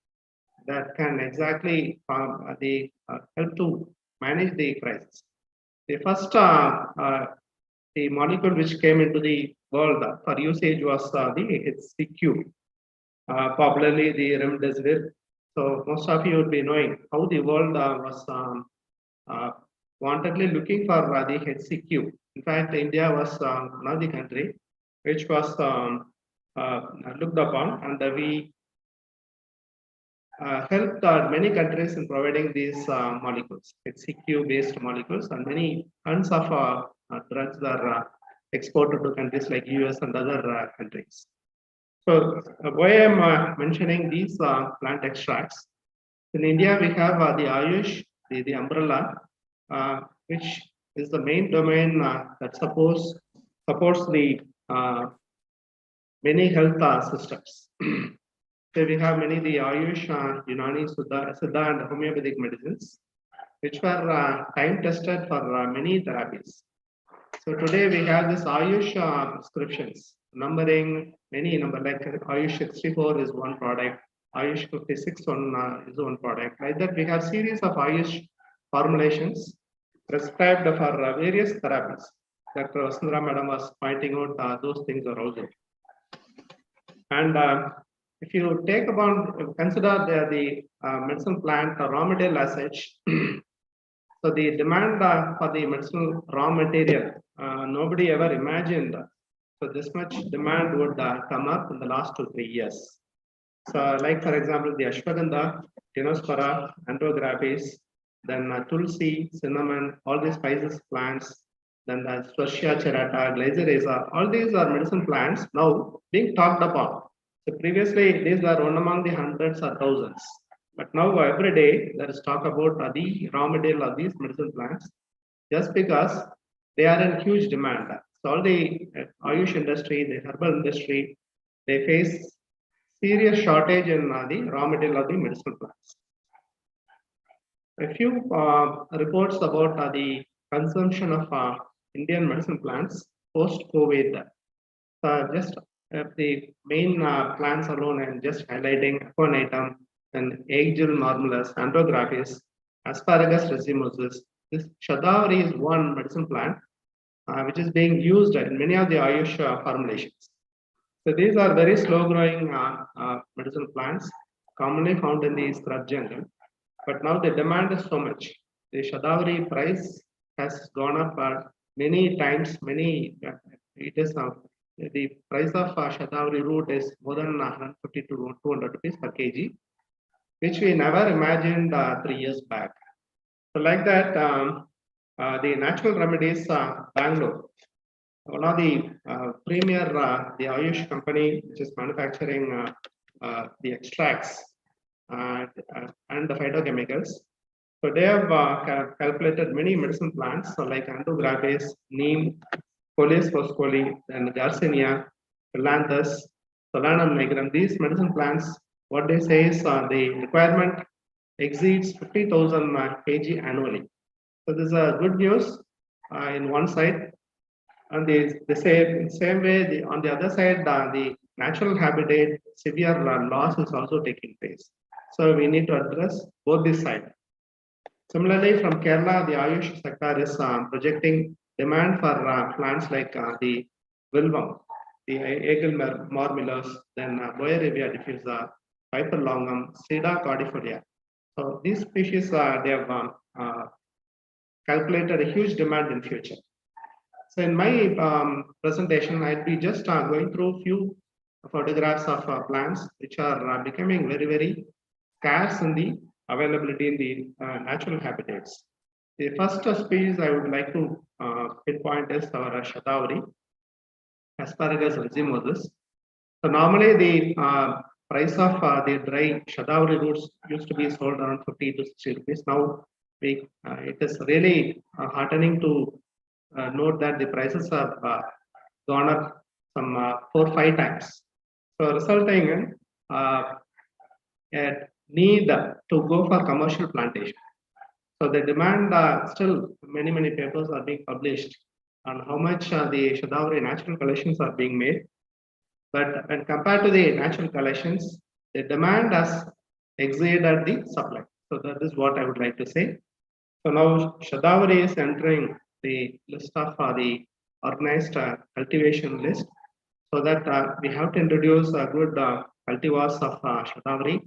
that can exactly help to manage the crisis. The first the molecule which came into the world for usage was the HCQ, popularly the remdesivir. So most of you would be knowing how the world was wantedly looking for the HCQ. In fact, India was one of the country which was looked upon, and we helped many countries in providing these molecules, HCQ-based molecules, and many tons of drugs are exported to countries like US and other countries. So why I'm mentioning these plant extracts? In India, we have the Ayush, the umbrella, which is the main domain that supports the many health systems. So we have many the Ayush, Unani, Siddha and homeopathic medicines, which were time tested for many therapies. So today we have this Ayush prescriptions, numbering many number, like Ayush 64 is one product, Ayush 56 is one product. Like that, we have series of Ayush formulations prescribed for various therapies. Dr. Vasundhara Madam was pointing out those things are also. And if you consider the medicinal plant raw material as such, so the demand for the medicinal raw material, nobody ever imagined. So this much demand would come up in the last 2-3 years. So like for example, the ashwagandha, tinospora, andrographis, then tulsi, cinnamon, all these spices plants, then the Swarshia cerata, glycyrrhiza, all these are medicine plants now being talked upon. So previously, these were one among the hundreds or thousands. But now every day there is talk about the raw material of these medicine plants, just because they are in huge demand. So all the Ayush industry, the herbal industry, they face serious shortage in the raw material of the medicinal plants. A few reports about the consumption of Indian medicinal plants post-COVID. Just the main plants alone, and just highlighting aconitum and Aegil marmellus, andrographis, asparagus racemosus. This shadavari is one medicine plant which is being used in many of the Ayush formulations. So these are very slow-growing medicinal plants, commonly found in the scrub jungle. But now the demand is so much. The shadavari price has gone up many times. It is the price of shadavari root is more than 150 to 200 rupees per kg, which we never imagined 3 years back. So like that, the natural remedies, Bangalore. one of the premier, the Ayush company, which is manufacturing the extracts and the phytochemicals. So they have calculated many medicine plants, so like Andogravis, Neem, Coleus foscoli, and Garcinia, Philanthus, Solanum nigrum. These medicine plants, what they say is the requirement exceeds 50,000 kg annually. So this is a good news in one side. And the same way, on the other side, the natural habitat severe loss is also taking place. So we need to address both these sides. Similarly, from Kerala, the Ayush sector is projecting demand for plants like the Vilvum, the Eagle mormulus, then Boerevia diffusa, Piper longum, Sida cordifolia. So these species, they have calculated a huge demand in future. So in my presentation, I'll be just going through few photographs of plants which are becoming very, very scarce in the availability in the natural habitats. The first species I would like to pinpoint is our Shatavari, Asparagus racemosus. So normally the price of the dry Shatavari roots used to be sold around 50 to 60 rupees. Now it is really heartening to note that the prices have gone up some 4 or 5 times. So resulting in a need to go for commercial plantation. So the demand still many papers are being published on how much the Shatavari natural collections are being made. But when compared to the natural collections, the demand has exceeded the supply. So that is what I would like to say. So now Shatavari is entering the list of the organized cultivation list, so that we have to introduce good cultivars of Shatavari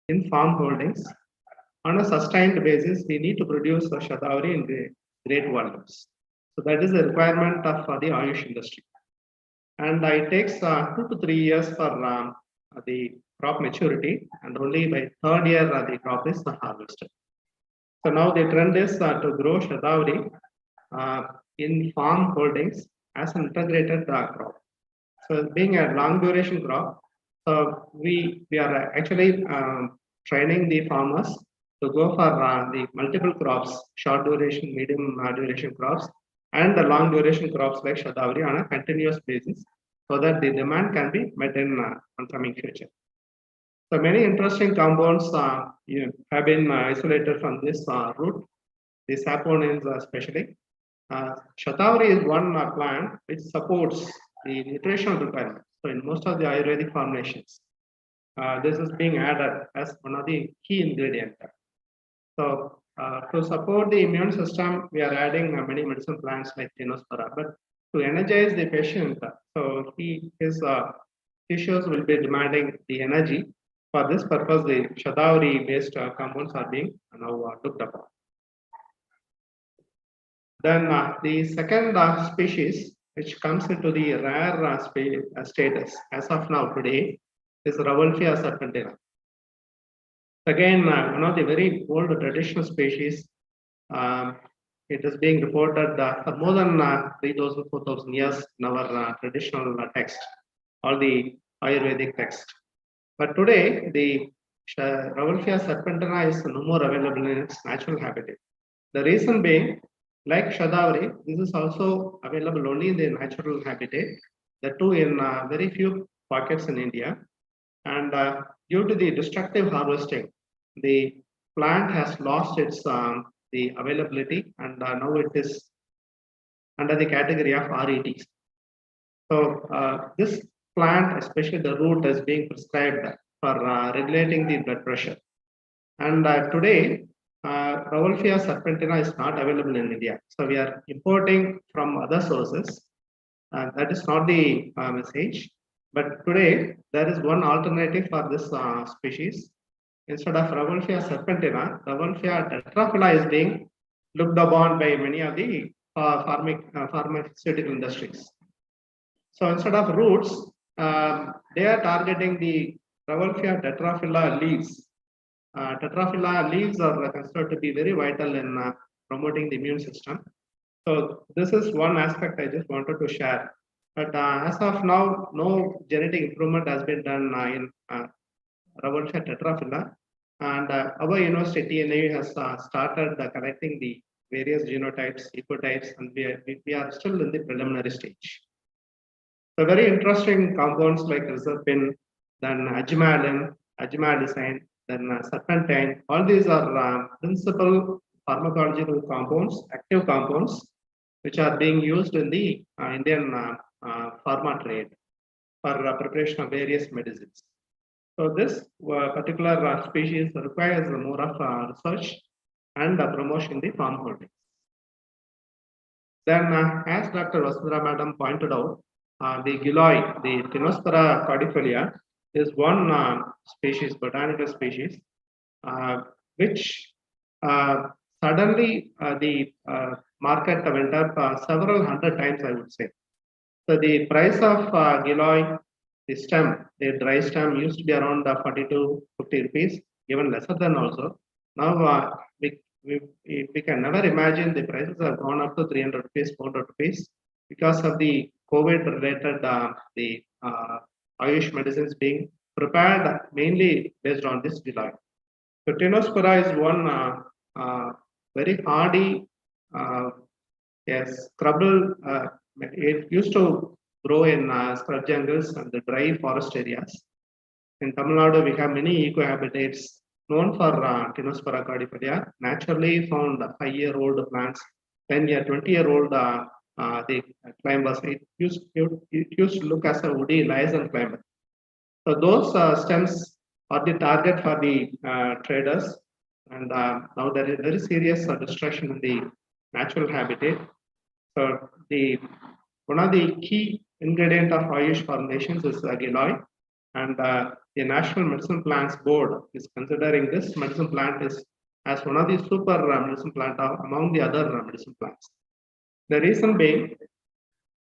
in farm holdings. On a sustained basis, we need to produce Shatavari in great volumes. So that is the requirement of the Ayush industry. And it takes 2 to 3 years for the crop maturity, and only by third year the crop is harvested. So now the trend is to grow Shatavari in farm holdings as an integrated crop. So being a long duration crop, so we are actually training the farmers to go for the multiple crops, short duration, medium duration crops, and the long duration crops like Shatavari on a continuous basis, so that the demand can be met in coming future. So many interesting compounds have been isolated from this root, the saponins especially. Shatavari is one plant which supports the nutritional requirements. So in most of the Ayurvedic formulations, this is being added as one of the key ingredients. So to support the immune system, we are adding many medicine plants like Dinospora. But to energize the patient, so his tissues will be demanding the energy. For this purpose, the Shatavari based compounds are being now looked upon. Then the second species which comes into the rare status as of now today is Rauwolfia serpentina. Again, one of the very old traditional species. It is being reported for more than 3,000, 4,000 years in our traditional text, or the Ayurvedic text. But today, the Rauwolfia serpentina is no more available in its natural habitat. The reason being, like Shatavari, this is also available only in the natural habitat, the two in very few pockets in India. And due to the destructive harvesting, the plant has lost its the availability, and now it is under the category of RETs. So this plant, especially the root, is being prescribed for regulating the blood pressure. And today, Rauwolfia serpentina is not available in India. So we are importing from other sources. That is not the message. But today, there is one alternative for this species. Instead of Rauwolfia serpentina, Rauwolfia tetraphila is being looked upon by many of the pharmaceutical industries. So instead of roots, they are targeting the Rauwolfia tetraphila leaves. Tetraphila leaves are considered to be very vital in promoting the immune system. So this is one aspect I just wanted to share. But as of now, no genetic improvement has been done in Rhodesia tetraphylla. And our university, TNAU, has started collecting the various genotypes, ecotypes, and we are still in the preliminary stage. So very interesting compounds like reserpine, then agimalin, agimalicine, then serpentine. All these are principal pharmacological compounds, active compounds, which are being used in the Indian pharma trade for preparation of various medicines. So this particular species requires more of research and promotion in the farm holdings. Then, as Dr. Vasundhara Madam pointed out, the giloi, the Tinospora cordifolia, is one species, botanical species, which suddenly the market went up several hundred times, I would say. So the price of giloi, the stem, the dry stem, used to be around 40 to 50 rupees, even lesser than also. Now we can never imagine the prices have gone up to 300 rupees, 400 rupees because of the COVID related the Ayush medicines being prepared mainly based on this giloi. So Tinospora is one very hardy, yes, scrubble. It used to grow in scrub jungles and the dry forest areas. In Tamil Nadu, we have many ecohabitats known for Tinospora cordifolia, naturally found 5-year-old plants, 10-year, 20-year-old the climbers. It used to look as a woody liaison climber. So those stems are the target for the traders, and now there is very serious destruction in the natural habitat. So one of the key ingredient of Ayush formulations is giloi, and the National Medicinal Plants Board is considering this medicine plant as one of the super medicine plant among the other medicine plants. The reason being,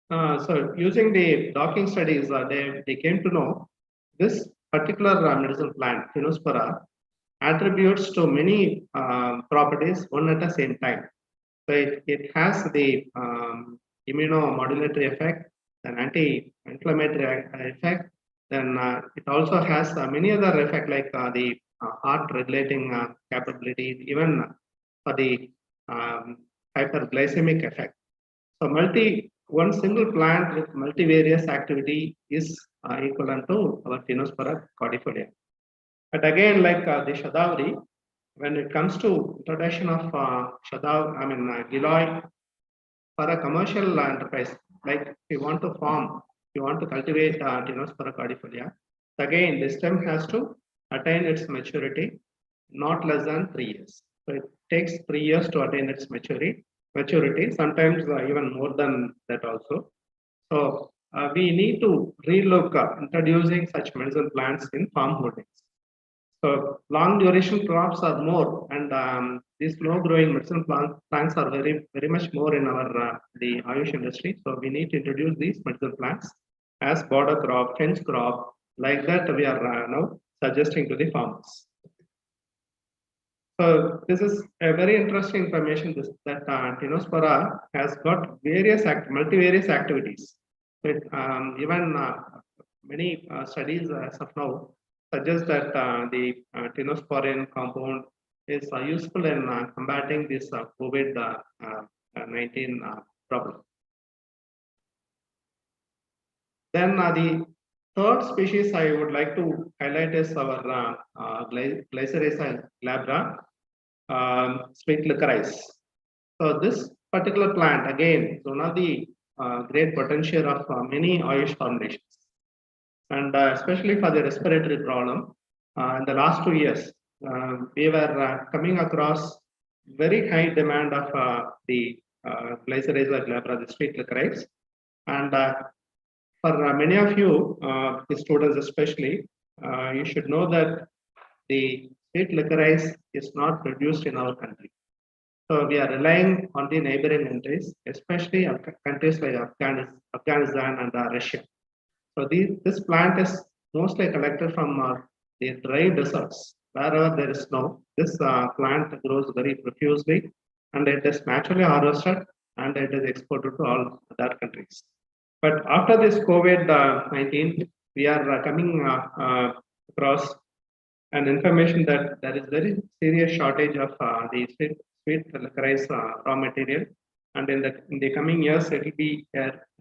so using the docking studies, they came to know this particular medicine plant, Tinospora, attributes to many properties one at the same time. So it has the immunomodulatory effect, an anti-inflammatory effect. Then it also has many other effects like the heart regulating capability, even for the hyperglycemic effect. So one single plant with multivarious activity is equivalent to our Tinospora cordifolia. But again, like the Shadavari, when it comes to introduction of giloi for a commercial enterprise, like if you want to farm, you want to cultivate Tinospora cordifolia, again, the stem has to attain its maturity, not less than 3 years. So it takes 3 years to attain its maturity, sometimes even more than that also. So we need to relook introducing such medicine plants in farm holdings. So long duration crops are more, and these slow growing medicinal plants are very much more in our the Ayush industry. So we need to introduce these medicinal plants as border crop, fence crop, like that we are now suggesting to the farmers. So this is a very interesting information that Tinospora has got multivarious activities. But even many studies as of now suggest that the tinosporin compound is useful in combating this COVID-19 problem. Then the third species I would like to highlight is our Glycyrrhiza glabra, sweet licorice. So this particular plant again is one of the great potential of many Ayush formulations. And especially for the respiratory problem, in the last 2 years, we were coming across very high demand of the Glycyrrhiza glabra, the sweet licorice. And for many of you, the students especially, you should know that the sweet licorice is not produced in our country. So we are relying on the neighboring countries, especially countries like Afghanistan and Russia. So this plant is mostly collected from the dry deserts. Wherever there is snow, this plant grows very profusely, and it is naturally harvested and it is exported to all other countries. But after this COVID-19, we are coming across an information that there is very serious shortage of the sweet licorice raw material, and in the coming years, it will be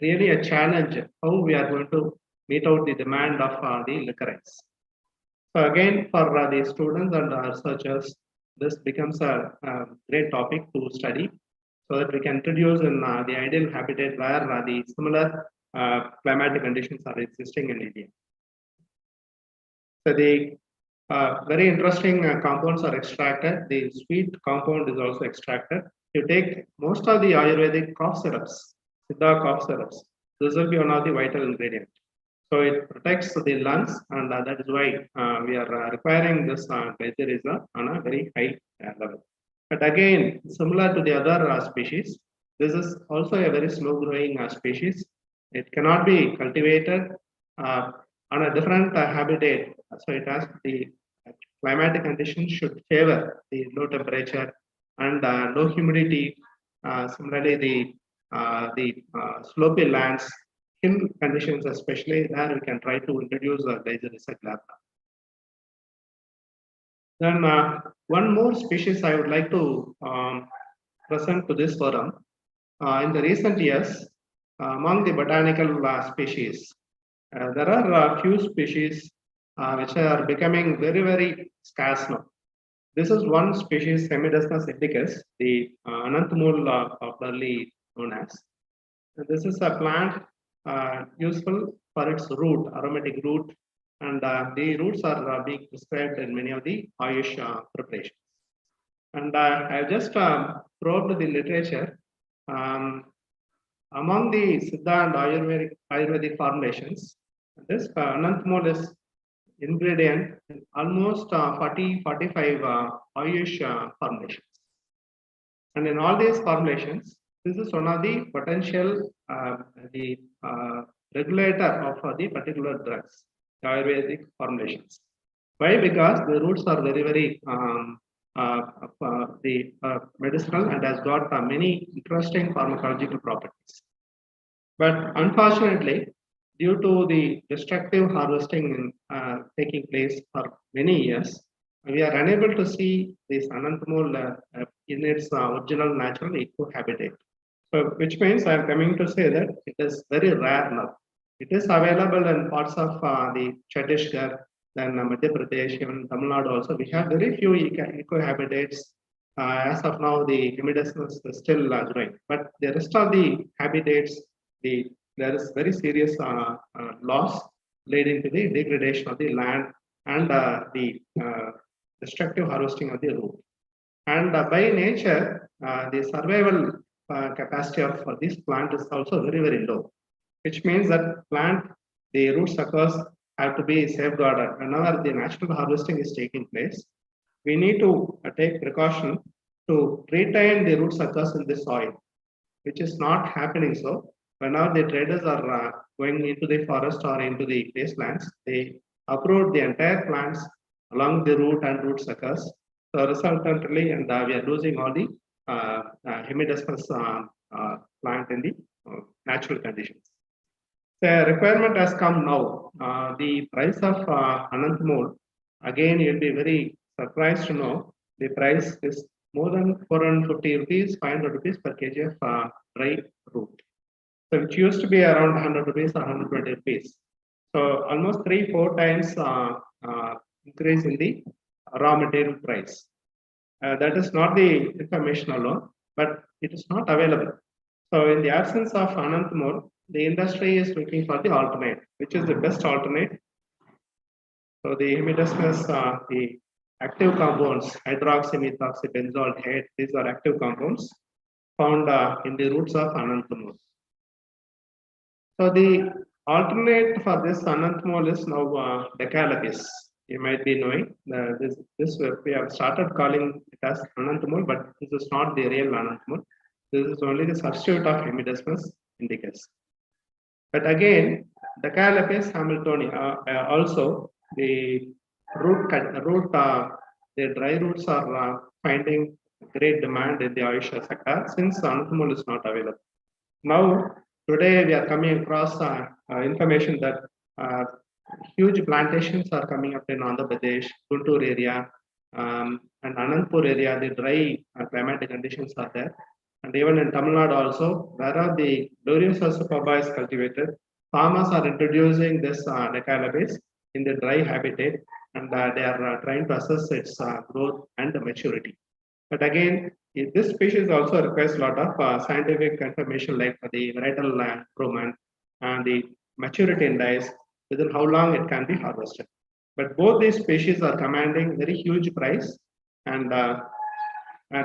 really a challenge how we are going to meet out the demand of the licorice. So again, for the students and researchers, this becomes a great topic to study, so that we can introduce in the ideal habitat where the similar climatic conditions are existing in India. So the very interesting compounds are extracted. The sweet compound is also extracted. You take most of the Ayurvedic cough syrups, Siddha cough syrups. This will be one of the vital ingredients. So it protects the lungs, and that is why we are requiring this glycyrrhiza on a very high level. But again, similar to the other species, this is also a very slow growing species. It cannot be cultivated on a different habitat. So it has the climatic conditions should favor the low temperature and low humidity. Similarly, the slopy lands, hill conditions, especially there, we can try to introduce glycyrrhiza glabra. Then one more species I would like to present to this forum. In the recent years, among the botanical species, there are a few species which are becoming very, very scarce now. This is one species, Semidesmus indicus, the Anantamul popularly known as. This is a plant useful for its root, aromatic root, and the roots are being prescribed in many of the Ayush preparations. And I have just probed the literature. Among the Siddha and Ayurvedic formulations, this Anantamul is ingredient in almost 40-45 Ayush formulations. And in all these formulations, this is one of the potential regulator of the particular drugs, the Ayurvedic formulations. Why? Because the roots are very, very medicinal and has got many interesting pharmacological properties. But unfortunately, due to the destructive harvesting taking place for many years, we are unable to see this Anantamul in its original natural ecohabitat. So, which means I am coming to say that it is very rare now. It is available in parts of the Chhattisgarh, then Madhya Pradesh, even Tamil Nadu also. We have very few ecohabitats. As of now, the Hemidesmus is still growing, but the rest of the habitats, there is very serious loss leading to the degradation of the land and the destructive harvesting of the root. And by nature, the survival capacity of this plant is also very, very low, which means that the root suckers have to be safeguarded. Whenever the natural harvesting is taking place, we need to take precaution to retain the root suckers in the soil, which is not happening so. Whenever the traders are going into the forest or into the wastelands, they uproot the entire plants along the root and root suckers. So resultantly, and we are losing all the Hemidesmus plant in the natural conditions. The requirement has come now. The price of Anantamul, again, you'll be very surprised to know the price is more than 450 rupees, 500 rupees per kg of dry root. So which used to be around 100 rupees or 120 rupees. So almost 3-4 times increase in the raw material price. That is not the information alone, but it is not available. So in the absence of Anantamul, the industry is looking for the alternate, which is the best alternate. So the Hemidesmus, the active compounds, hydroxymethoxybenzol, these are active compounds found in the roots of Anantamul. So the alternate for this Anantamul is now Decalapis. You might be knowing this we have started calling it as Anantamul, but this is not the real Anantamul. This is only the substitute of Hemidesmus indicus. But again, Decalapis hamiltonia also the the dry roots are finding great demand in the Ayush sector since Ananthamol is not available. Now, today we are coming across information that huge plantations are coming up in Andhra Pradesh, Guntur area, and Anandpur area. The dry climatic conditions are there. And even in Tamil Nadu also, wherever the Gloriosa superba is cultivated, farmers are introducing this decalabase in the dry habitat, and they are trying to assess its growth and maturity. But again, this species also requires a lot of scientific information like the varietal improvement and the maturity index, within how long it can be harvested. But both these species are commanding very huge price. And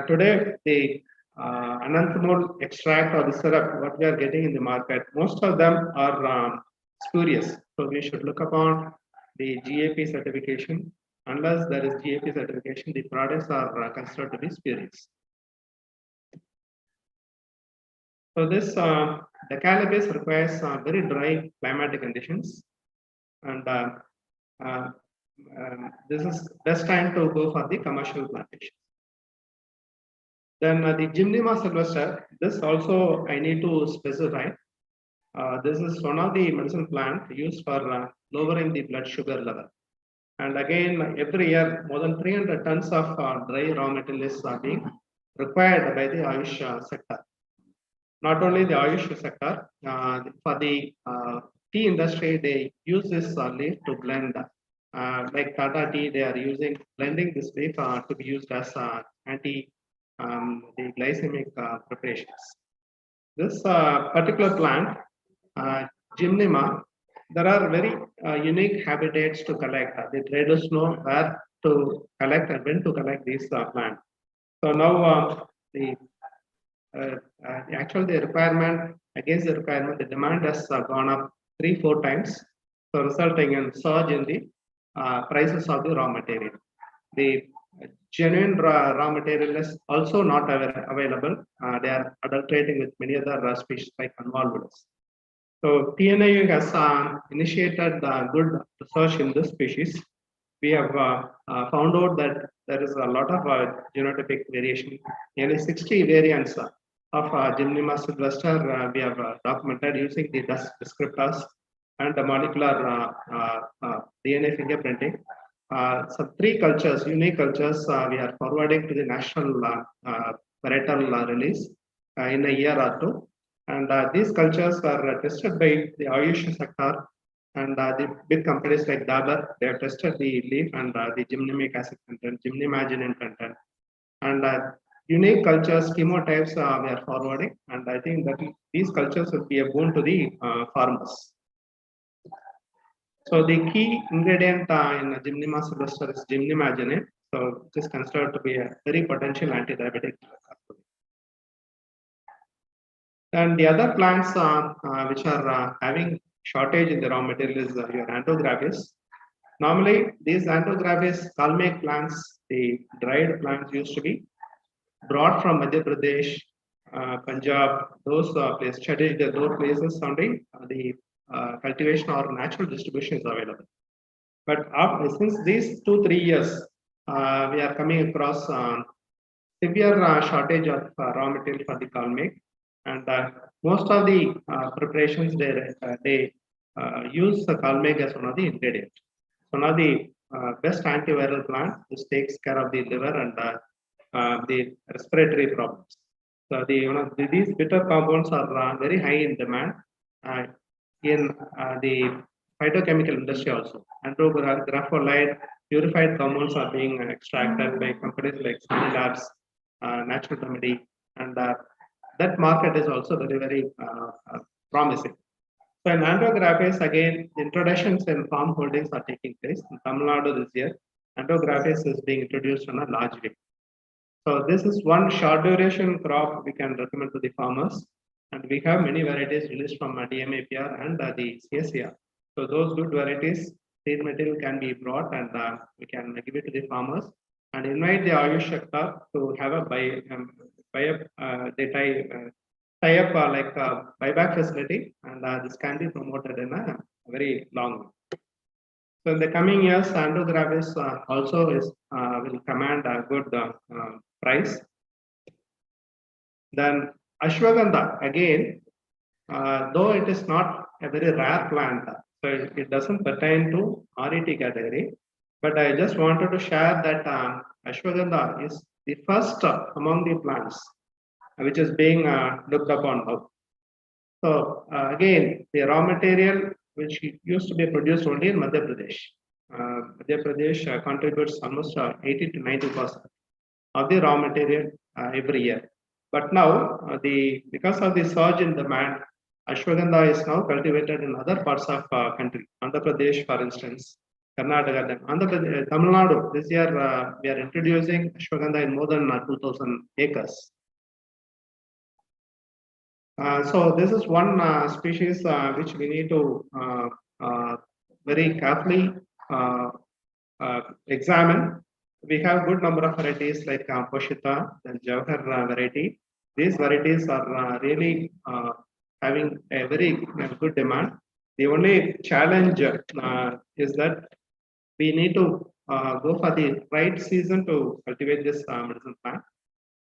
today, the Ananthamol extract or the syrup, what we are getting in the market, most of them are spurious. So we should look upon the GAP certification. Unless there is GAP certification, the products are considered to be spurious. So this decalabase requires very dry climatic conditions, and this is best time to go for the commercial plantation. Then the Gymnema sylvester, this also I need to specify. This is one of the medicinal plant used for lowering the blood sugar level. And again, every year, more than 300 tons of dry raw materials are being required by the Ayush sector. Not only the Ayush sector, for the tea industry, they use this leaf to blend. Like Tata tea, they are blending this leaf to be used as anti the glycemic preparations. This particular plant, Gymnema, there are very unique habitats to collect. The traders know where to collect and when to collect these plants. So now actually the requirement, against the requirement, the demand has gone up 3-4 times, so resulting in surge in the prices of the raw material. The genuine raw material is also not available. They are adulterating with many other species like convolvulus. So TNIU has initiated good research in this species. We have found out that there is a lot of genotypic variation. Nearly 60 variants of Gymnema sylvester we have documented using the dust descriptors and the molecular DNA fingerprinting. So 3 cultures, unique cultures, we are forwarding to the national varietal release in a year or 2. And these cultures are tested by the Ayush sector, and the big companies like Dabur, they have tested the leaf and the gymnemic acid content, gymnemaginine content. And unique cultures, chemotypes we are forwarding, and I think that these cultures will be a boon to the farmers. So the key ingredient in Gymnema sylvester is gymnemaginine. So it is considered to be a very potential anti-diabetic. And the other plants which are having shortage in the raw material is your Antographis. Normally, these Antographis kalmake plants, the dried plants used to be brought from Madhya Pradesh, Punjab, those places, Chhattisgarh, those places only the cultivation or natural distribution is available. But since these 2-3 years, we are coming across severe shortage of raw material for the kalmake. And most of the preparations they use the kalmake as one of the ingredients. One of the best antiviral plant. This takes care of the liver and the respiratory problems. So these bitter compounds are very high in demand in the phytochemical industry also. Grapholide purified compounds are being extracted by companies like Sunny Labs, Natural Remedy, and that market is also very promising. So in Antographis, again, introductions in farm holdings are taking place. In Tamil Nadu this year, Antographis is being introduced on a large scale. So this is one short duration crop we can recommend to the farmers. And we have many varieties released from DMAPR and the CSCR. So those good varieties, seed material can be brought and we can give it to the farmers and invite the Ayush sector to have a tie up like a buyback facility, and this can be promoted in a very long way. So in the coming years, Antographis also will command a good price. Then ashwagandha, again, though it is not a very rare plant, so it doesn't pertain to RET category, but I just wanted to share that ashwagandha is the first among the plants which is being looked upon now. So again, the raw material which used to be produced only in Madhya Pradesh. Madhya Pradesh contributes almost 80 to 90% of the raw material every year. But now, because of the surge in demand, ashwagandha is now cultivated in other parts of country. Andhra Pradesh, for instance, Karnataka, then Andhra Pradesh, Tamil Nadu. This year, we are introducing ashwagandha in more than 2,000 acres. So this is one species which we need to very carefully examine. We have good number of varieties like Poshita and Jawahar variety. These varieties are really having a very good demand. The only challenge is that we need to go for the right season to cultivate this medicine plant.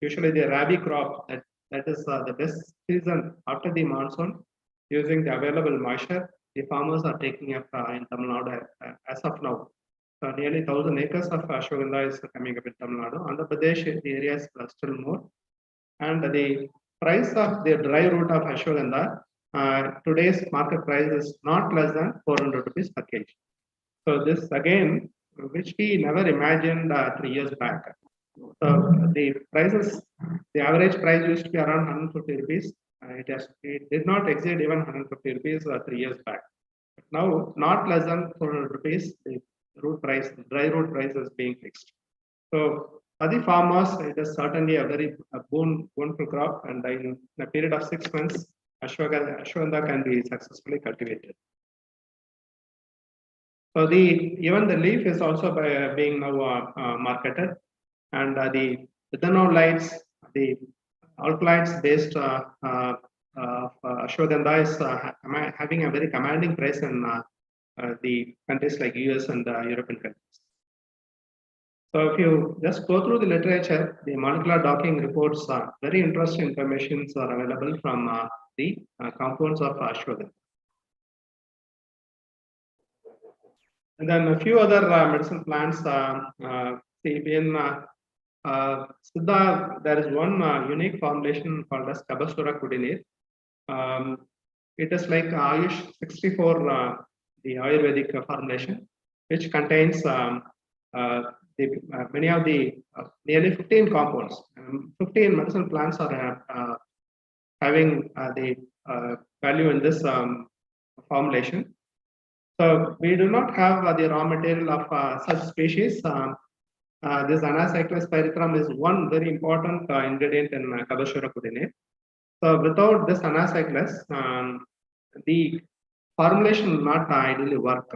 Usually the rabi crop, that is the best season after the monsoon. Using the available moisture, the farmers are taking up in Tamil Nadu as of now. So nearly 1,000 acres of ashwagandha is coming up in Tamil Nadu. Andhra Pradesh, the area is still more. And the price of the dry root of ashwagandha, today's market price is not less than 400 rupees per kg. So this again, which we never imagined 3 years back. So the prices, the average price used to be around 150 rupees. It did not exceed even 150 rupees 3 years back. But now, not less than 400 rupees, the root price, dry root price is being fixed. So for the farmers, it is certainly a very bountiful crop, and in a period of 6 months, ashwagandha can be successfully cultivated. So even the leaf is also being now marketed, and the ethanolites, the alkaloids based ashwagandha is having a very commanding price in the countries like US and European countries. So if you just go through the literature, the molecular docking reports, very interesting information are available from the compounds of ashwagandha. And then a few other medicine plants. In Siddha, there is one unique formulation called as Kabasura Kudineer. It is like Ayush 64, the Ayurvedic formulation, which contains many of the nearly 15 compounds. 15 medicine plants are having the value in this formulation. So we do not have the raw material of such species. This Anacyclus pyrethrum is one very important ingredient in Kabasura Kudineer. So without this Anacyclus, the formulation will not ideally work.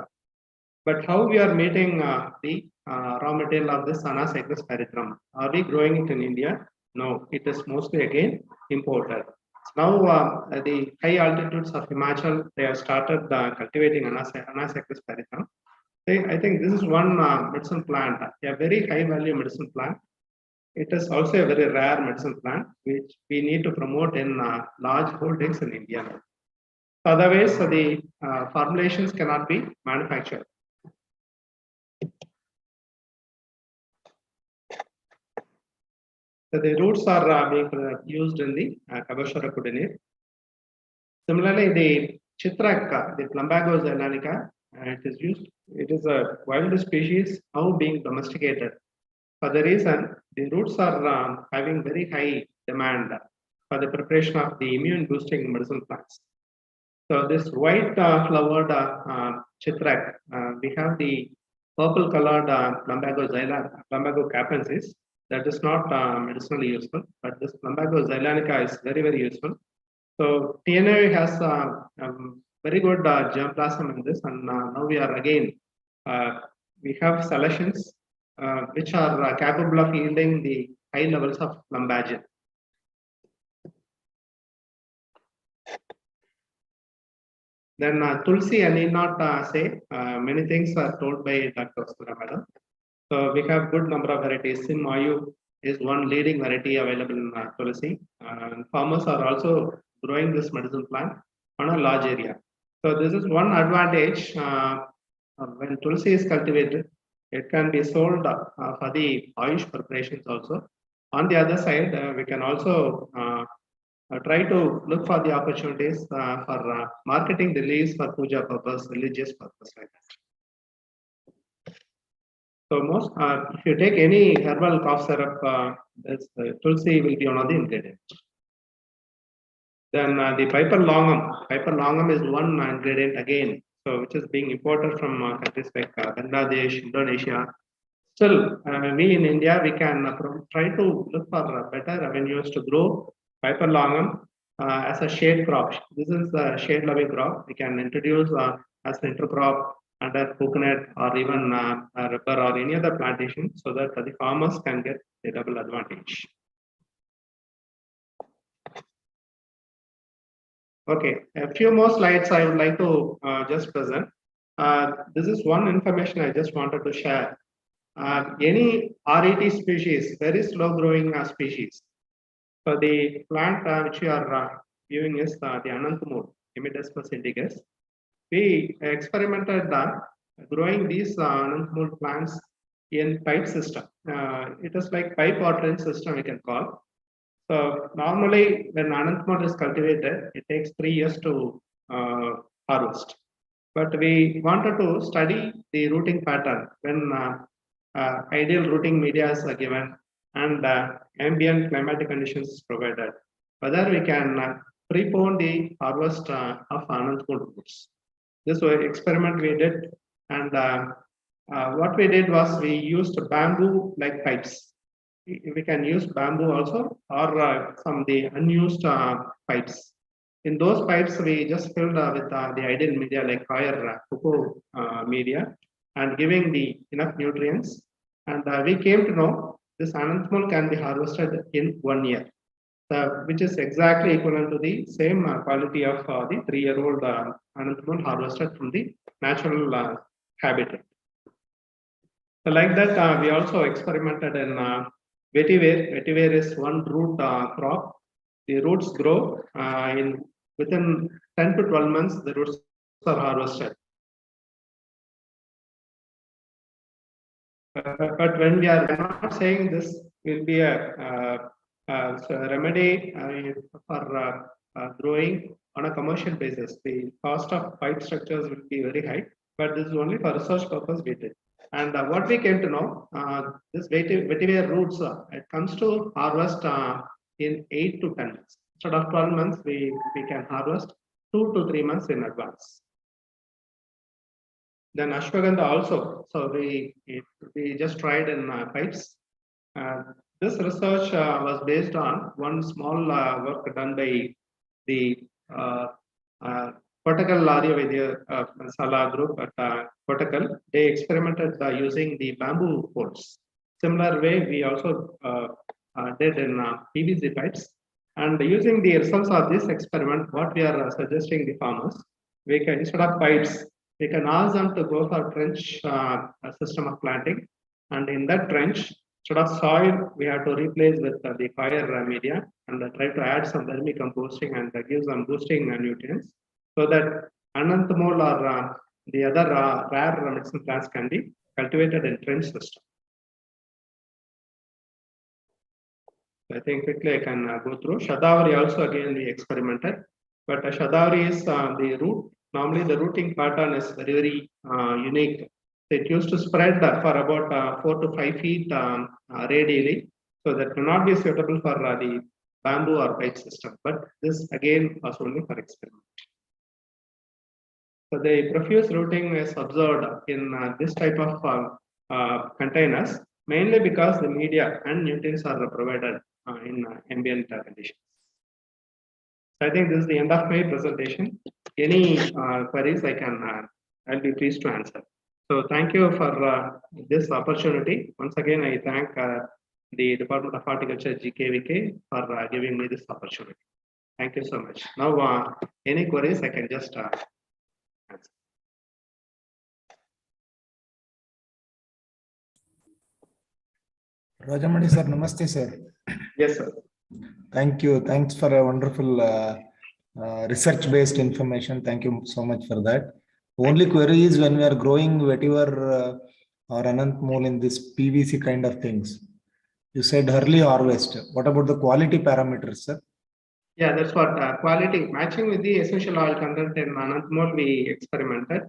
But how we are meeting the raw material of this Anacyclus pyrethrum? Are we growing it in India? No, it is mostly again imported. Now the high altitudes of Himachal, they have started cultivating Anacyclus pyrethrum. I think this is one medicine plant, a very high value medicine plant. It is also a very rare medicine plant, which we need to promote in large holdings in India. Otherwise, the formulations cannot be manufactured. So the roots are being used in the Kabasura Kudineer. Similarly, the Chitrak, the Plumbago zeylanica, it is used. It is a wild species now being domesticated. For the reason, the roots are having very high demand for the preparation of the immune boosting medicine plants. So this white flowered Chitrak, we have the purple colored Plumbago capensis. That is not medicinally useful, but this Plumbago zeylanica is very, very useful. So TNA has very good germplasm in this, and now we are again, we have selections which are capable of yielding the high levels of plumbagin. Then Tulsi, I need not say, many things are told by Dr. Usura madam. So we have good number of varieties. Simayu, is one leading variety available in Tulsi. Farmers are also growing this medicine plant on a large area. So this is one advantage when Tulsi is cultivated, it can be sold for the Ayush preparations also. On the other side, we can also try to look for the opportunities for marketing the leaves for puja purpose, religious purpose like that. So most, if you take any herbal cough syrup, this Tulsi will be one of the ingredients. Then the Piper longum is one ingredient again, so which is being imported from countries like Bangladesh, Indonesia. Still, we in India, we can try to look for better avenues to grow Piper longum as a shade crop. This is a shade loving crop. We can introduce as an intercrop under coconut or even rubber or any other plantation so that the farmers can get a double advantage. Okay, a few more slides I would like to just present. This is one information I just wanted to share. Any RET species, very slow growing species. So the plant which we are viewing is the Ananthamur, Hemidesmus indigus. We experimented growing these Ananthamur plants in pipe system. It is like pipe or trench system we can call. So normally when Ananthamur is cultivated, it takes 3 years to harvest. But we wanted to study the rooting pattern when ideal rooting media is given and ambient climatic conditions is provided. Whether we can prepone the harvest of Ananthamur roots. This was experiment we did, and what we did was we used bamboo like pipes. We can use bamboo also or some the unused pipes. In those pipes, we just filled with the ideal media like fire cocoa media and giving the enough nutrients. And we came to know this Ananthamur can be harvested in 1 year, which is exactly equivalent to the same quality of the 3-year-old Ananthamur harvested from the natural habitat. So like that, we also experimented in vetiver. Vetiver is one root crop. The roots grow within 10 to 12 months. The roots are harvested. But when we are not saying this will be a remedy for growing on a commercial basis, the cost of pipe structures will be very high. But this is only for research purpose we did. And what we came to know, this vetiver roots, it comes to harvest in 8 to 10 months. Instead of 12 months, we can harvest 2 to 3 months in advance. Then ashwagandha also. So we just tried in pipes. This research was based on one small work done by the Kottakkal Arya Sala group at Kottakkal. They experimented using the bamboo poles. Similar way, we also did in PVC pipes. And using the results of this experiment, what we are suggesting the farmers, we can, instead of pipes, we can ask them to go for trench system of planting. And in that trench, instead of soil, we have to replace with the fire media and try to add some vermicomposting and give some boosting nutrients so that Ananthamur or the other rare medicine plants can be cultivated in trench system. I think quickly I can go through. Shadavari also again we experimented, but Shadavari is the root. Normally the rooting pattern is very unique. It used to spread for about 4 to 5 feet radially, so that may not be suitable for the bamboo or pipe system. But this again was only for experiment. So the profuse rooting is observed in this type of containers, mainly because the media and nutrients are provided in ambient conditions. I think this is the end of my presentation. Any queries I'll be pleased to answer. So thank you for this opportunity. Once again, I thank the Department of Horticulture GKVK for giving me this opportunity. Thank you so much. Now, any queries I can just answer. Rajamani sir, namaste sir. Yes, sir. Thank you. Thanks for a wonderful research-based information. Thank you so much for that. Only query is when we are growing vetiver or Anant mole in this PVC kind of things. You said early harvest. What about the quality parameters, sir? Yeah, that's what quality matching with the essential oil content in Anantmol we experimented.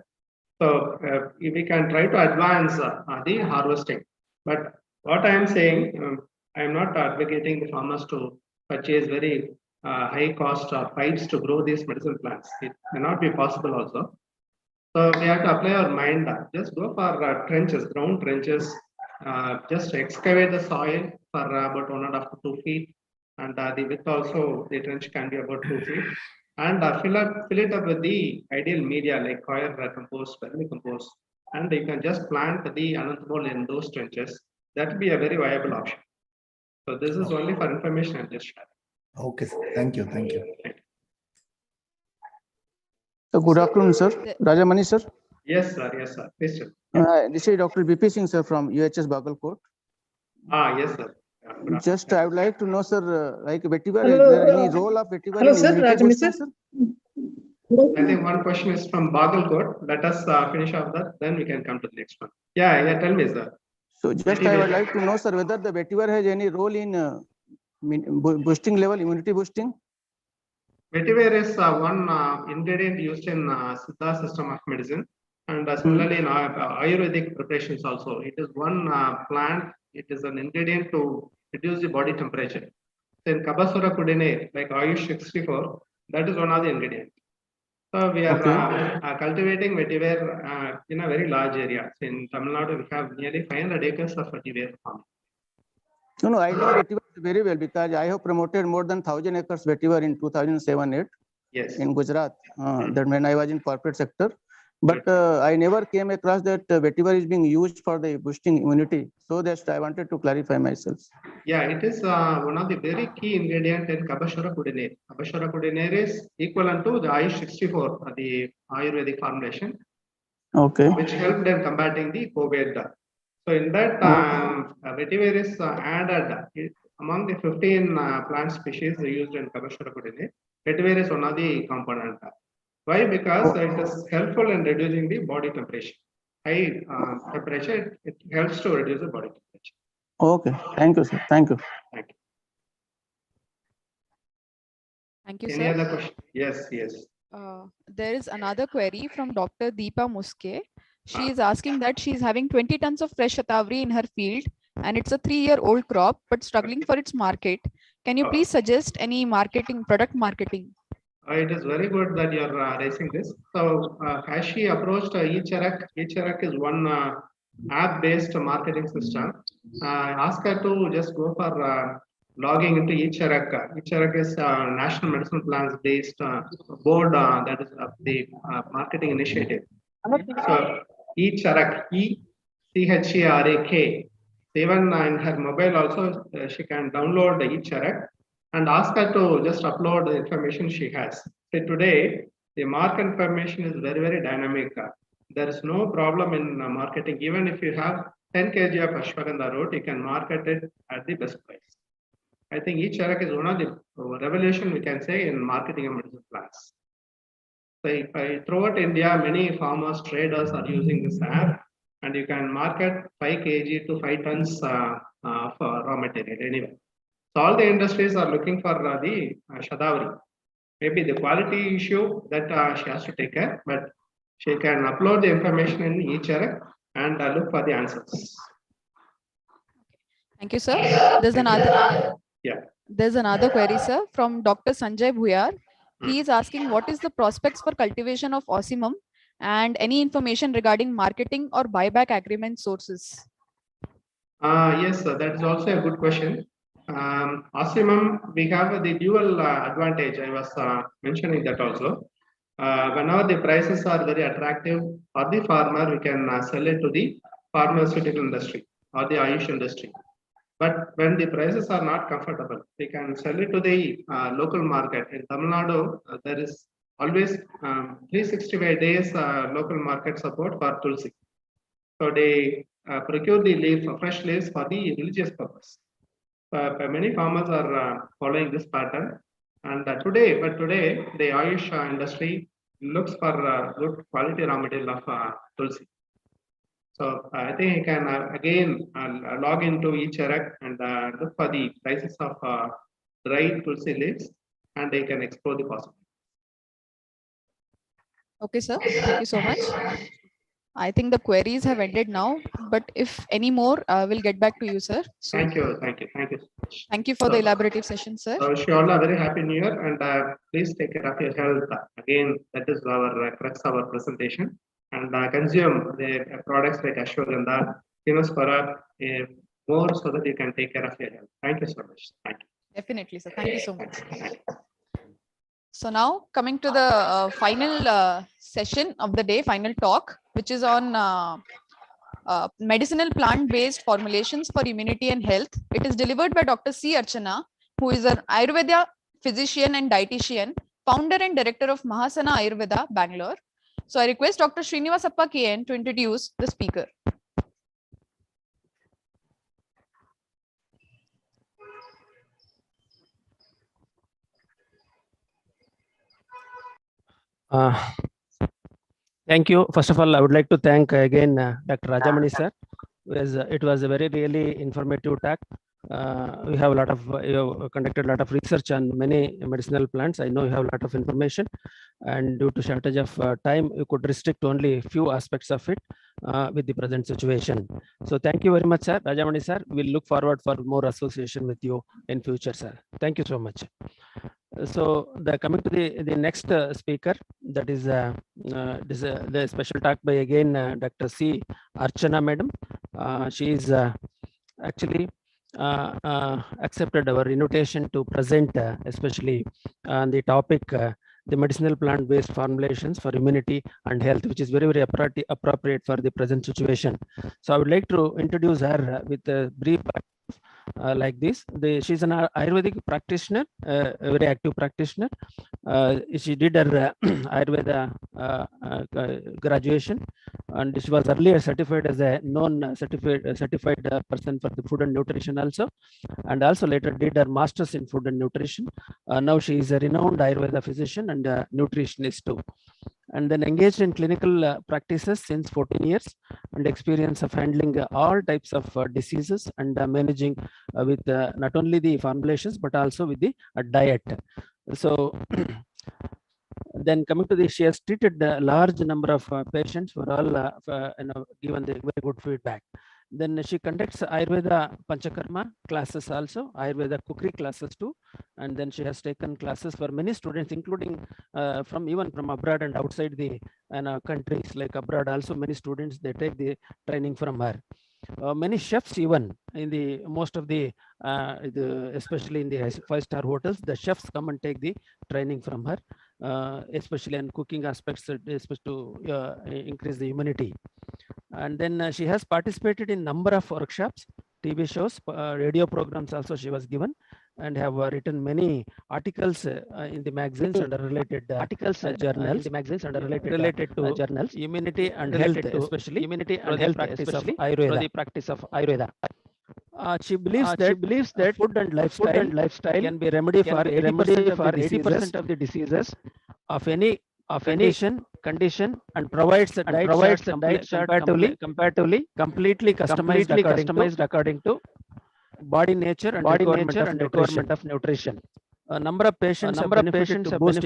So we can try to advance the harvesting. But what I am saying, I am not advocating the farmers to purchase very high cost pipes to grow these medicinal plants. It may not be possible also. So we have to apply our mind. Just go for trenches, ground trenches. Just excavate the soil for about 1.5 to 2 feet, and the width also the trench can be about 2 feet. And fill it up with the ideal media like coir compost, vermicompost, and you can just plant the Anantmol in those trenches. That would be a very viable option. So this is only for information I'm just sharing. Okay, sir. Thank you. Thank you. So good afternoon, sir. Rajamani, sir. Yes, sir. Yes, sir. Please, sir. This is Dr. BP Singh, sir, from UHS Bangalore. Yes, sir. Just I would like to know, sir, like vetiver, is there any role of vetiver in immunity boosting, sir? I think one question is from Bagalkot. Let us finish off that, then we can come to the next one. Yeah, tell me, sir. So just I would like to know, sir, whether the vetiver has any role in boosting level, immunity boosting? Vetiver is one ingredient used in Siddha system of medicine, and similarly in Ayurvedic preparations also. It is one plant. It is an ingredient to reduce the body temperature. So in Kabasura Kudine, like Ayush 64, that is one of the ingredients. So we are cultivating vetiver in a very large area. So in Tamil Nadu, we have nearly 500 acres of vetiver farming. No, I know vetiver very well because I have promoted more than 1,000 acres vetiver in 2007-8. Yes. In Gujarat, that when I was in corporate sector. But I never came across that vetiver is being used for the boosting immunity. So that's I wanted to clarify myself. Yeah, it is one of the very key ingredient in Kabashara Kudinare. Kabashara Kudinare is equivalent to the Ayush 64, the Ayurvedic formulation. Okay. Which helped in combating the COVID. So in that, vetiver is added among the 15 plant species used in Kabashara Kudinare. Vetiver is one of the component. Why? Because it is helpful in reducing the body temperature. High temperature, it helps to reduce the body temperature. Okay, thank you, sir. Thank you. Thank you. Thank you, Any sir. other question? Yes. There is another query from Dr. Deepa Muske. She is asking that she is having 20 tons of fresh shatavari in her field and it's a 3-year-old crop but struggling for its market. Can you please suggest any product marketing? It is very good that you are raising this. So has she approached eCherak? eCherak is one app-based marketing system. Ask her to just go for logging into eCherak. eCherak is National Medicinal Plans based board that is the marketing initiative. So eCherak, eCherak. Even in her mobile also she can download the eCherak and ask her to just upload the information she has. So today, the market information is very, very dynamic. There is no problem in marketing. Even if you have 10 kg of ashwagandha root, you can market it at the best price. I think eCherak is one of the revolution we can say in marketing of medicinal plants. So throughout India, many farmers, traders are using this app, and you can market 5 kg to 5 tons for raw material anyway. So all the industries are looking for the shatavari. Maybe the quality issue that she has to take care, but she can upload the information in eCherak and look for the answers. Thank you, sir. There's another query, sir, from Dr. Sanjay Bhuyar. He is asking what is the prospects for cultivation of ossimum and any information regarding marketing or buyback agreement sources. Yes, sir, that is also a good question. Ossimum, we have the dual advantage. I was mentioning that also. Whenever the prices are very attractive for the farmer, we can sell it to the pharmaceutical industry or the Ayush industry. But when the prices are not comfortable, we can sell it to the local market. In Tamil Nadu, there is always 365 days local market support for Tulsi. So the procure the leaves, fresh leaves for the religious purpose. Many farmers are following this pattern. And today, the Ayush industry looks for good quality raw material of tulsi. So I think you can again log into eCherak and look for the prices of dry tulsi leaves, and they can explore the possibilities. Okay, sir. Thank you so much. I think the queries have ended now, but if any more, we'll get back to you, sir. So Thank you. thank you for the elaborative session, sir. I wish you all a very happy new year, and please take care of your health. Again, that is our crux of our presentation. And consume the products like ashwagandha, Spara, more so that you can take care of your health. Thank you so much. Thank you. Definitely, sir. Thank you so much. So now coming to the final session of the day, final talk, which is on medicinal plant-based formulations for immunity and health. It is delivered by Dr. C. Archana, who is an Ayurveda physician and dietitian, founder and director of Mahasana Ayurveda, Bangalore. So I request Dr. Srinivasappa KN to introduce the speaker. Thank you. First of all, I would like to thank again Dr. Rajamani sir. It was a very really informative talk. We have a lot of you have conducted a lot of research on many medicinal plants. I know you have a lot of information, and due to shortage of time, you could restrict only a few aspects of it with the present situation. So thank you very much, sir. Rajamani sir, we'll look forward for more association with you in future, sir. Thank you so much. So coming to the next speaker, that is the special talk by again Dr. C. Archana madam. She is actually accepted our invitation to present especially on the topic the medicinal plant-based formulations for immunity and health, which is very, very appropriate for the present situation. So I would like to introduce her with a brief like this. She's an Ayurvedic practitioner, a very active practitioner. She did her Ayurveda graduation, and she was earlier certified as a certified person for the food and nutrition also, and also later did her master's in food and nutrition. Now she is a renowned Ayurveda physician and nutritionist too, and then engaged in clinical practices since 14 years and experience of handling all types of diseases and managing with not only the formulations but also with the diet. So then coming to this, she has treated a large number of patients who are all given the very good feedback. Then she conducts Ayurveda Panchakarma classes also, Ayurveda cookery classes too. And then she has taken classes for many students, including even from abroad and outside the countries like abroad. Also many students, they take the training from her. Many chefs, even in the most of the especially in the 5-star hotels, the chefs come and take the training from her, especially in cooking aspects, especially to increase the immunity. And then she has participated in number of workshops, TV shows, radio programs also she was given, and have written many articles in the magazines and related journals, in the magazines and related to journals, immunity and health, especially immunity and health practice of Ayurveda. The practice of Ayurveda. She believes that food and lifestyle can be remedy for 80% of the diseases of any condition and provides a diet chart comparatively completely customized according to body nature and requirement of nutrition. A number of patients have benefited to boost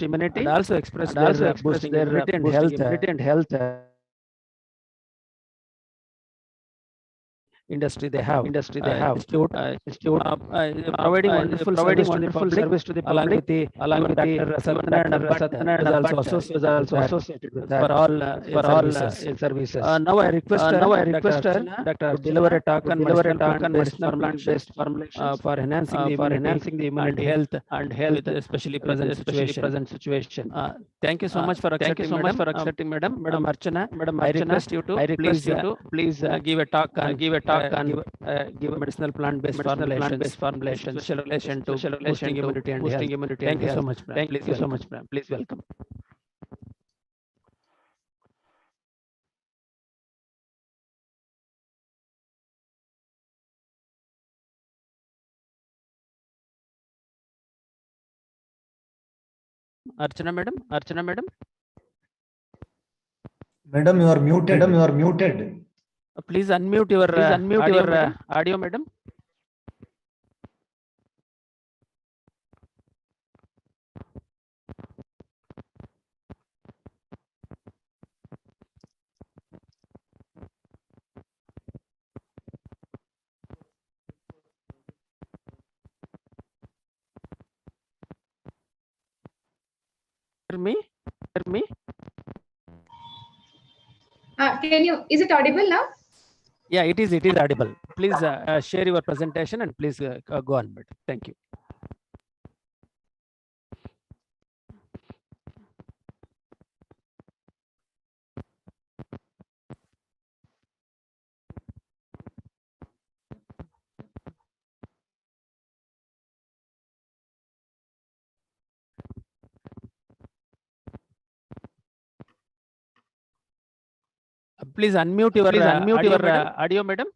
immunity and also express their boosting immunity and health industry they have institute providing wonderful service to the public along with Dr. Satyanarayana is also associated with that for all services. Now I request her Dr. to deliver a talk on medicinal plant-based formulations for enhancing the immunity and health, especially present situation. Thank you so much for accepting, madam Archana. I request you to please give a talk on give medicinal plant-based formulations, special relation to boosting immunity and health. Thank you so much, ma'am. Please welcome. Archana madam, Archana madam. Madam, you are muted. Madam, you are muted. Please unmute your audio, madam. Hear me? Hear me? Is it audible now? Yeah, it is audible. Please share your presentation and please go on, madam. Thank you. Please unmute your audio, madam.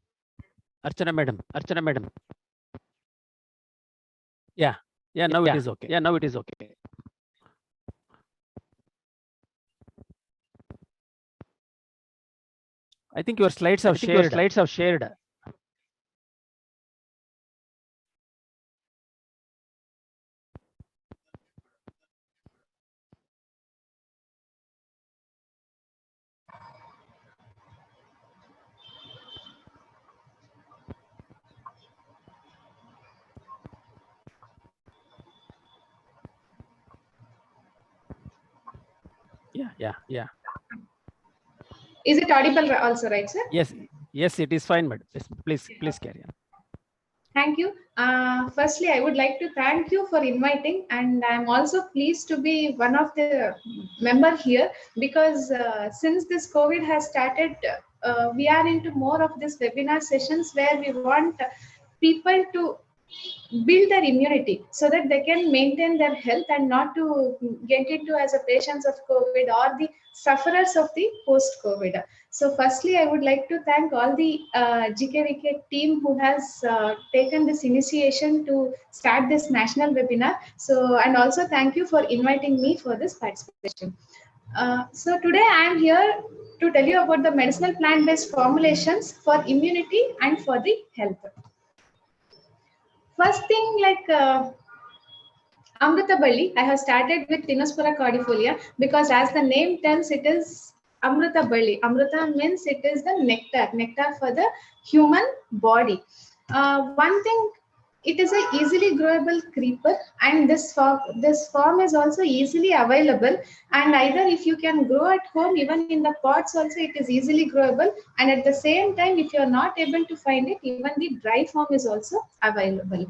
Archana madam. Archana madam. Yeah. Yeah. Now it is okay. Yeah. Now it is okay. I think your slides have shared. Yeah. Is it audible also, right, sir? Yes, it is fine, madam. Yes, please carry on. Thank you. Firstly, I would like to thank you for inviting, and I'm also pleased to be one of the member here because since this COVID has started, we are into more of this webinar sessions where we want people to build their immunity so that they can maintain their health and not to get into as a patients of COVID or the sufferers of the post-COVID. So firstly, I would like to thank all the GKVK team who has taken this initiation to start this national webinar. So, and also thank you for inviting me for this participation. So today I am here to tell you about the medicinal plant-based formulations for immunity and for the health. First thing, like Amrita Balli, I have started with Tinospora cordifolia because as the name tells, it is Amrita Balli. Amrita means it is the nectar for the human body. One thing, it is a easily growable creeper, and this form is also easily available. And either if you can grow at home, even in the pots also, it is easily growable. And at the same time, if you are not able to find it, even the dry form is also available.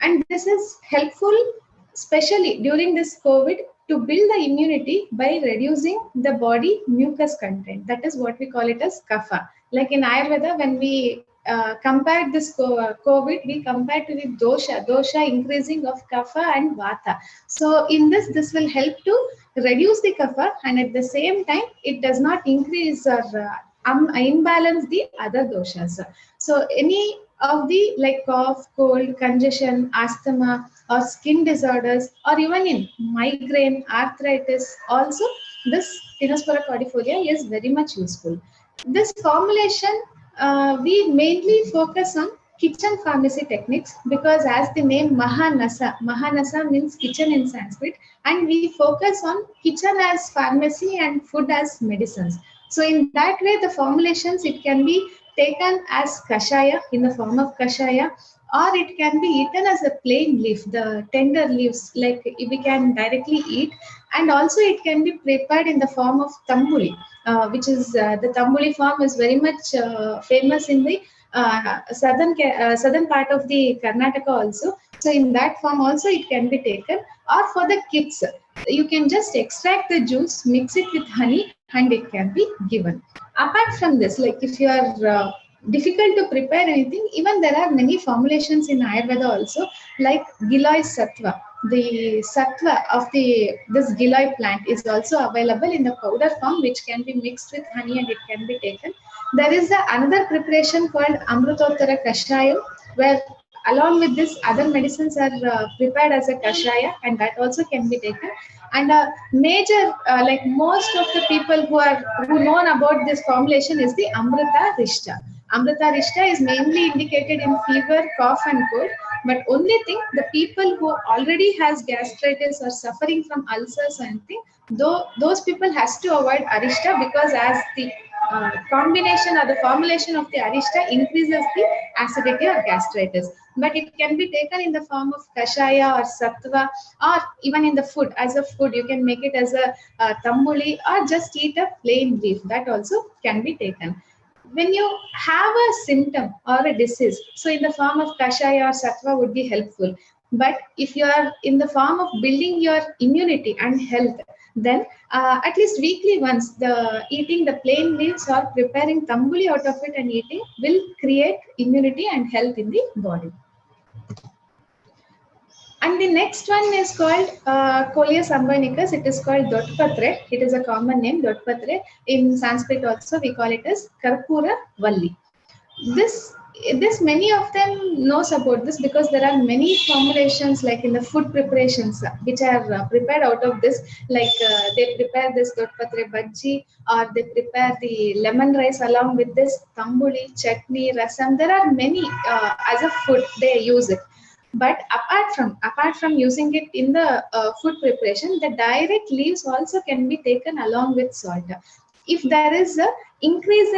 And this is helpful, especially during this COVID, to build the immunity by reducing the body mucus content. That is what we call it as kapha. Like in Ayurveda, when we compared this COVID, we compared to the dosha increasing of kapha and vata. So in this will help to reduce the kapha, and at the same time, it does not increase or imbalance the other doshas. So any of the like cough, cold, congestion, asthma, or skin disorders, or even in migraine, arthritis, also this Tinospora cordifolia is very much useful. This formulation, we mainly focus on kitchen pharmacy techniques because as the name Mahanasa means kitchen in Sanskrit, and we focus on kitchen as pharmacy and food as medicines. So in that way, the formulations, it can be taken as kashaya in the form of kashaya, or it can be eaten as a plain leaf, the tender leaves, like we can directly eat. And also it can be prepared in the form of tambuli, which is the tambuli form is very much famous in the southern part of the Karnataka also. So in that form also it can be taken. Or for the kids, you can just extract the juice, mix it with honey, and it can be given. Apart from this, like if you are difficult to prepare anything, even there are many formulations in Ayurveda also, like Giloy Sattva. The sattva of this Giloy plant is also available in the powder form, which can be mixed with honey and it can be taken. There is another preparation called Amrutottara Kashayam, where along with this, other medicines are prepared as a kashaya, and that also can be taken. And a major, like most of the people who known about this formulation is the Amrita Rishta. Amrita Rishta is mainly indicated in fever, cough and cold. But only thing, the people who already has gastritis or suffering from ulcers or anything, though those people has to avoid Arishta, because as the combination or the formulation of the Arishta increases the acidity or gastritis. But it can be taken in the form of kashaya or sattva, or even in the food, as a food. You can make it as a tambuli, or just eat a plain leaf. That also can be taken. When you have a symptom or a disease, so in the form of kashaya or sattva would be helpful. But if you are in the form of building your immunity and health, then at least weekly once, the eating the plain leaves or preparing tambuli out of it and eating will create immunity and health in the body. And the next one is called Coleus umbilicus. It is called Dotpatre. It is a common name, Dotpatre. In Sanskrit also we call it as Karpura Valli. This many of them knows about this, because there are many formulations like in the food preparations which are prepared out of this, like they prepare this Dotpatre bhaji, or they prepare the lemon rice along with this tambuli, chutney, rasam. There are many as a food they use it. But apart from using it in the food preparation, the direct leaves also can be taken along with salt. If there is a increase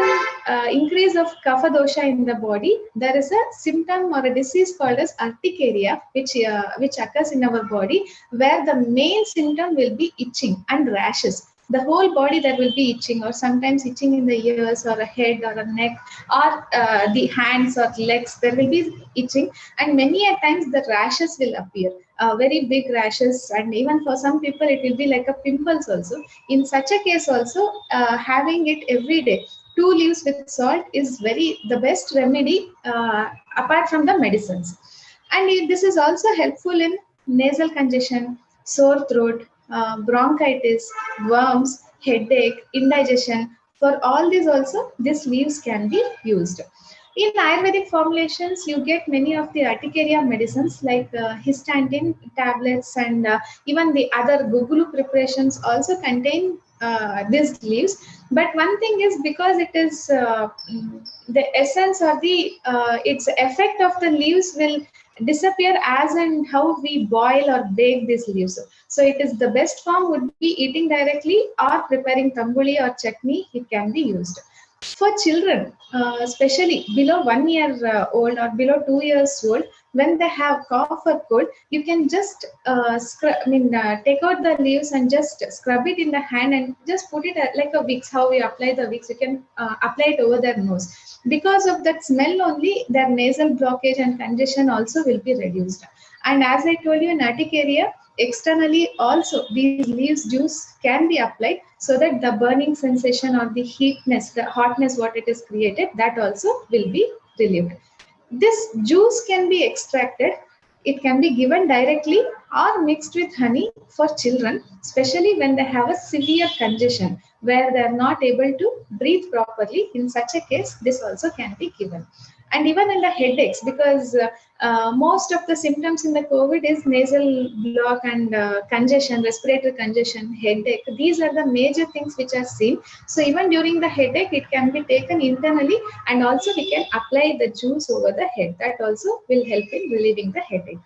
of kapha dosha in the body, there is a symptom or a disease called as urticaria, which occurs in our body, where the main symptom will be itching and rashes. The whole body there will be itching, or sometimes itching in the ears or a head or a neck, or the hands or legs. There will be itching, and many a times the rashes will appear, very big rashes, and even for some people it will be like a pimples also. In such a case also, having it every day, 2 leaves with salt is the best remedy apart from the medicines. And this is also helpful in nasal congestion, sore throat, bronchitis, worms, headache, indigestion. For all these also, these leaves can be used. In Ayurvedic formulations, you get many of the urticaria medicines like histatin tablets, and even the other gugulu preparations also contain these leaves. But one thing is, because it is the essence or the its effect of the leaves will disappear as and how we boil or bake these leaves. So it is the best form would be eating directly or preparing tambuli or chutney. It can be used. For children, especially below 1 year old or below 2 years old, when they have cough or cold, you can just take out the leaves and just scrub it in the hand and just put it like a Vicks. How we apply the Vicks, you can apply it over their nose. Because of that smell only, their nasal blockage and congestion also will be reduced. And as I told you, in urticaria, externally also these leaves juice can be applied, so that the burning sensation or the heatness, the hotness what it is created, that also will be relieved. This juice can be extracted. It can be given directly or mixed with honey for children, especially when they have a severe congestion where they are not able to breathe properly. In such a case, this also can be given. And even in the headaches, because most of the symptoms in the COVID is nasal block and congestion, respiratory congestion, headache. These are the major things which are seen. So even during the headache, it can be taken internally, and also we can apply the juice over the head. That also will help in relieving the headache.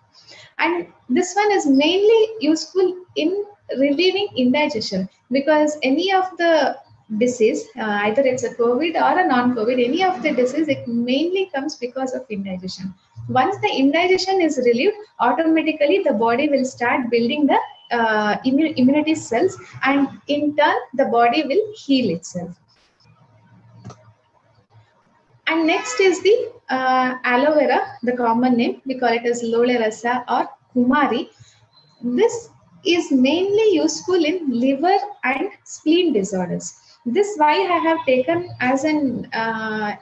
And this one is mainly useful in relieving indigestion, because any of the disease, either it's a COVID or a non-COVID, any of the disease, it mainly comes because of indigestion. Once the indigestion is relieved, automatically the body will start building the immunity cells, and in turn the body will heal itself. And next is the aloe vera, the common name, we call it as Lole Rasa or Kumari. This is mainly useful in liver and spleen disorders. This why I have taken as an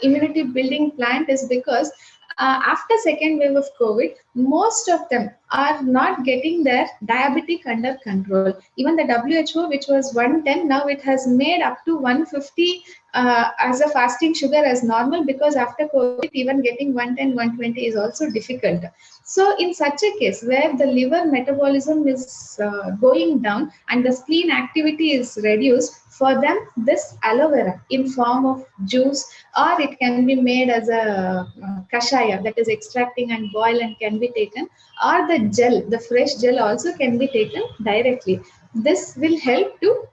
immunity building plant is because After second wave of COVID, most of them are not getting their diabetic under control. Even the WHO, which was 110, now it has made up to 150 as a fasting sugar as normal, because after COVID, even getting 110, 120 is also difficult. So in such a case where the liver metabolism is going down and the spleen activity is reduced, for them this aloe vera in form of juice, or it can be made as a kashaya, that is extracting and boil and can be taken, or the gel, the fresh gel also can be taken directly. This will help to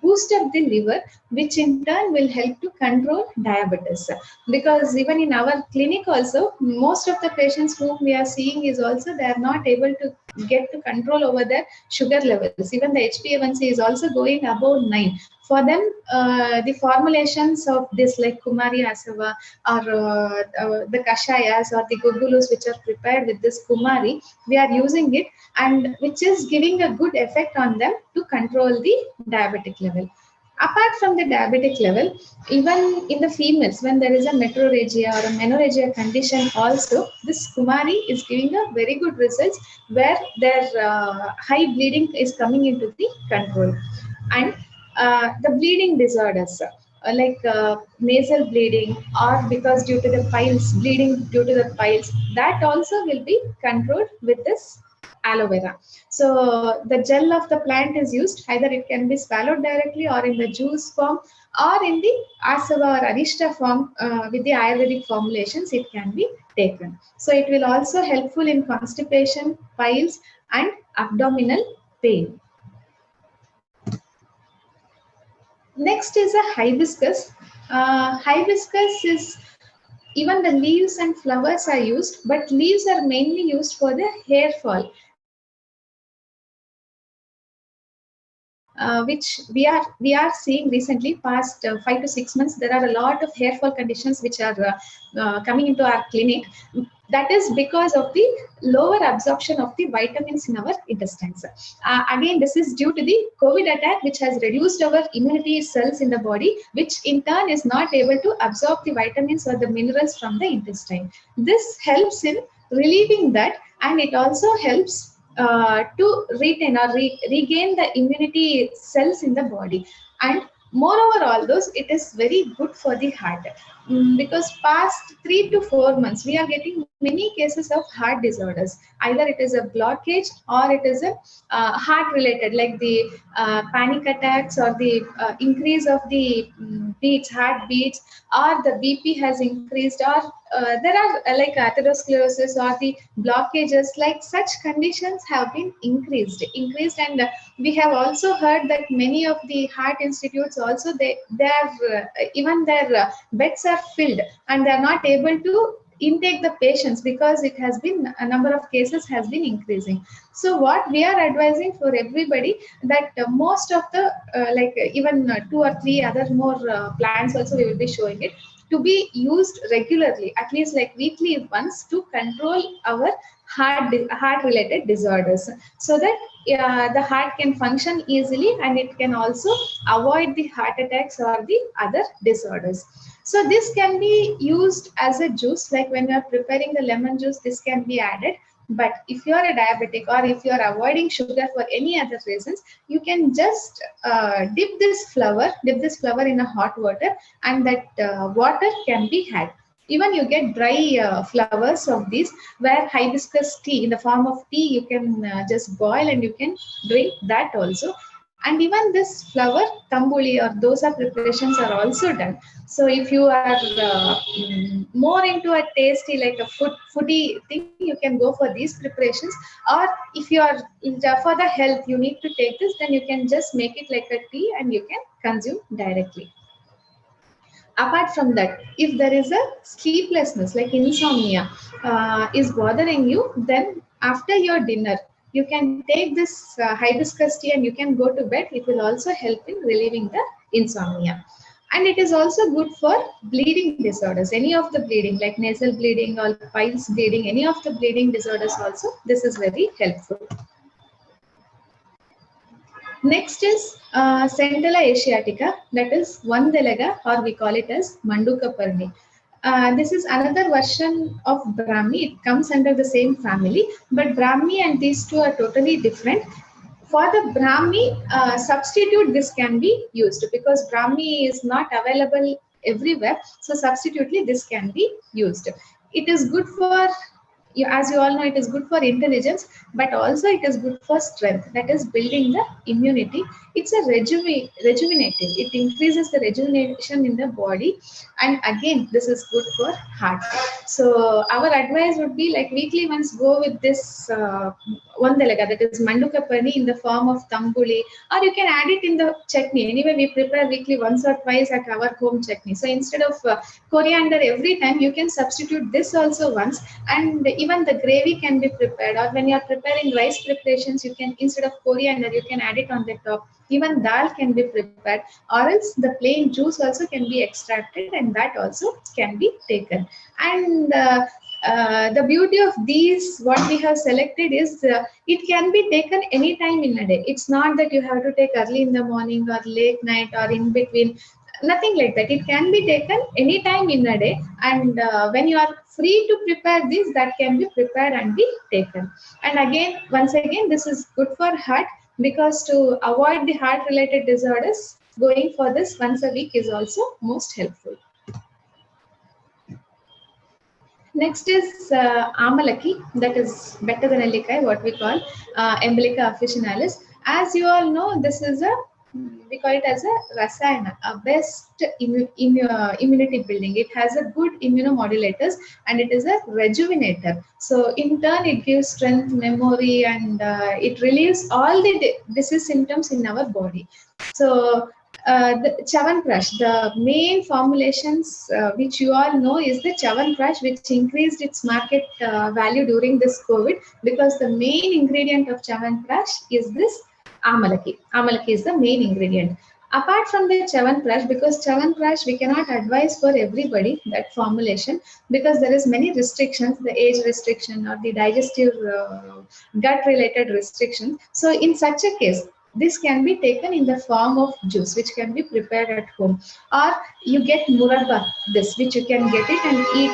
boost up the liver, which in turn will help to control diabetes. Because even in our clinic also, most of the patients whom we are seeing is also they are not able to get to control over their sugar levels. Even the HbA1c is also going above 9. For them, the formulations of this like Kumari Asava or the Kashayas or the Gugulus which are prepared with this Kumari, we are using it, and which is giving a good effect on them to control the diabetic level. Apart from the diabetic level, even in the females, when there is a metrorrhagia or a menorrhagia condition also, this Kumari is giving a very good results where their high bleeding is coming into the control. And the bleeding disorders, like nasal bleeding, or because due to the piles, bleeding due to the piles, that also will be controlled with this aloe vera. So the gel of the plant is used, either it can be swallowed directly or in the juice form, or in the asava or arishta form with the Ayurvedic formulations it can be taken. So it will also helpful in constipation, piles and abdominal pain. Next is a hibiscus. Hibiscus is, even the leaves and flowers are used, but leaves are mainly used for the hair fall, which we are seeing recently, past 5 to 6 months. There are a lot of hair fall conditions which are coming into our clinic. That is because of the lower absorption of the vitamins in our intestines. Again, this is due to the COVID attack, which has reduced our immunity cells in the body, which in turn is not able to absorb the vitamins or the minerals from the intestine. This helps in relieving that, and it also helps to retain or regain the immunity cells in the body. And moreover, all those, it is very good for the heart. Because past 3 to 4 months, we are getting many cases of heart disorders. Either it is a blockage or it is a heart related, like the panic attacks or the increase of the beats, heart beats, or the BP has increased, or there are like atherosclerosis or the blockages, like such conditions have been increased. And we have also heard that many of the heart institutes also, they are even their beds are filled and they are not able to intake the patients, because it has been, a number of cases has been increasing. So what we are advising for everybody, that most of the like even 2 or 3 other more plants also we will be showing it, to be used regularly, at least like weekly once, to control our heart related disorders, so that the heart can function easily and it can also avoid the heart attacks or the other disorders. So this can be used as a juice, like when you are preparing the lemon juice, this can be added. But if you are a diabetic or if you are avoiding sugar for any other reasons, you can just dip this flower in a hot water, and that water can be had. Even you get dry flowers of these, where hibiscus tea in the form of tea, you can just boil and you can drink that also. And even this flower tambuli or dosa preparations are also done. So if you are more into a tasty, like a foodie thing, you can go for these preparations. Or if you are for the health, you need to take this, then you can just make it like a tea and you can consume directly. Apart from that, if there is a sleeplessness like insomnia is bothering you, then after your dinner, you can take this hibiscus tea and you can go to bed. It will also help in relieving the insomnia. And it is also good for bleeding disorders, any of the bleeding, like nasal bleeding or piles bleeding, any of the bleeding disorders also, this is very helpful. Next is Centella asiatica, that is Vandelega, or we call it as Manduka Parni. This is another version of Brahmi. It comes under the same family, but Brahmi and these two are totally different. For the Brahmi substitute, this can be used because Brahmi is not available everywhere. So substitutely, this can be used. It is good for, as you all know, it is good for intelligence, but also it is good for strength. That is building the immunity. It's a rejuvenative. It increases the rejuvenation in the body, and again, this is good for heart. So our advice would be like weekly once go with this Vandalaga, that is Manduka Pani in the form of tambuli, or you can add it in the chutney. Anyway, we prepare weekly once or twice at our home chutney. So instead of coriander every time, you can substitute this also once, and even the gravy can be prepared. Or when you are preparing rice preparations, you can, instead of coriander, you can add it on the top. Even dal can be prepared, or else the plain juice also can be extracted, and that also can be taken. And the beauty of these, what we have selected is it can be taken anytime in a day. It's not that you have to take early in the morning or late night or in between. Nothing like that. It can be taken anytime in a day, and when you are free to prepare this, that can be prepared and be taken. And again, once again, this is good for heart, because to avoid the heart related disorders, going for this once a week is also most helpful. Next is Amalaki, that is better than Ellikai, what we call Embolica officinalis. As you all know, this is we call it as a rasayana, a best immunity building. It has a good immunomodulators, and it is a rejuvenator. So in turn, it gives strength, memory, and it relieves all the disease symptoms in our body. So the Chyawanprash, the main formulations which you all know is the Chyawanprash, which increased its market value during this COVID, because the main ingredient of Chyawanprash is this Amalaki. Amalaki is the main ingredient. Apart from the Chyawanprash, because Chyawanprash we cannot advise for everybody that formulation, because there is many restrictions, the age restriction or the digestive gut related restrictions. So in such a case, this can be taken in the form of juice, which can be prepared at home, or you get murabba, this which you can get it and eat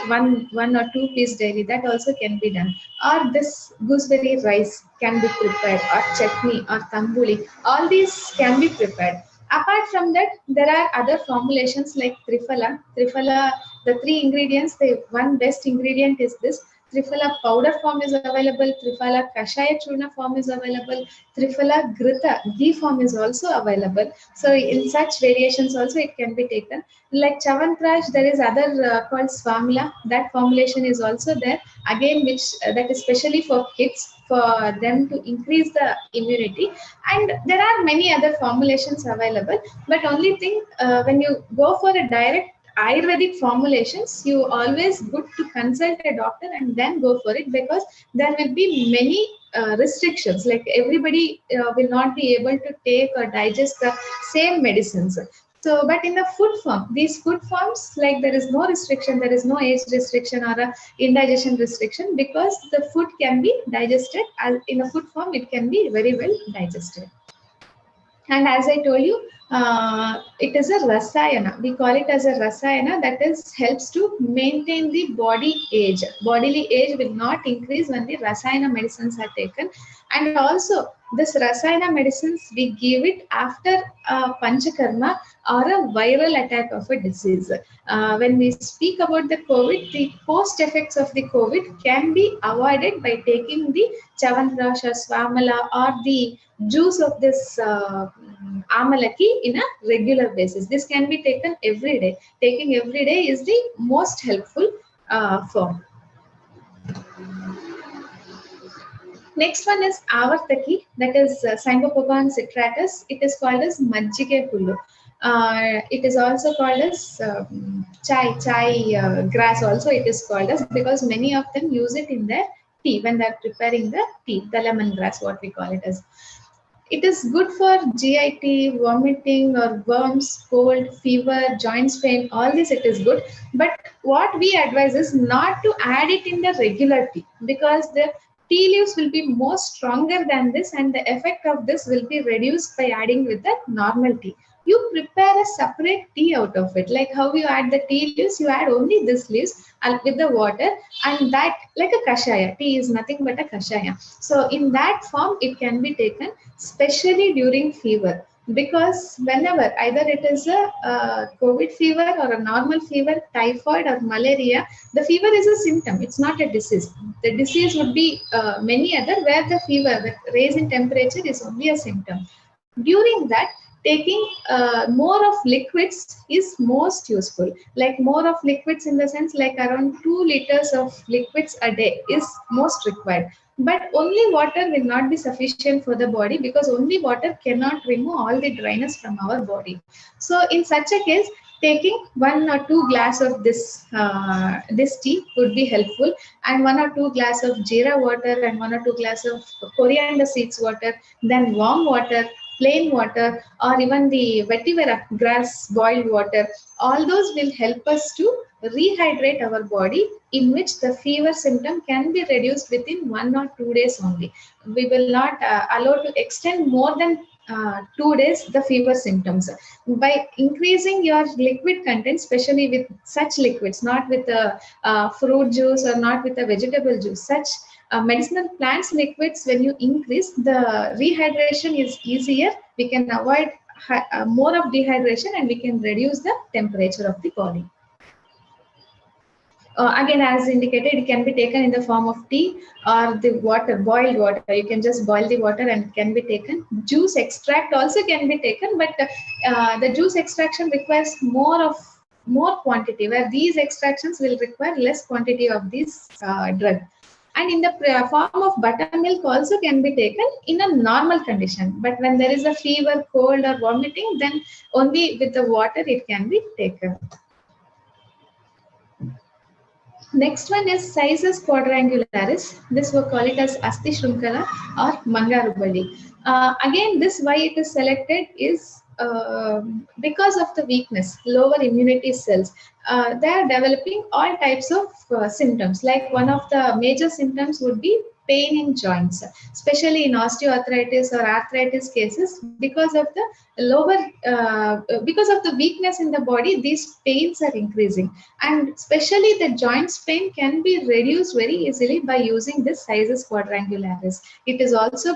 one or two pieces daily. That also can be done. Or this gooseberry rice can be prepared, or chutney or tambuli. All these can be prepared. Apart from that, there are other formulations like Triphala. Triphala, the three ingredients, the one best ingredient is this. Triphala powder form is available, Triphala Kashaya Churna form is available, Triphala Grita ghee form is also available. So in such variations also it can be taken. Like Chyawanprash, there is other called Swamila. That formulation is also there. Again, which that is specially for kids, for them to increase the immunity. And there are many other formulations available. But only thing, when you go for a direct Ayurvedic formulations, you always good to consult a doctor and then go for it, because there will be many restrictions. Like everybody will not be able to take or digest the same medicines. So, but in the food form, these food forms, like there is no restriction, there is no age restriction or a indigestion restriction, because the food can be digested in a food form. It can be very well digested. And as I told you, it is a rasayana. We call it as a rasayana, that is helps to maintain the body age. Bodily age will not increase when the rasayana medicines are taken. And also this rasayana medicines, we give it after panchakarma or a viral attack of a disease. When we speak about the COVID, the post effects of the COVID can be avoided by taking the Chyawanprash or Swamala or the juice of this Amalaki in a regular basis. This can be taken every day. Taking every day is the most helpful form. Next one is Avartaki, that is Syngopogon citratus. It is called as Majjige Pullu. It is also called as chai grass also it is called as, because many of them use it in their tea when they are preparing the tea, the lemongrass, what we call it as. It is good for GIT, vomiting or worms, cold, fever, joints pain, all this it is good. But what we advise is not to add it in the regular tea, because the tea leaves will be more stronger than this, and the effect of this will be reduced by adding with the normal tea. you prepare a separate tea out of it. Like how you add the tea leaves, you add only this leaves with the water, and that like a kashaya. Tea is nothing but a kashaya. So in that form, it can be taken, especially during fever. Because whenever either it is a COVID fever or a normal fever, typhoid or malaria, the fever is a symptom. It's not a disease. The disease would be many other, where the fever, the raise in temperature is only a symptom. During that, taking more of liquids is most useful. Like more of liquids in the sense like around 2 liters of liquids a day is most required. But only water will not be sufficient for the body, because only water cannot remove all the dryness from our body. So in such a case, taking 1 or 2 glass of this tea would be helpful, and 1 or 2 glass of jeera water and 1 or 2 glass of coriander seeds water, then warm water, plain water, or even the vetiver grass boiled water. All those will help us to rehydrate our body, in which the fever symptom can be reduced within 1 or 2 days only. We will not allow to extend more than 2 days the fever symptoms. By increasing your liquid content, especially with such liquids, not with a fruit juice or not with a vegetable juice, such medicinal plants liquids, when you increase, the rehydration is easier. We can avoid more of dehydration, and we can reduce the temperature of the body. Again, as indicated, it can be taken in the form of tea or the water, boiled water. You can just boil the water and it can be taken. Juice extract also can be taken, but the juice extraction requires more quantity, where these extractions will require less quantity of this drug. And in the form of buttermilk also can be taken in a normal condition. But when there is a fever, cold or vomiting, then only with the water it can be taken. Next one is sizes quadrangularis. This we call it as Asti Shrunkala or Mangarubali. Again, this why it is selected is because of the weakness, lower immunity cells. They are developing all types of symptoms. Like one of the major symptoms would be pain in joints, especially in osteoarthritis or arthritis cases. Because of the weakness in the body, these pains are increasing, and especially the joints pain can be reduced very easily by using this sizes quadrangularis. It is also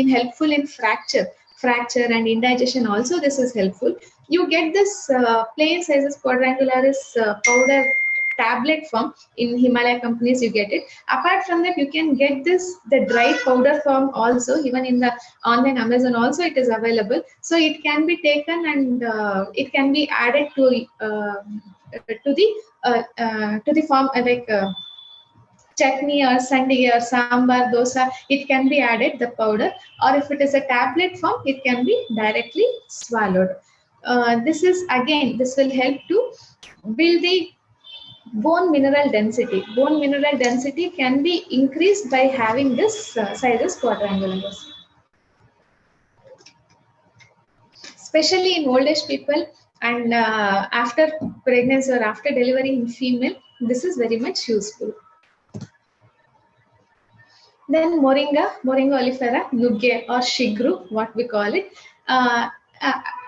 helpful in fracture and indigestion. Also, this is helpful. You get this plain sizes quadrangularis powder tablet form in Himalaya companies. You get it. Apart from that, you can get the dry powder form also. Even in the online Amazon also it is available. So it can be taken, and it can be added to the form like chutney or sandi or sambar, dosa. It can be added, the powder, or if it is a tablet form, it can be directly swallowed. This will help to build the bone mineral density. Bone mineral density can be increased by having this sizes quadrangularis. Especially in old age people and after pregnancy or after delivery in female, this is very much useful. Then moringa oleifera, nugge or shigru, what we call it.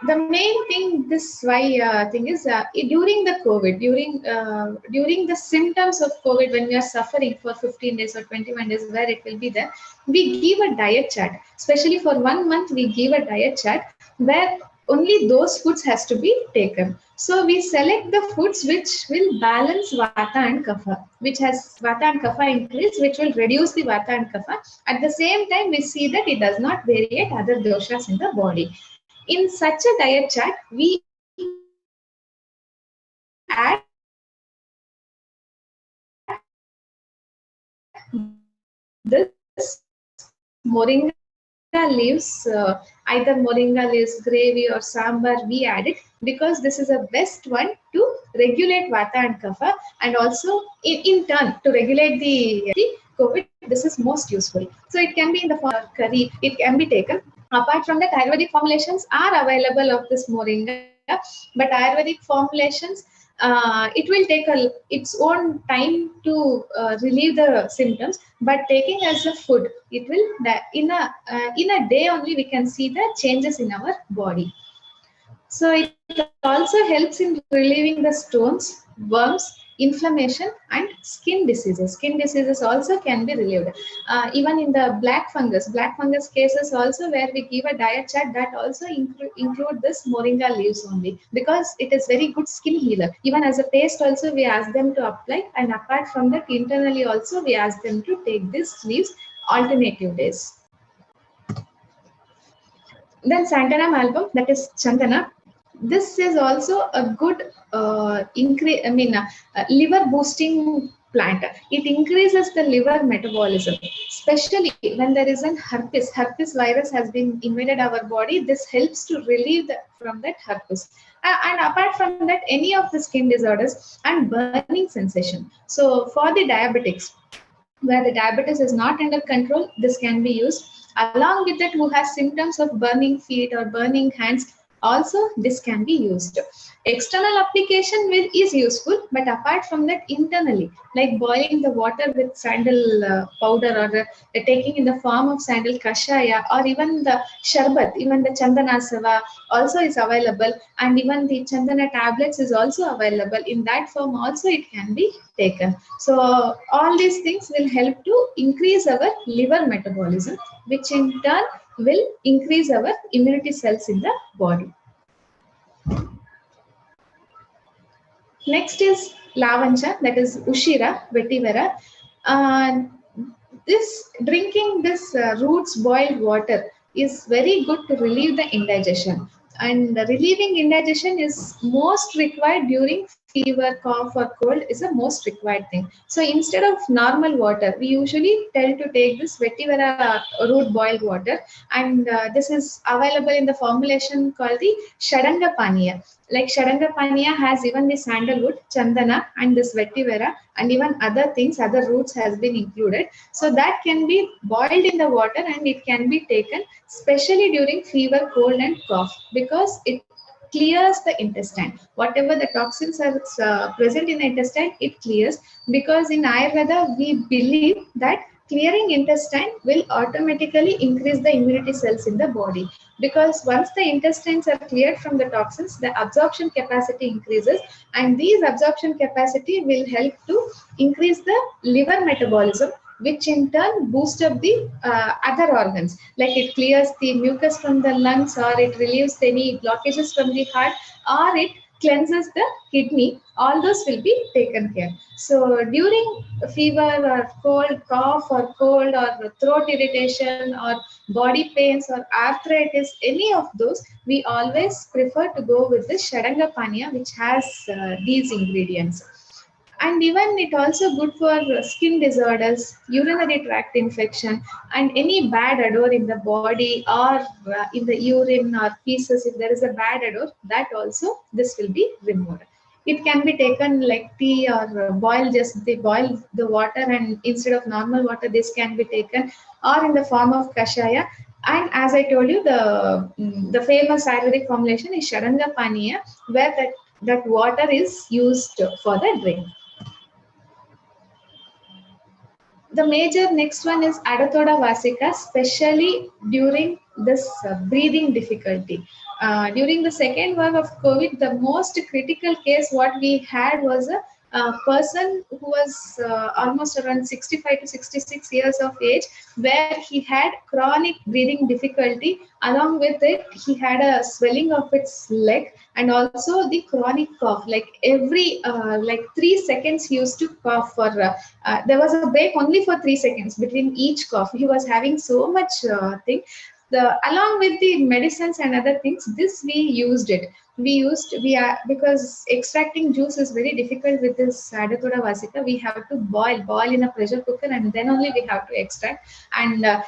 The main thing, thing is during the COVID, during the symptoms of COVID, when we are suffering for 15 days or 21 days, where it will be there, we give a diet chart. Especially for 1 month, we give a diet chart where only those foods has to be taken. So we select the foods which will balance Vata and Kapha, which has Vata and Kapha increase, which will reduce the Vata and Kapha. At the same time, we see that it does not variate other doshas in the body. In such a diet chart, we add this moringa leaves, either moringa leaves gravy or sambar, we add it because this is the best one to regulate Vata and Kapha, and also in turn to regulate the COVID. This is most useful. So it can be in the form of curry. It can be taken. Apart from that, Ayurvedic formulations are available of this moringa, but Ayurvedic formulations, it will take its own time to relieve the symptoms. But taking as a food, it will in a day only we can see the changes in our body. So it also helps in relieving the stones, worms, inflammation, and skin diseases. Skin diseases also can be relieved. Even in the black fungus cases also, where we give a diet chart, that also include this moringa leaves only, because it is very good skin healer. Even as a paste also we ask them to apply, and apart from that internally also we ask them to take these leaves alternative days. Then Santanam album, that is Chandana. This is also a good liver boosting plant. It increases the liver metabolism, especially when there is an herpes. Herpes virus has been invaded our body. This helps to relieve from that herpes. And apart from that, any of the skin disorders and burning sensation. So for the diabetics, where the diabetes is not under control, this can be used. Along with that, who has symptoms of burning feet or burning hands, also this can be used. External application is useful, but apart from that, internally, like boiling the water with sandal powder, or taking in the form of sandal kashaya, or even the sharbat, even the chandana sava also is available, and even the chandana tablets is also available. In that form also it can be taken. So all these things will help to increase our liver metabolism, which in turn will increase our immunity cells in the body. Next is lavancha, that is Ushira vetivera. Drinking this roots boiled water is very good to relieve the indigestion. And relieving indigestion is most required during fever, cough, or cold is the most required thing. So instead of normal water, we usually tell to take this vetivera root boiled water, and this is available in the formulation called the Shadanga Paniya. Like Shadanga Paniya has even the sandalwood, chandana, and this vetivera, and even other things, other roots has been included. So that can be boiled in the water, and it can be taken especially during fever, cold, and cough, because it clears the intestine. Whatever the toxins are present in the intestine, it clears, because in Ayurveda we believe that clearing intestine will automatically increase the immunity cells in the body, because once the intestines are cleared from the toxins, the absorption capacity increases, and these absorption capacity will help to increase the liver metabolism, which in turn boosts up the other organs, like it clears the mucus from the lungs, or it relieves any blockages from the heart, or it cleanses the kidney. All those will be taken care. So during fever or cold, cough or cold, or throat irritation, or body pains, or arthritis, any of those, we always prefer to go with the Shadanga Paniya, which has these ingredients. And even it also good for skin disorders, urinary tract infection, and any bad odor in the body, or in the urine or feces. If there is a bad odor, that also this will be removed. It can be taken like tea, or boil the water, and instead of normal water, this can be taken, or in the form of kashaya. And as I told you, the famous Ayurvedic formulation is Shadanga Paniya, where that water is used for the drink. The major next one is Adathoda Vasika, especially during this breathing difficulty. During the second wave of COVID, the most critical case what we had was a person who was almost around 65 to 66 years of age, where he had chronic breathing difficulty. Along with it, he had a swelling of its leg, and also the chronic cough. Like every 3 seconds, he used to cough for. There was a break only for 3 seconds between each cough. He was having so much thing. Along with the medicines and other things, this we used it. Because extracting juice is very difficult with this Adathoda Vasika. We have to boil in a pressure cooker, and then only we have to extract. And a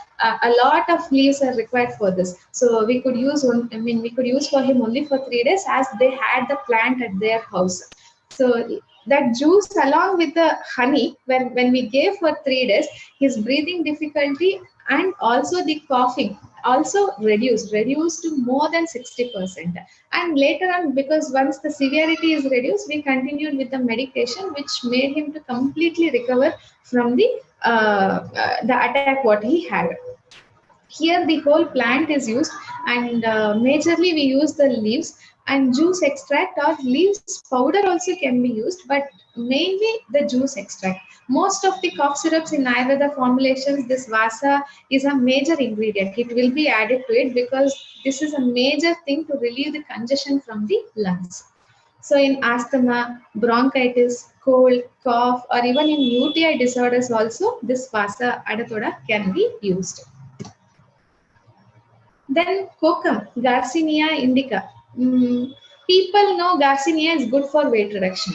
lot of leaves are required for this. So we could use for him only for 3 days, as they had the plant at their house. So that juice along with the honey, when we gave for 3 days, his breathing difficulty and also the coughing also reduced to more than 60%. And later on, because once the severity is reduced, we continued with the medication, which made him to completely recover from the attack what he had. Here the whole plant is used, and majorly we use the leaves. and juice extract or leaves powder also can be used, but mainly the juice extract. Most of the cough syrups in Ayurveda formulations, this Vasa is a major ingredient. It will be added to it because this is a major thing to relieve the congestion from the lungs. So in asthma, bronchitis, cold, cough, or even in UTI disorders also, this Vasa Adatoda can be used. Then kokum, Garcinia indica. People know Garcinia is good for weight reduction.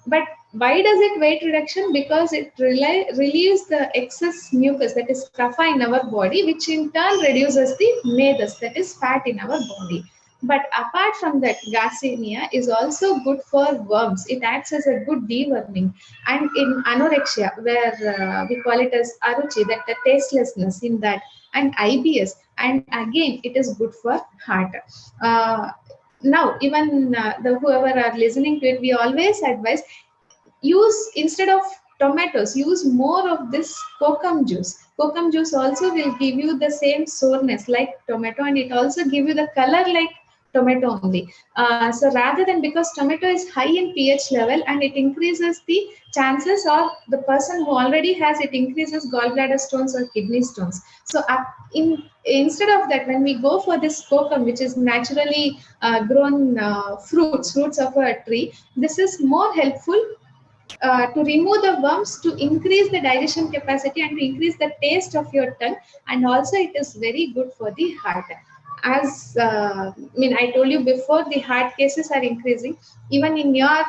But why does it weight reduction? Because it relieves the excess mucus, that is kapha in our body, which in turn reduces the medas, that is fat in our body. But apart from that, Garcinia is also good for worms. It acts as a good deworming. And in anorexia, where we call it as aruchi, that the tastelessness in that, and IBS, and again it is good for heart. Now even whoever are listening to it, we always advise, use instead of tomatoes, use more of this kokum juice. Kokum juice also will give you the same soreness like tomato, and it also give you the color like tomato only. So rather than, because tomato is high in pH level and it increases the chances of the person who already has it, increases gallbladder stones or kidney stones. So instead of that, when we go for this kokum, which is naturally grown fruits of a tree, this is more helpful to remove the worms, to increase the digestion capacity and to increase the taste of your tongue, and also it is very good for the heart. As I told you before, the heart cases are increasing. Even in your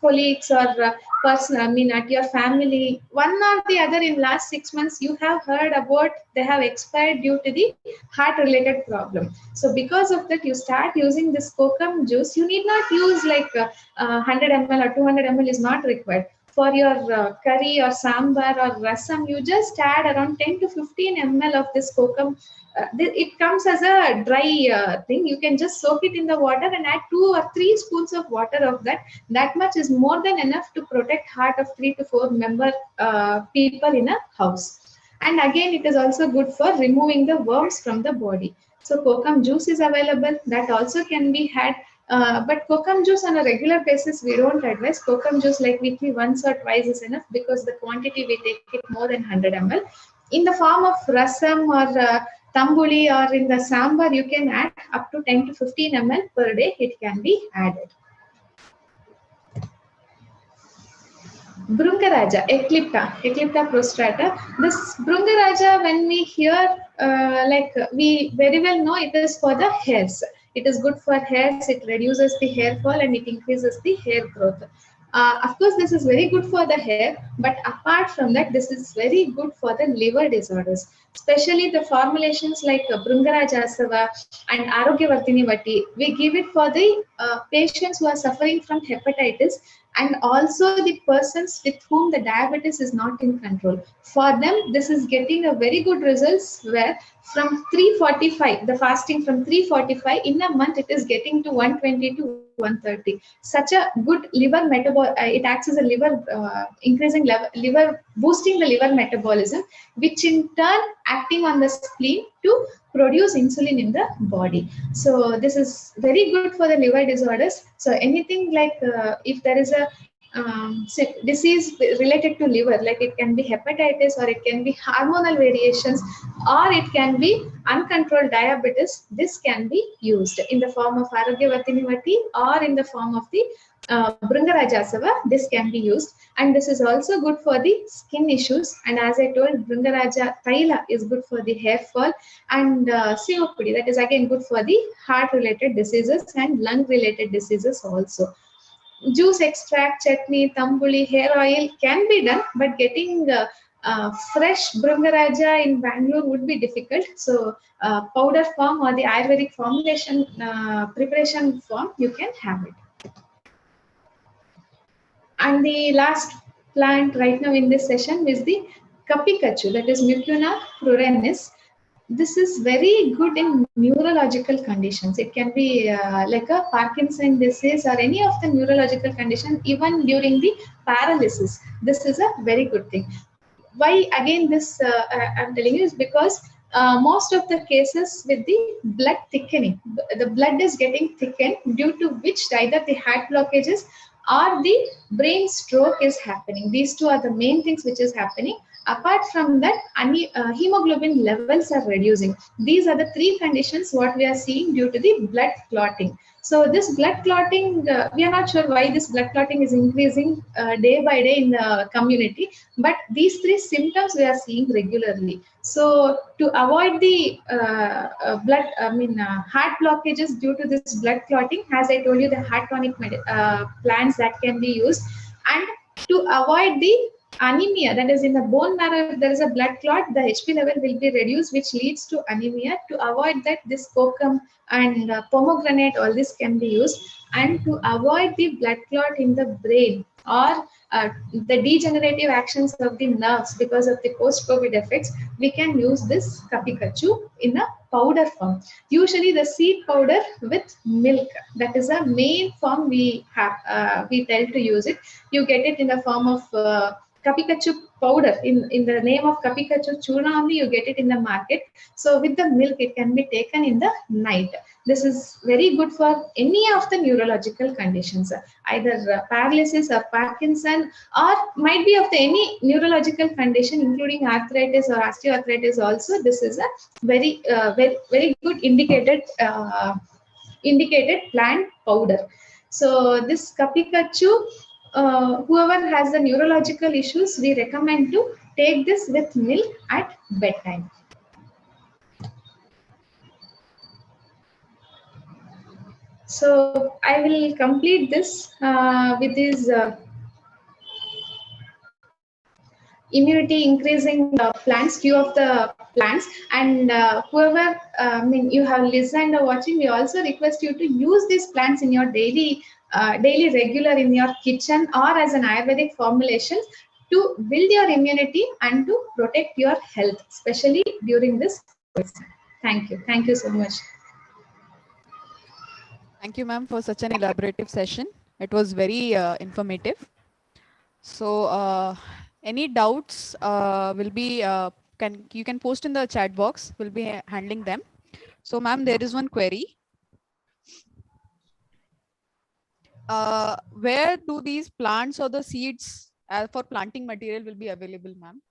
colleagues or person, at your family, one or the other in last 6 months, you have heard about they have expired due to the heart related problem. So because of that, you start using this kokum juice. You need not use like 100 ml or 200 ml is not required. For your curry or sambar or rasam, you just add around 10 to 15 ml of this kokum. It comes as a dry thing. You can just soak it in the water and add 2 or 3 spoons of water of that. That much is more than enough to protect heart of 3 to 4 member people in a house. And again, it is also good for removing the worms from the body. So kokum juice is available. That also can be had. But kokum juice on a regular basis, we don't advise. Kokum juice like weekly once or twice is enough, because the quantity we take it more than 100 ml. In the form of rasam or tambuli or in the sambar, you can add up to 10 to 15 ml per day. It can be added. Brungaraja, Eclipta prostrata. This Brungaraja, when we hear, we very well know it is for the hairs. It is good for hairs. It reduces the hair fall and it increases the hair growth. Of course, this is very good for the hair, but apart from that, this is very good for the liver disorders, especially the formulations like Brungarajasava and Arogyavardhini Vati. We give it for the patients who are suffering from hepatitis, and also the persons with whom the diabetes is not in control. For them, this is getting a very good results, where from 345, the fasting from 345 in a month, it is getting to 120 to 130. Such a good liver it acts as a liver increasing liver, boosting the liver metabolism, which in turn acting on the spleen to produce insulin in the body. So this is very good for the liver disorders. So anything like if there is a disease related to liver, like it can be hepatitis, or it can be hormonal variations, or it can be uncontrolled diabetes, this can be used in the form of Arogyavardhini Vati or in the form of the Brungarajasava. This can be used, and this is also good for the skin issues. And as I told, Brungaraja Taila is good for the hair fall, and Sivapudi, that is again good for the heart related diseases and lung related diseases also. Juice extract, chutney, tambuli, hair oil can be done, but getting fresh Brungaraja in Bangalore would be difficult. So powder form or the Ayurvedic formulation preparation form, you can have it. And the last plant right now in this session is the Kapikachu, that is Mucuna pruriens. This is very good in neurological conditions. It can be like a Parkinson disease or any of the neurological condition, even during the paralysis. This is a very good thing. Why again this I'm telling you is because most of the cases with the blood thickening. The blood is getting thickened, due to which either the heart blockages or the brain stroke is happening. These two are the main things which is happening. Apart from that, hemoglobin levels are reducing. These are the three conditions what we are seeing due to the blood clotting. So this blood clotting, we are not sure why this blood clotting is increasing day by day in the community, but these three symptoms we are seeing regularly. So to avoid the heart blockages due to this blood clotting, as I told you, the heart tonic plants that can be used, and to avoid the anemia, that is in the bone marrow, if there is a blood clot, the HP level will be reduced, which leads to anemia. To avoid that, this kokum and pomegranate, all this can be used. And to avoid the blood clot in the brain or the degenerative actions of the nerves because of the post-COVID effects, we can use this kapikachu in a powder form. Usually the seed powder with milk, that is a main form we have. We tell to use it. You get it in the form of kapikachu powder. In the name of kapikachu churna only, you get it in the market. So with the milk, it can be taken in the night. This is very good for any of the neurological conditions, either paralysis or Parkinson, or might be of the any neurological condition, including arthritis or osteoarthritis also. This is a very, very good indicated plant powder. So this kapikachu, whoever has the neurological issues, we recommend to take this with milk at bedtime. So I will complete this with these immunity increasing plants, few of the plants, and whoever you have listened or watching, we also request you to use these plants in your daily regular in your kitchen or as an Ayurvedic formulation to build your immunity and to protect your health, especially during this COVID. Thank you so much. Thank you, ma'am, for such an elaborative session. It was very informative. So any doubts will be, you can post in the chat box. We'll be handling them. So ma'am, there is one query. Where do these plants or the seeds for planting material will be available, ma'am?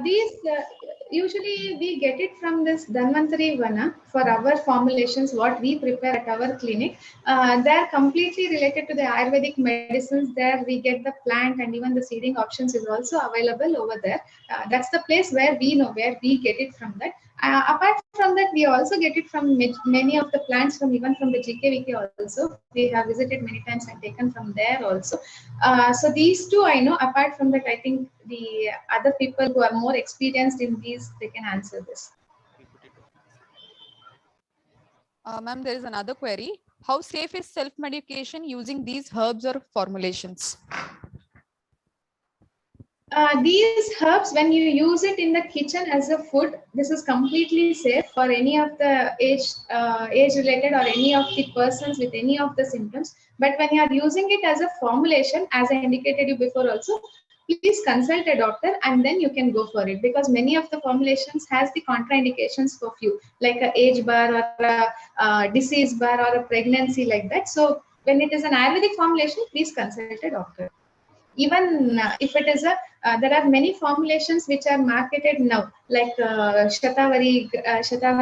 These usually we get it from this Dhanvantari Vana for our formulations, what we prepare at our clinic. They are completely related to the Ayurvedic medicines. There we get the plant, and even the seeding options is also available over there. That's the place where we know where we get it from that. Apart from that, we also get it from many of the plants from even from the GKVK also. We have visited many times and taken from there also. So these two I know. Apart from that, I think the other people who are more experienced in these, they can answer this. Ma'am, there is another query. How safe is self-medication using these herbs or formulations? These herbs, when you use it in the kitchen as a food, this is completely safe for any of the age-related or any of the persons with any of the symptoms. But when you are using it as a formulation, as I indicated you before also, please consult a doctor and then you can go for it, because many of the formulations has the contraindications for few, like a age bar or a disease bar or a pregnancy like that. So when it is an Ayurvedic formulation, please consult a doctor. Even if it is there are many formulations which are marketed now, like Shatavari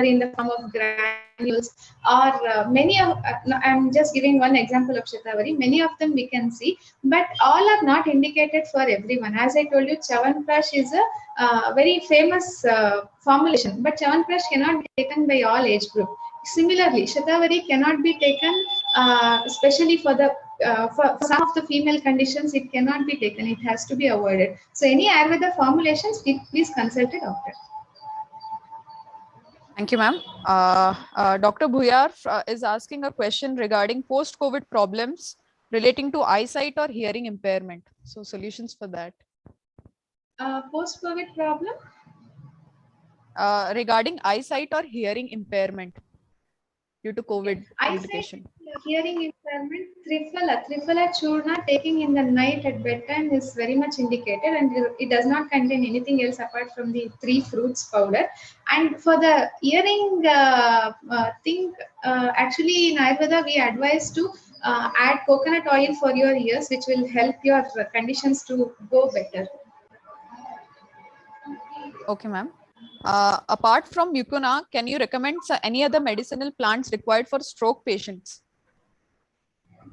in the form of granules, or many of, I'm just giving one example of Shatavari. Many of them we can see, but all are not indicated for everyone. As I told you, Chyawanprash is a very famous formulation, but Chyawanprash cannot be taken by all age group. Similarly, Shatavari cannot be taken, especially for the for some of the female conditions, it cannot be taken. It has to be avoided. So any Ayurveda formulations, please consult a doctor. Thank you, ma'am. Dr. Bhuyar is asking a question regarding post-COVID problems relating to eyesight or hearing impairment. So solutions for that. Post-COVID problem? Regarding eyesight or hearing impairment. due to COVID I complication? said hearing impairment, Triphala Churna taking in the night at bedtime is very much indicated, and it does not contain anything else apart from the 3 fruits powder. And for the hearing thing, actually in Ayurveda we advise to add coconut oil for your ears, which will help your conditions to go better. Okay, ma'am. Apart from mucuna, can you recommend any other medicinal plants required for stroke patients?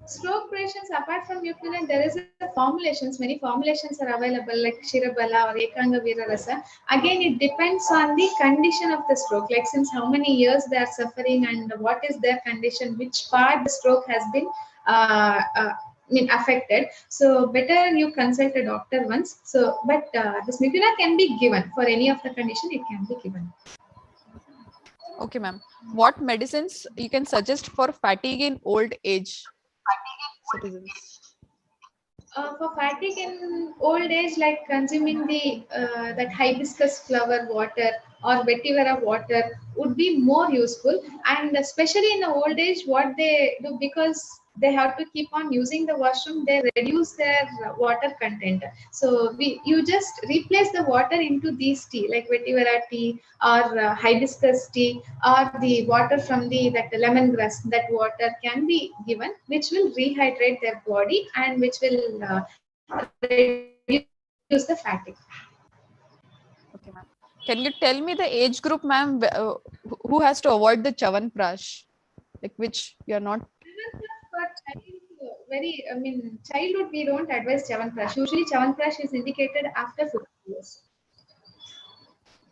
Stroke patients, apart from mucuna, there is formulations. Many formulations are available, like Shirabala or Ekanga Veera Rasa. Again, it depends on the condition of the stroke, like since how many years they are suffering and what is their condition, which part the stroke has been affected. So better you consult a doctor once. So, but this mucuna can be given for any of the condition. It can be given. Okay, ma'am. What medicines you can suggest for fatigue in old age citizens? For fatigue in old age, like consuming the that hibiscus flower water or vetiver water would be more useful. And especially in the old age, what they do, because they have to keep on using the washroom, they reduce their water content. So you just replace the water into these tea, like vetiver tea or hibiscus tea, or the water from that lemongrass. That water can be given, which will rehydrate their body and which will reduce the fatigue. Okay, ma'am. Can you tell me the age group, ma'am, who has to avoid the Chavanprash, like which you are not? Childhood we don't advise Chavanprash. Usually Chavanprash is indicated after 50 years.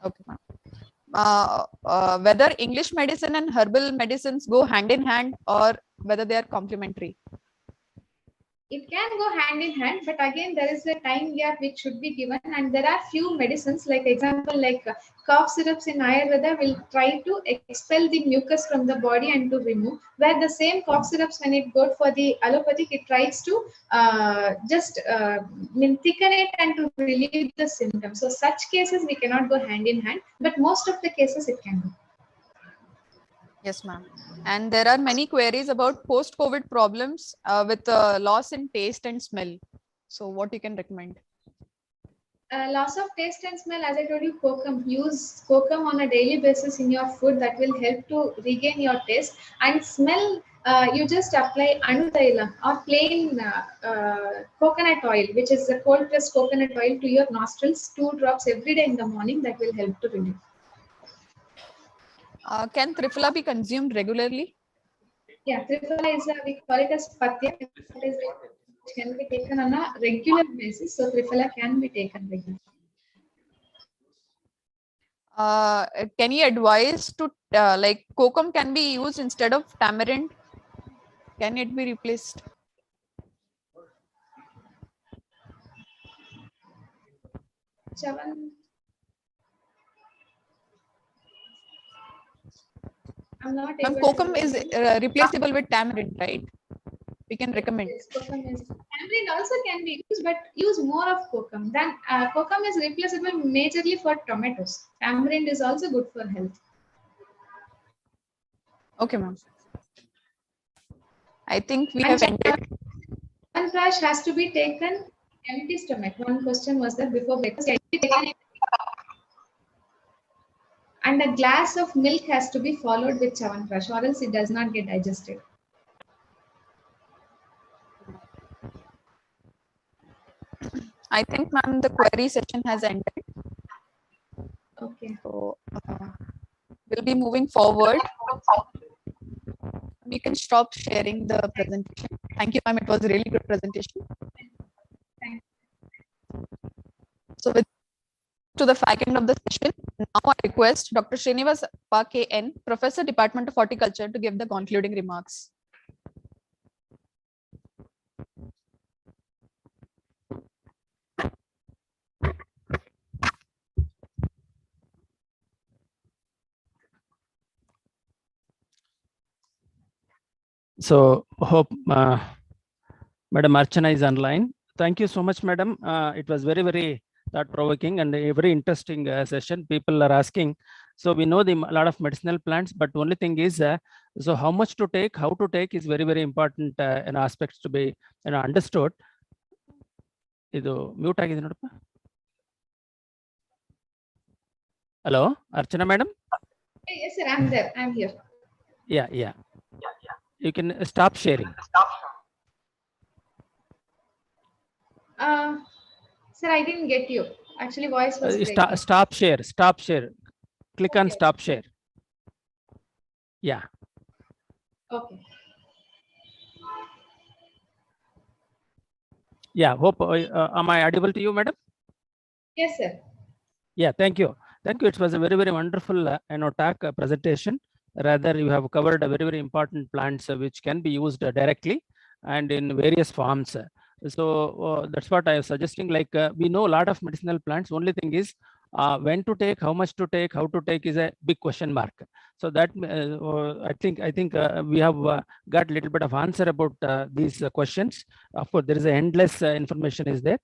Okay, ma'am. Whether English medicine and herbal medicines go hand in hand or whether they are complementary? It can go hand in hand, but again there is a time gap which should be given, and there are few medicines, like example like cough syrups in Ayurveda will try to expel the mucus from the body and to remove, where the same cough syrups, when it goes for the allopathic, it tries to thicken it and to relieve the symptoms. So such cases we cannot go hand in hand, but most of the cases it can go. Yes, ma'am. And there are many queries about post-COVID problems with loss in taste and smell. So what you can recommend? Loss of taste and smell, as I told you, kokum. Use kokum on a daily basis in your food. That will help to regain your taste. And smell, you just apply anutaila or plain coconut oil, which is a cold pressed coconut oil, to your nostrils, 2 drops every day in the morning. That will help to relieve. Can Triphala be consumed regularly? Yeah, Triphala is we call it as patya. It can be taken on a regular basis. So Triphala can be taken regularly. Can you advise to like kokum can be used instead of tamarind? Can it be replaced? Chavan. I'm not Ma'am, able kokum to is replaceable with tamarind, right? We can recommend. Yes, kokum is. Tamarind also can be used, but use more of kokum. Then kokum is replaceable majorly for tomatoes. Tamarind is also good for health. Okay, ma'am. I think we have ended. Chavanprash has to be taken empty stomach. One question was that before breakfast. And a glass of milk has to be followed with Chavanprash, or else it does not get digested. I think, ma'am, the query session has ended. Okay. So we'll be moving forward. We can stop sharing the presentation. Thank you, ma'am. It was a really good presentation. Thank you. So with to the fag end of the session, now I request Dr. Srinivas K.N., Professor, Department of Horticulture, to give the concluding remarks. So hope Madam Archana is online. Thank you so much, Madam. It was very, very thought-provoking and a very interesting session. People are asking. So we know a lot of medicinal plants, but only thing is, so how much to take, how to take is very, very important aspects to be understood. ಇದು mute ಆಗಿದೆ ನೋಡಪ್ಪ. Hello, Archana madam? Yes, sir, I'm there. I'm here. Yeah. You can stop sharing. Sir, I didn't get you. Actually, voice was breaking. Stop share. Click on stop share. Yeah. Okay. Yeah, hope, am I audible to you, madam? Yes, sir. Yeah, thank you. It was a very, very wonderful talk presentation. Rather, you have covered a very, very important plants which can be used directly and in various forms. So that's what I was suggesting. Like we know a lot of medicinal plants. Only thing is when to take, how much to take, how to take is a big question mark. So that I think we have got a little bit of answer about these questions. Of course, there is a endless information is there.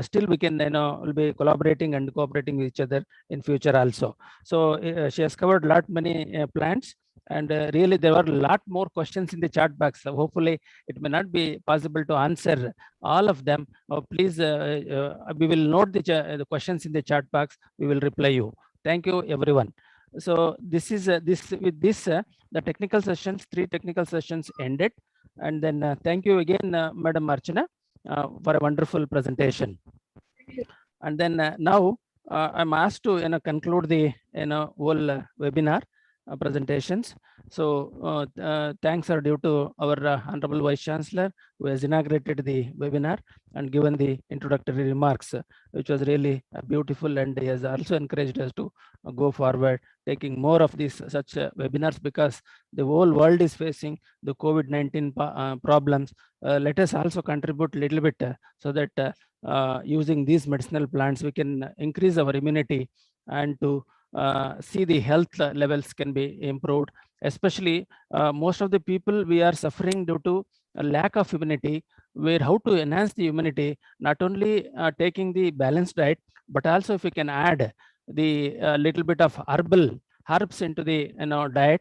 Still we can will be collaborating and cooperating with each other in future also. So she has covered lot many plants, and really there were a lot more questions in the chat box. So hopefully it may not be possible to answer all of them. Please we will note the questions in the chat box. We will reply you. Thank you everyone. So this is with this the technical sessions, 3 technical sessions ended, and then thank you again Madam Archana for a wonderful presentation. And then now I'm asked to conclude the whole webinar presentations. So thanks are due to our Honorable Vice Chancellor, who has inaugurated the webinar and given the introductory remarks, which was really beautiful, and he has also encouraged us to go forward taking more of these such webinars, because the whole world is facing the COVID-19 problems. Let us also contribute a little bit so that using these medicinal plants we can increase our immunity and to see the health levels can be improved. Especially most of the people, we are suffering due to a lack of immunity, where how to enhance the immunity, not only taking the balanced diet, but also if we can add the little bit of herbs into the diet,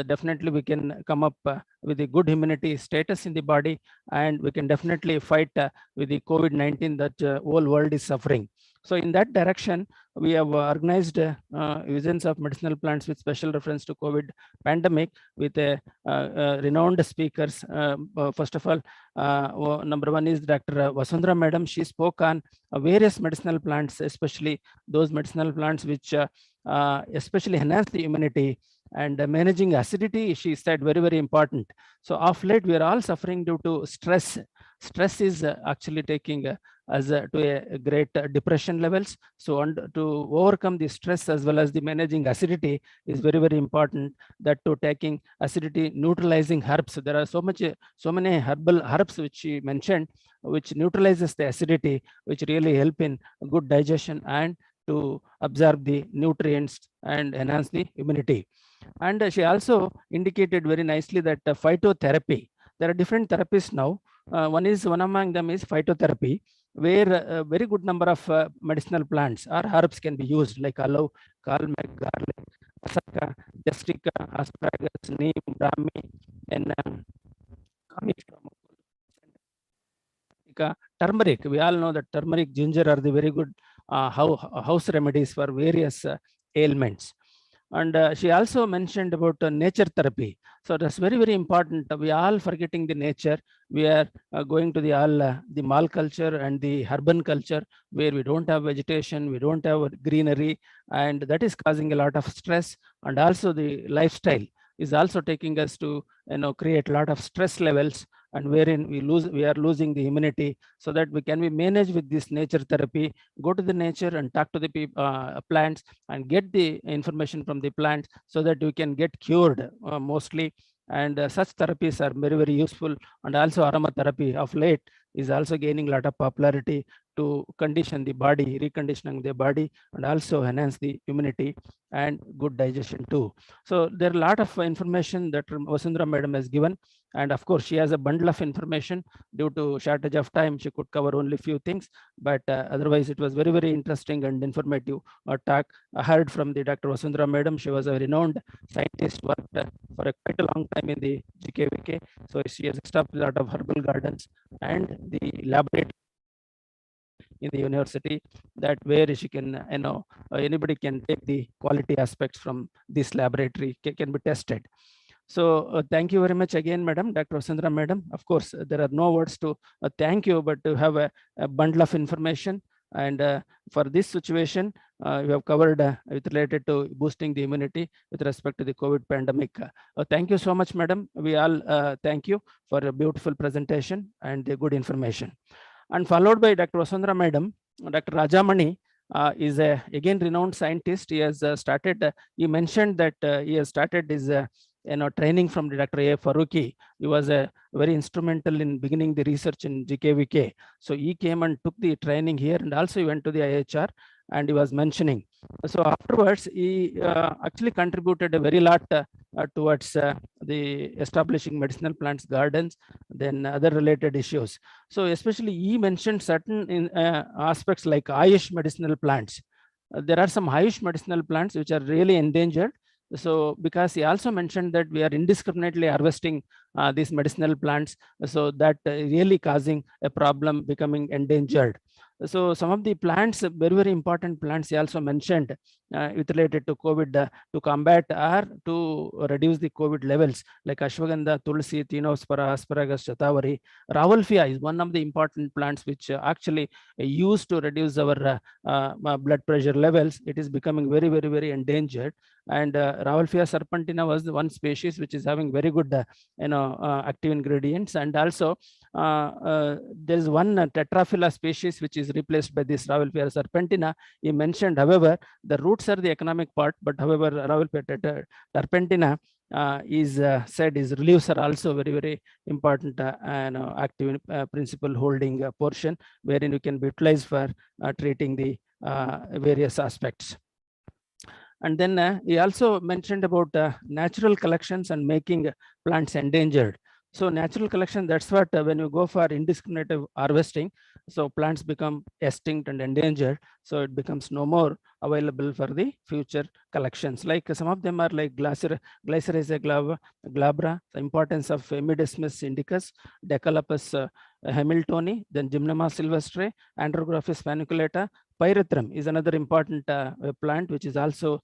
definitely we can come up with a good immunity status in the body, and we can definitely fight with the COVID-19 that whole world is suffering. So in that direction, we have organized Usance of medicinal plants with special reference to COVID pandemic with renowned speakers. First of all, number one is Dr. Vasundhara Madam. She spoke on various medicinal plants, especially those medicinal plants which especially enhance the immunity, and managing acidity, she said, very, very important. So of late, we are all suffering due to stress. Stress is actually taking as to a great depression levels. So to overcome the stress as well as the managing acidity is very, very important. That to taking acidity neutralizing herbs. There are so many herbal herbs which she mentioned, which neutralizes the acidity, which really help in good digestion and to absorb the nutrients and enhance the immunity. And she also indicated very nicely that phytotherapy, there are different therapies now. One among them is phytotherapy, where a very good number of medicinal plants or herbs can be used, like aloe, kalmek, garlic, asaka, jessica, asparagus, neem, brahmi, and turmeric. We all know that turmeric, ginger are the very good house remedies for various ailments. And she also mentioned about nature therapy. So that's very, very important. We are all forgetting the nature. We are going to the mall culture and the urban culture, where we don't have vegetation, we don't have greenery, and that is causing a lot of stress. And also the lifestyle is also taking us to create a lot of stress levels, and wherein we are losing the immunity. So that we can manage with this nature therapy, go to the nature and talk to the plants and get the information from the plants, so that we can get cured mostly. And such therapies are very, very useful. And also aromatherapy of late is also gaining a lot of popularity to condition the body, reconditioning the body, and also enhance the immunity and good digestion too. So there are a lot of information that Vasundhara Madam has given. And of course, she has a bundle of information. Due to shortage of time, she could cover only few things, but otherwise it was very, very interesting and informative talk. I heard from the Dr. Vasundhara Madam. She was a renowned scientist, worked for a quite a long time in the GKVK. So she has established a lot of herbal gardens and the laboratory in the university, that where she can, anybody can take the quality aspects from this laboratory can be tested. So thank you very much again, Madam, Dr. Vasundhara Madam. Of course, there are no words to thank you, but to have a bundle of information. And for this situation, we have covered with related to boosting the immunity with respect to the COVID pandemic. Thank you so much, Madam. We all thank you for a beautiful presentation and the good information. And followed by Dr. Vasundhara Madam, Dr. Rajamani is a again renowned scientist. He has started, he mentioned that he has started his training from Dr. A. Faruqi. He was very instrumental in beginning the research in GKVK. So he came and took the training here, and also he went to the IHR, and he was mentioning. So afterwards, he actually contributed a very lot towards the establishing medicinal plants gardens, then other related issues. So especially he mentioned certain aspects like Ayush medicinal plants. There are some Ayush medicinal plants which are really endangered. So because he also mentioned that we are indiscriminately harvesting these medicinal plants, so that really causing a problem, becoming endangered. So some of the plants, very, very important plants, he also mentioned with related to COVID to combat or to reduce the COVID levels, like ashwagandha, tulsi, tinospora, asparagus, shatavari. Ravalfia is one of the important plants which actually used to reduce our blood pressure levels. It is becoming very, very, very endangered. And Ravalfia serpentina was the one species which is having very good active ingredients. And also there's one Tetraphila species which is replaced by this Ravalfia serpentina. He mentioned, however, the roots are the economic part, but however, Ravalfia terpentina is said is leaves are also very, very important active principle holding portion, wherein you can be utilized for treating the various aspects. And then he also mentioned about natural collections and making plants endangered. So natural collection, that's what when you go for indiscriminate harvesting, so plants become extinct and endangered. So it becomes no more available for the future collections. Like some of them are like Glycyrrhiza glabra, the importance of Hemidesmus indicus, Decalopus hamiltoni, then Gymnema sylvestre, Andrographis paniculata. Pyrethrum is another important plant which is also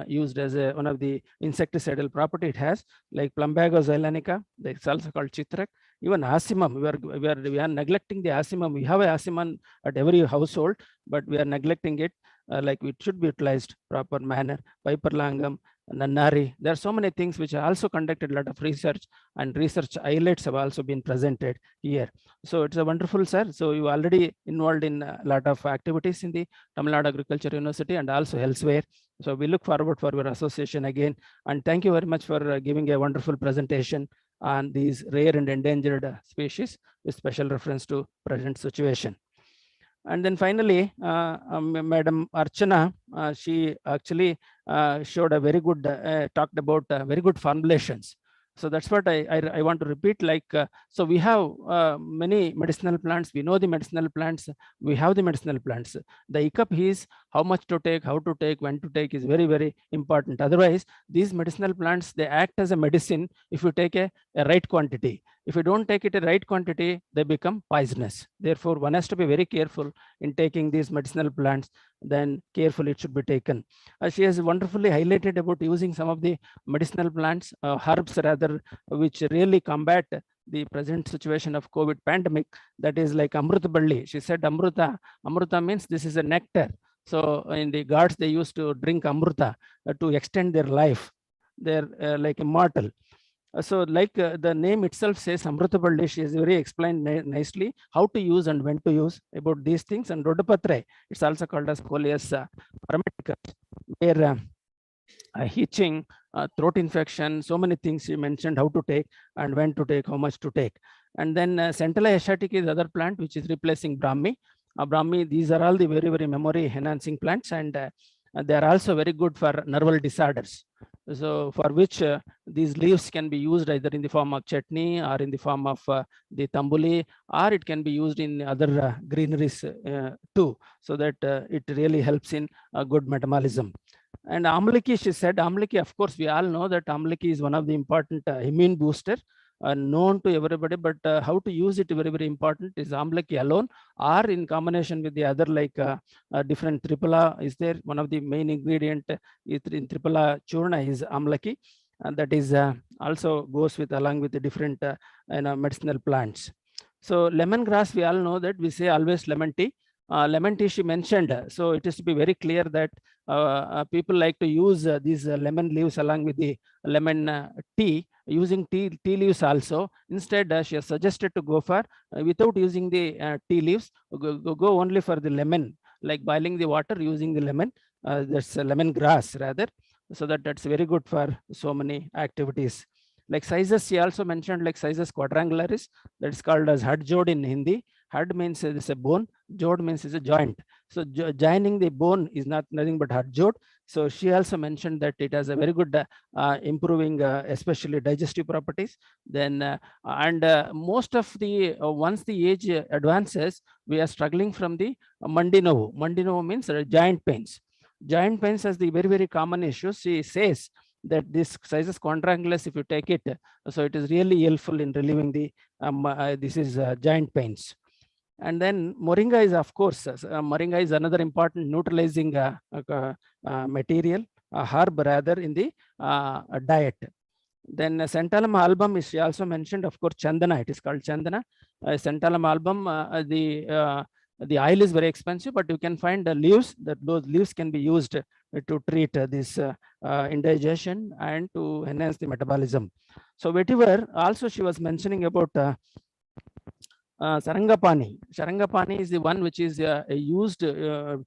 used as one of the insecticidal property it has, like Plumbago zeylanica, it's also called chitrak. Even asimum, we are neglecting the asimum. We have a asimum at every household, but we are neglecting it like it should be utilized proper manner. Piperlangum, Nannari. There are so many things which are also conducted a lot of research, and research highlights have also been presented here. So it's a wonderful, sir. So you already involved in a lot of activities in the Tamil Nadu Agriculture University and also elsewhere. So we look forward for your association again. And thank you very much for giving a wonderful presentation on these rare and endangered species with special reference to present situation. And then finally, Madam Archana, she actually showed a very good, talked about very good formulations. So that's what I want to repeat. Like, so we have many medicinal plants. We know the medicinal plants. We have the medicinal plants. The hiccup is how much to take, how to take, when to take is very, very important. Otherwise, these medicinal plants, they act as a medicine if you take a right quantity. If you don't take it a right quantity, they become poisonous. Therefore, one has to be very careful in taking these medicinal plants. Then carefully it should be taken. She has wonderfully highlighted about using some of the medicinal plants, herbs rather, which really combat the present situation of COVID pandemic. That is like Amruta Balli. She said Amruta. Amruta means this is a nectar. So in the gods, they used to drink Amruta to extend their life. They're like immortal. So like the name itself says, Amrutaballi, she has very explained nicely how to use and when to use about these things. And Rodopatre, it's also called as Coleus aromaticus, where hitching, throat infection, so many things she mentioned how to take and when to take, how much to take. And then Centella asiatica is other plant which is replacing Brahmi. Brahmi, these are all the very, very memory enhancing plants. And they are also very good for nerval disorders. So for which these leaves can be used either in the form of chutney or in the form of the tambuli, or it can be used in other greeneries too, so that it really helps in good metabolism. And amlaki, she said, amlaki, of course, we all know that amlaki is one of the important immune booster known to everybody, but how to use it very, very important. Is amlaki alone or in combination with the other, like different triphala is there. One of the main ingredient is in triphala churna is amlaki, and that is also goes with along with the different medicinal plants. So lemongrass, we all know that we say always lemon tea. Lemon tea she mentioned, so it is to be very clear that people like to use these lemon leaves along with the lemon tea, using tea leaves also. Instead, she has suggested to go for without using the tea leaves, go only for the lemon, like boiling the water using the lemon. That's lemon grass rather, so that's very good for so many activities. Like sizes, she also mentioned like sizes quadrangularis, that's called as had jod in Hindi. Had means it's a bone, jod means it's a joint. So joining the bone is nothing but had jod. So she also mentioned that it has a very good improving especially digestive properties. Then most of the once the age advances, we are struggling from the mandinovu. Mandinovu means joint pains. Joint pains as the very, very common issue. She says that this sizes quadrangulus, if you take it, so it is really helpful in relieving the this is joint pains. And then moringa is, of course, moringa is another important neutralizing material, herb rather, in the diet. Then Centellum album is also mentioned, of course, chandana, it is called chandana. Centellum album, the oil is very expensive, but you can find the leaves, that those leaves can be used to treat this indigestion and to enhance the metabolism. So vetiver, also she was mentioning about sarangapani. Sarangapani is the one which is used,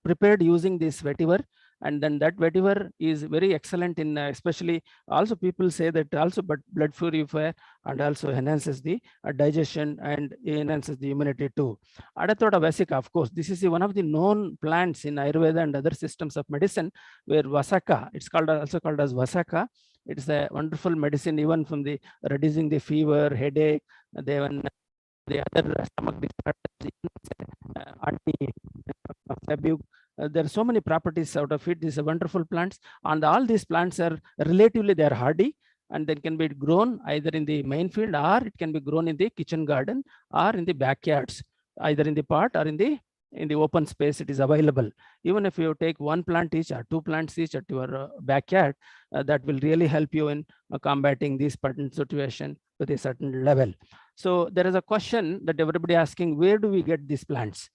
prepared using this vetiver, and then that vetiver is very excellent in especially, also people say that also but blood purifier and also enhances the digestion and enhances the immunity too. Adathoda vesica, of course, this is one of the known plants in Ayurveda and other systems of medicine, where vasaka, it's called also called as vasaka. It's a wonderful medicine even from the reducing the fever, headache, the other stomach disorders, anti-febuk. There are so many properties out of it. These are wonderful plants, and all these plants are relatively, they are hardy, and they can be grown either in the main field, or it can be grown in the kitchen garden or in the backyards, either in the pot or in the open space. It is available. Even if you take one plant each or two plants each at your backyard, that will really help you in combating this pattern situation with a certain level. So there is a question that everybody asking, where do we get these plants?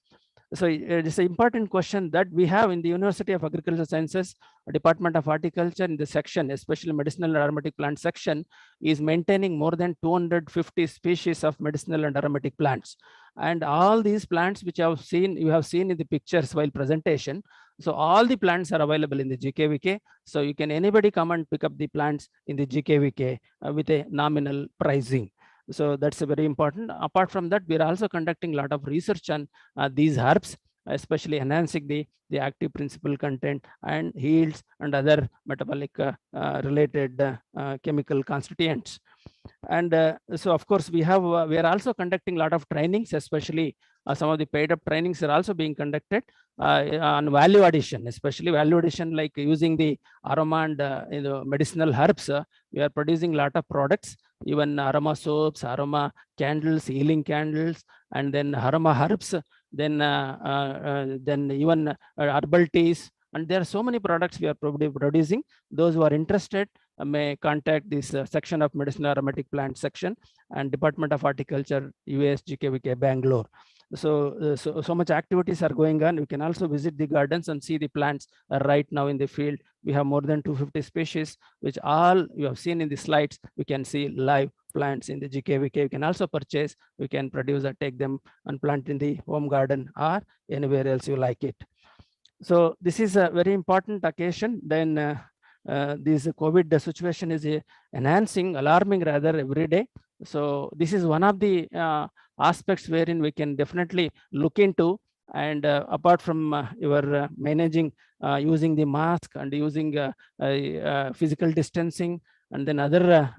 So it is an important question that we have in the University of Agricultural Sciences, Department of Horticulture, in the section, especially medicinal and aromatic plant section, is maintaining more than 250 species of medicinal and aromatic plants. And all these plants which you have seen in the pictures while presentation. So all the plants are available in the GKVK. So you can, anybody come and pick up the plants in the GKVK with a nominal pricing. So that's a very important. Apart from that, we are also conducting a lot of research on these herbs, especially enhancing the active principle content and yields and other metabolic related chemical constituents. And so of course we are also conducting a lot of trainings, especially some of the paid up trainings are also being conducted on value addition, especially value addition, like using the aroma and medicinal herbs. We are producing a lot of products, even aroma soaps, aroma candles, healing candles, and then aroma herbs, then even herbal teas. And there are so many products we are producing. Those who are interested may contact this section of medicinal aromatic plant section and Department of Horticulture, US, GKVK, Bangalore. So much activities are going on. You can also visit the gardens and see the plants right now in the field. We have more than 250 species, which all you have seen in the slides. We can see live plants in the GKVK. You can also purchase, we can produce or take them and plant in the home garden or anywhere else you like it. So this is a very important occasion. Then this COVID situation is enhancing, alarming rather, every day. So this is one of the aspects wherein we can definitely look into And apart from your managing using the mask and using physical distancing, and then other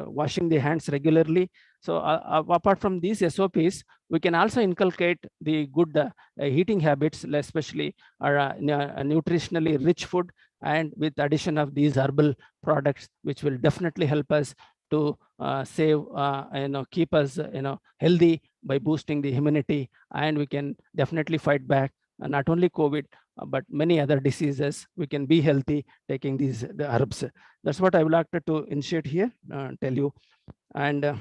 washing the hands regularly. So apart from these SOPs, we can also inculcate the good eating habits, especially nutritionally rich food, and with addition of these herbal products, which will definitely help us to save, keep us, healthy by boosting the immunity, and we can definitely fight back not only COVID, but many other diseases. We can be healthy taking the herbs. That's what I would like to initiate here, tell you. And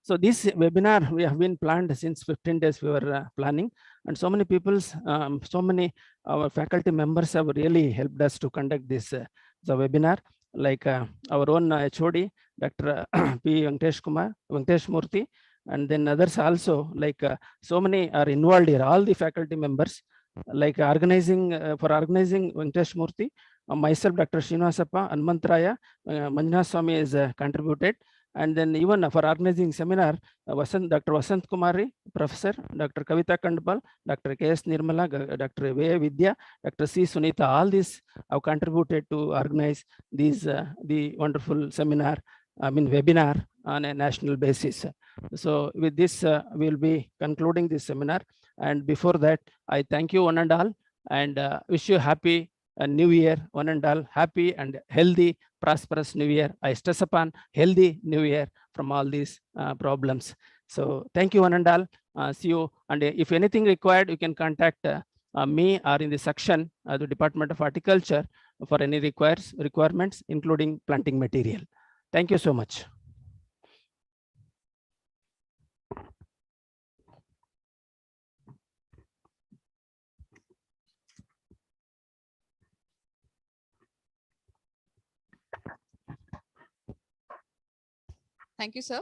so this webinar, we have been planned since 15 days we were planning, and so many people's, so many our faculty members have really helped us to conduct this the webinar, like our own HOD, Dr. P. Venkatesh Murthy, and then others also, like so many are involved here, all the faculty members, like organizing, for organizing Venkatesh Murthy, myself, Dr. Srinivasappa, Anmantraya, Manjunath Swami is contributed. And then even for organizing seminar, Dr. Vasant Kumari, Professor, Dr. Kavita Kandpal, Dr. K.S. Nirmala, Dr. V. Vidya, Dr. C. Sunita, all these have contributed to organize these the wonderful seminar, webinar on a national basis. So with this, we'll be concluding this seminar. And before that, I thank you one and all, and wish you happy New Year, one and all, happy and healthy, prosperous New Year. I stress upon healthy New Year from all these problems. So thank you one and all. See you. And if anything required, you can contact me or in the section, the Department of Horticulture, for any requirements, including planting material. Thank you so much. Thank you, sir.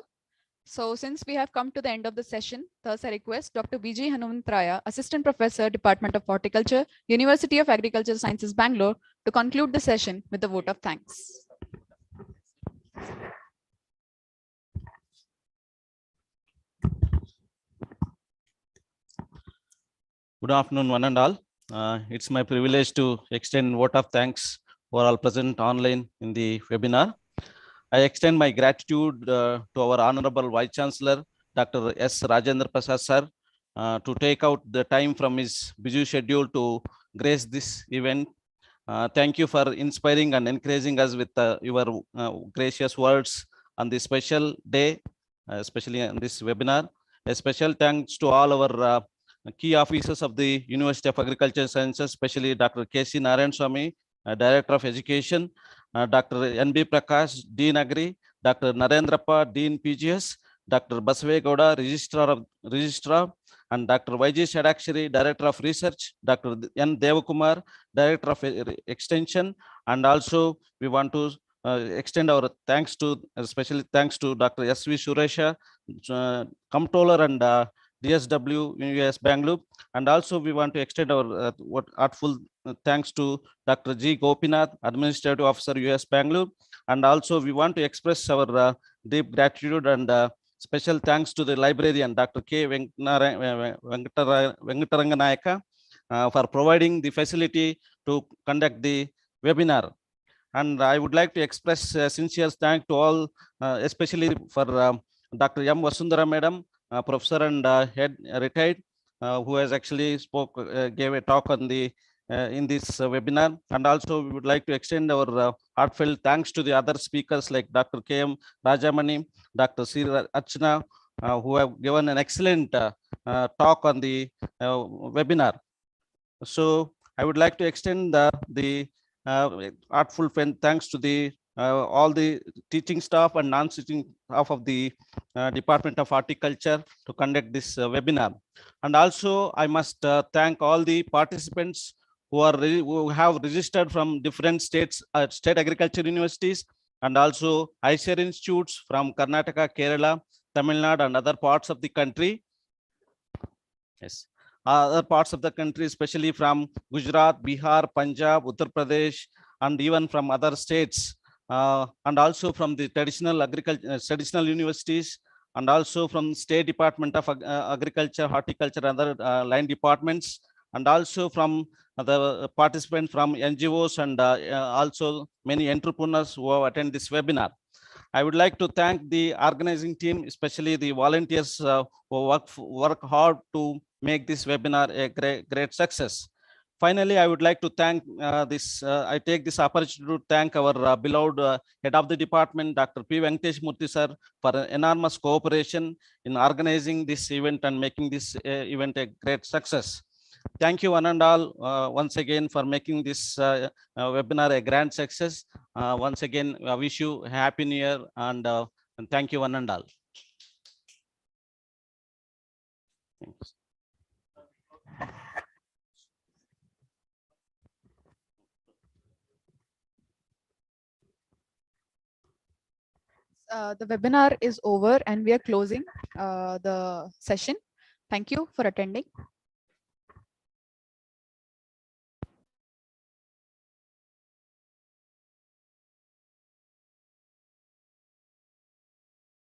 So since we have come to the end of the session, thus I request Dr. B.G. Hanumantraya, Assistant Professor, Department of Horticulture, University of Agricultural Sciences, Bangalore, to conclude the session with a vote of thanks. Good afternoon, one and all. It's my privilege to extend vote of thanks for all present online in the webinar. I extend my gratitude to our Honorable Vice Chancellor, Dr. S. Rajendra Prasad sir, to take out the time from his busy schedule to grace this event. Thank you for inspiring and encouraging us with your gracious words on this special day, especially on this webinar. A special thanks to all our key officers of the University of Agricultural Sciences, especially Dr. K.C. Narayan Swami, Director of Education, Dr. N.B. Prakash, Dean Agri, Dr. Narendrappa, Dean PGS, Dr. Basave Gowda, Registrar, and Dr. Y.G. Shadakshari, Director of Research, Dr. N. Devakumar, Director of Extension, and also we want to extend our thanks to, especially thanks to Dr. S.V. Suresha, Comptroller and DSW US Bangalore, and also we want to extend our heartful thanks to Dr. G. Gopinath, Administrative Officer US Bangalore, and also we want to express our deep gratitude and special thanks to the librarian Dr. K. Venkataranganayaka for providing the facility to conduct the webinar. And I would like to express sincere thanks to all, especially for Dr. M. Vasundhara Madam, Professor and Head retired, who has actually gave a talk on the in this webinar. And also we would like to extend our heartfelt thanks to the other speakers like Dr. K.M. Rajamani, Dr. C. Archana, who have given an excellent talk on the webinar. So I would like to extend the heartful thanks to the all the teaching staff and non-teaching staff of the Department of Horticulture to conduct this webinar. And also I must thank all the participants who have registered from different states, state agriculture universities, and also ICAR institutes from Karnataka, Kerala, Tamil Nadu, and other parts of the country. Yes. Other parts of the country, especially from Gujarat, Bihar, Punjab, Uttar Pradesh, and even from other states, and also from the traditional agriculture, traditional universities, and also from State Department of Agriculture, Horticulture, and other line departments, and also from the participants from NGOs and also many entrepreneurs who have attended this webinar. I would like to thank the organizing team, especially the volunteers who work hard to make this webinar a great success. Finally, I would like to thank I take this opportunity to thank our beloved head of the department, Dr. P. Venkatesh Murthy sir, for enormous cooperation in organizing this event and making this event a great success. Thank you one and all once again for making this webinar a grand success. Once again, I wish you a happy new year and thank you one and all. Thanks. The webinar is over and we are closing the session. Thank you for attending.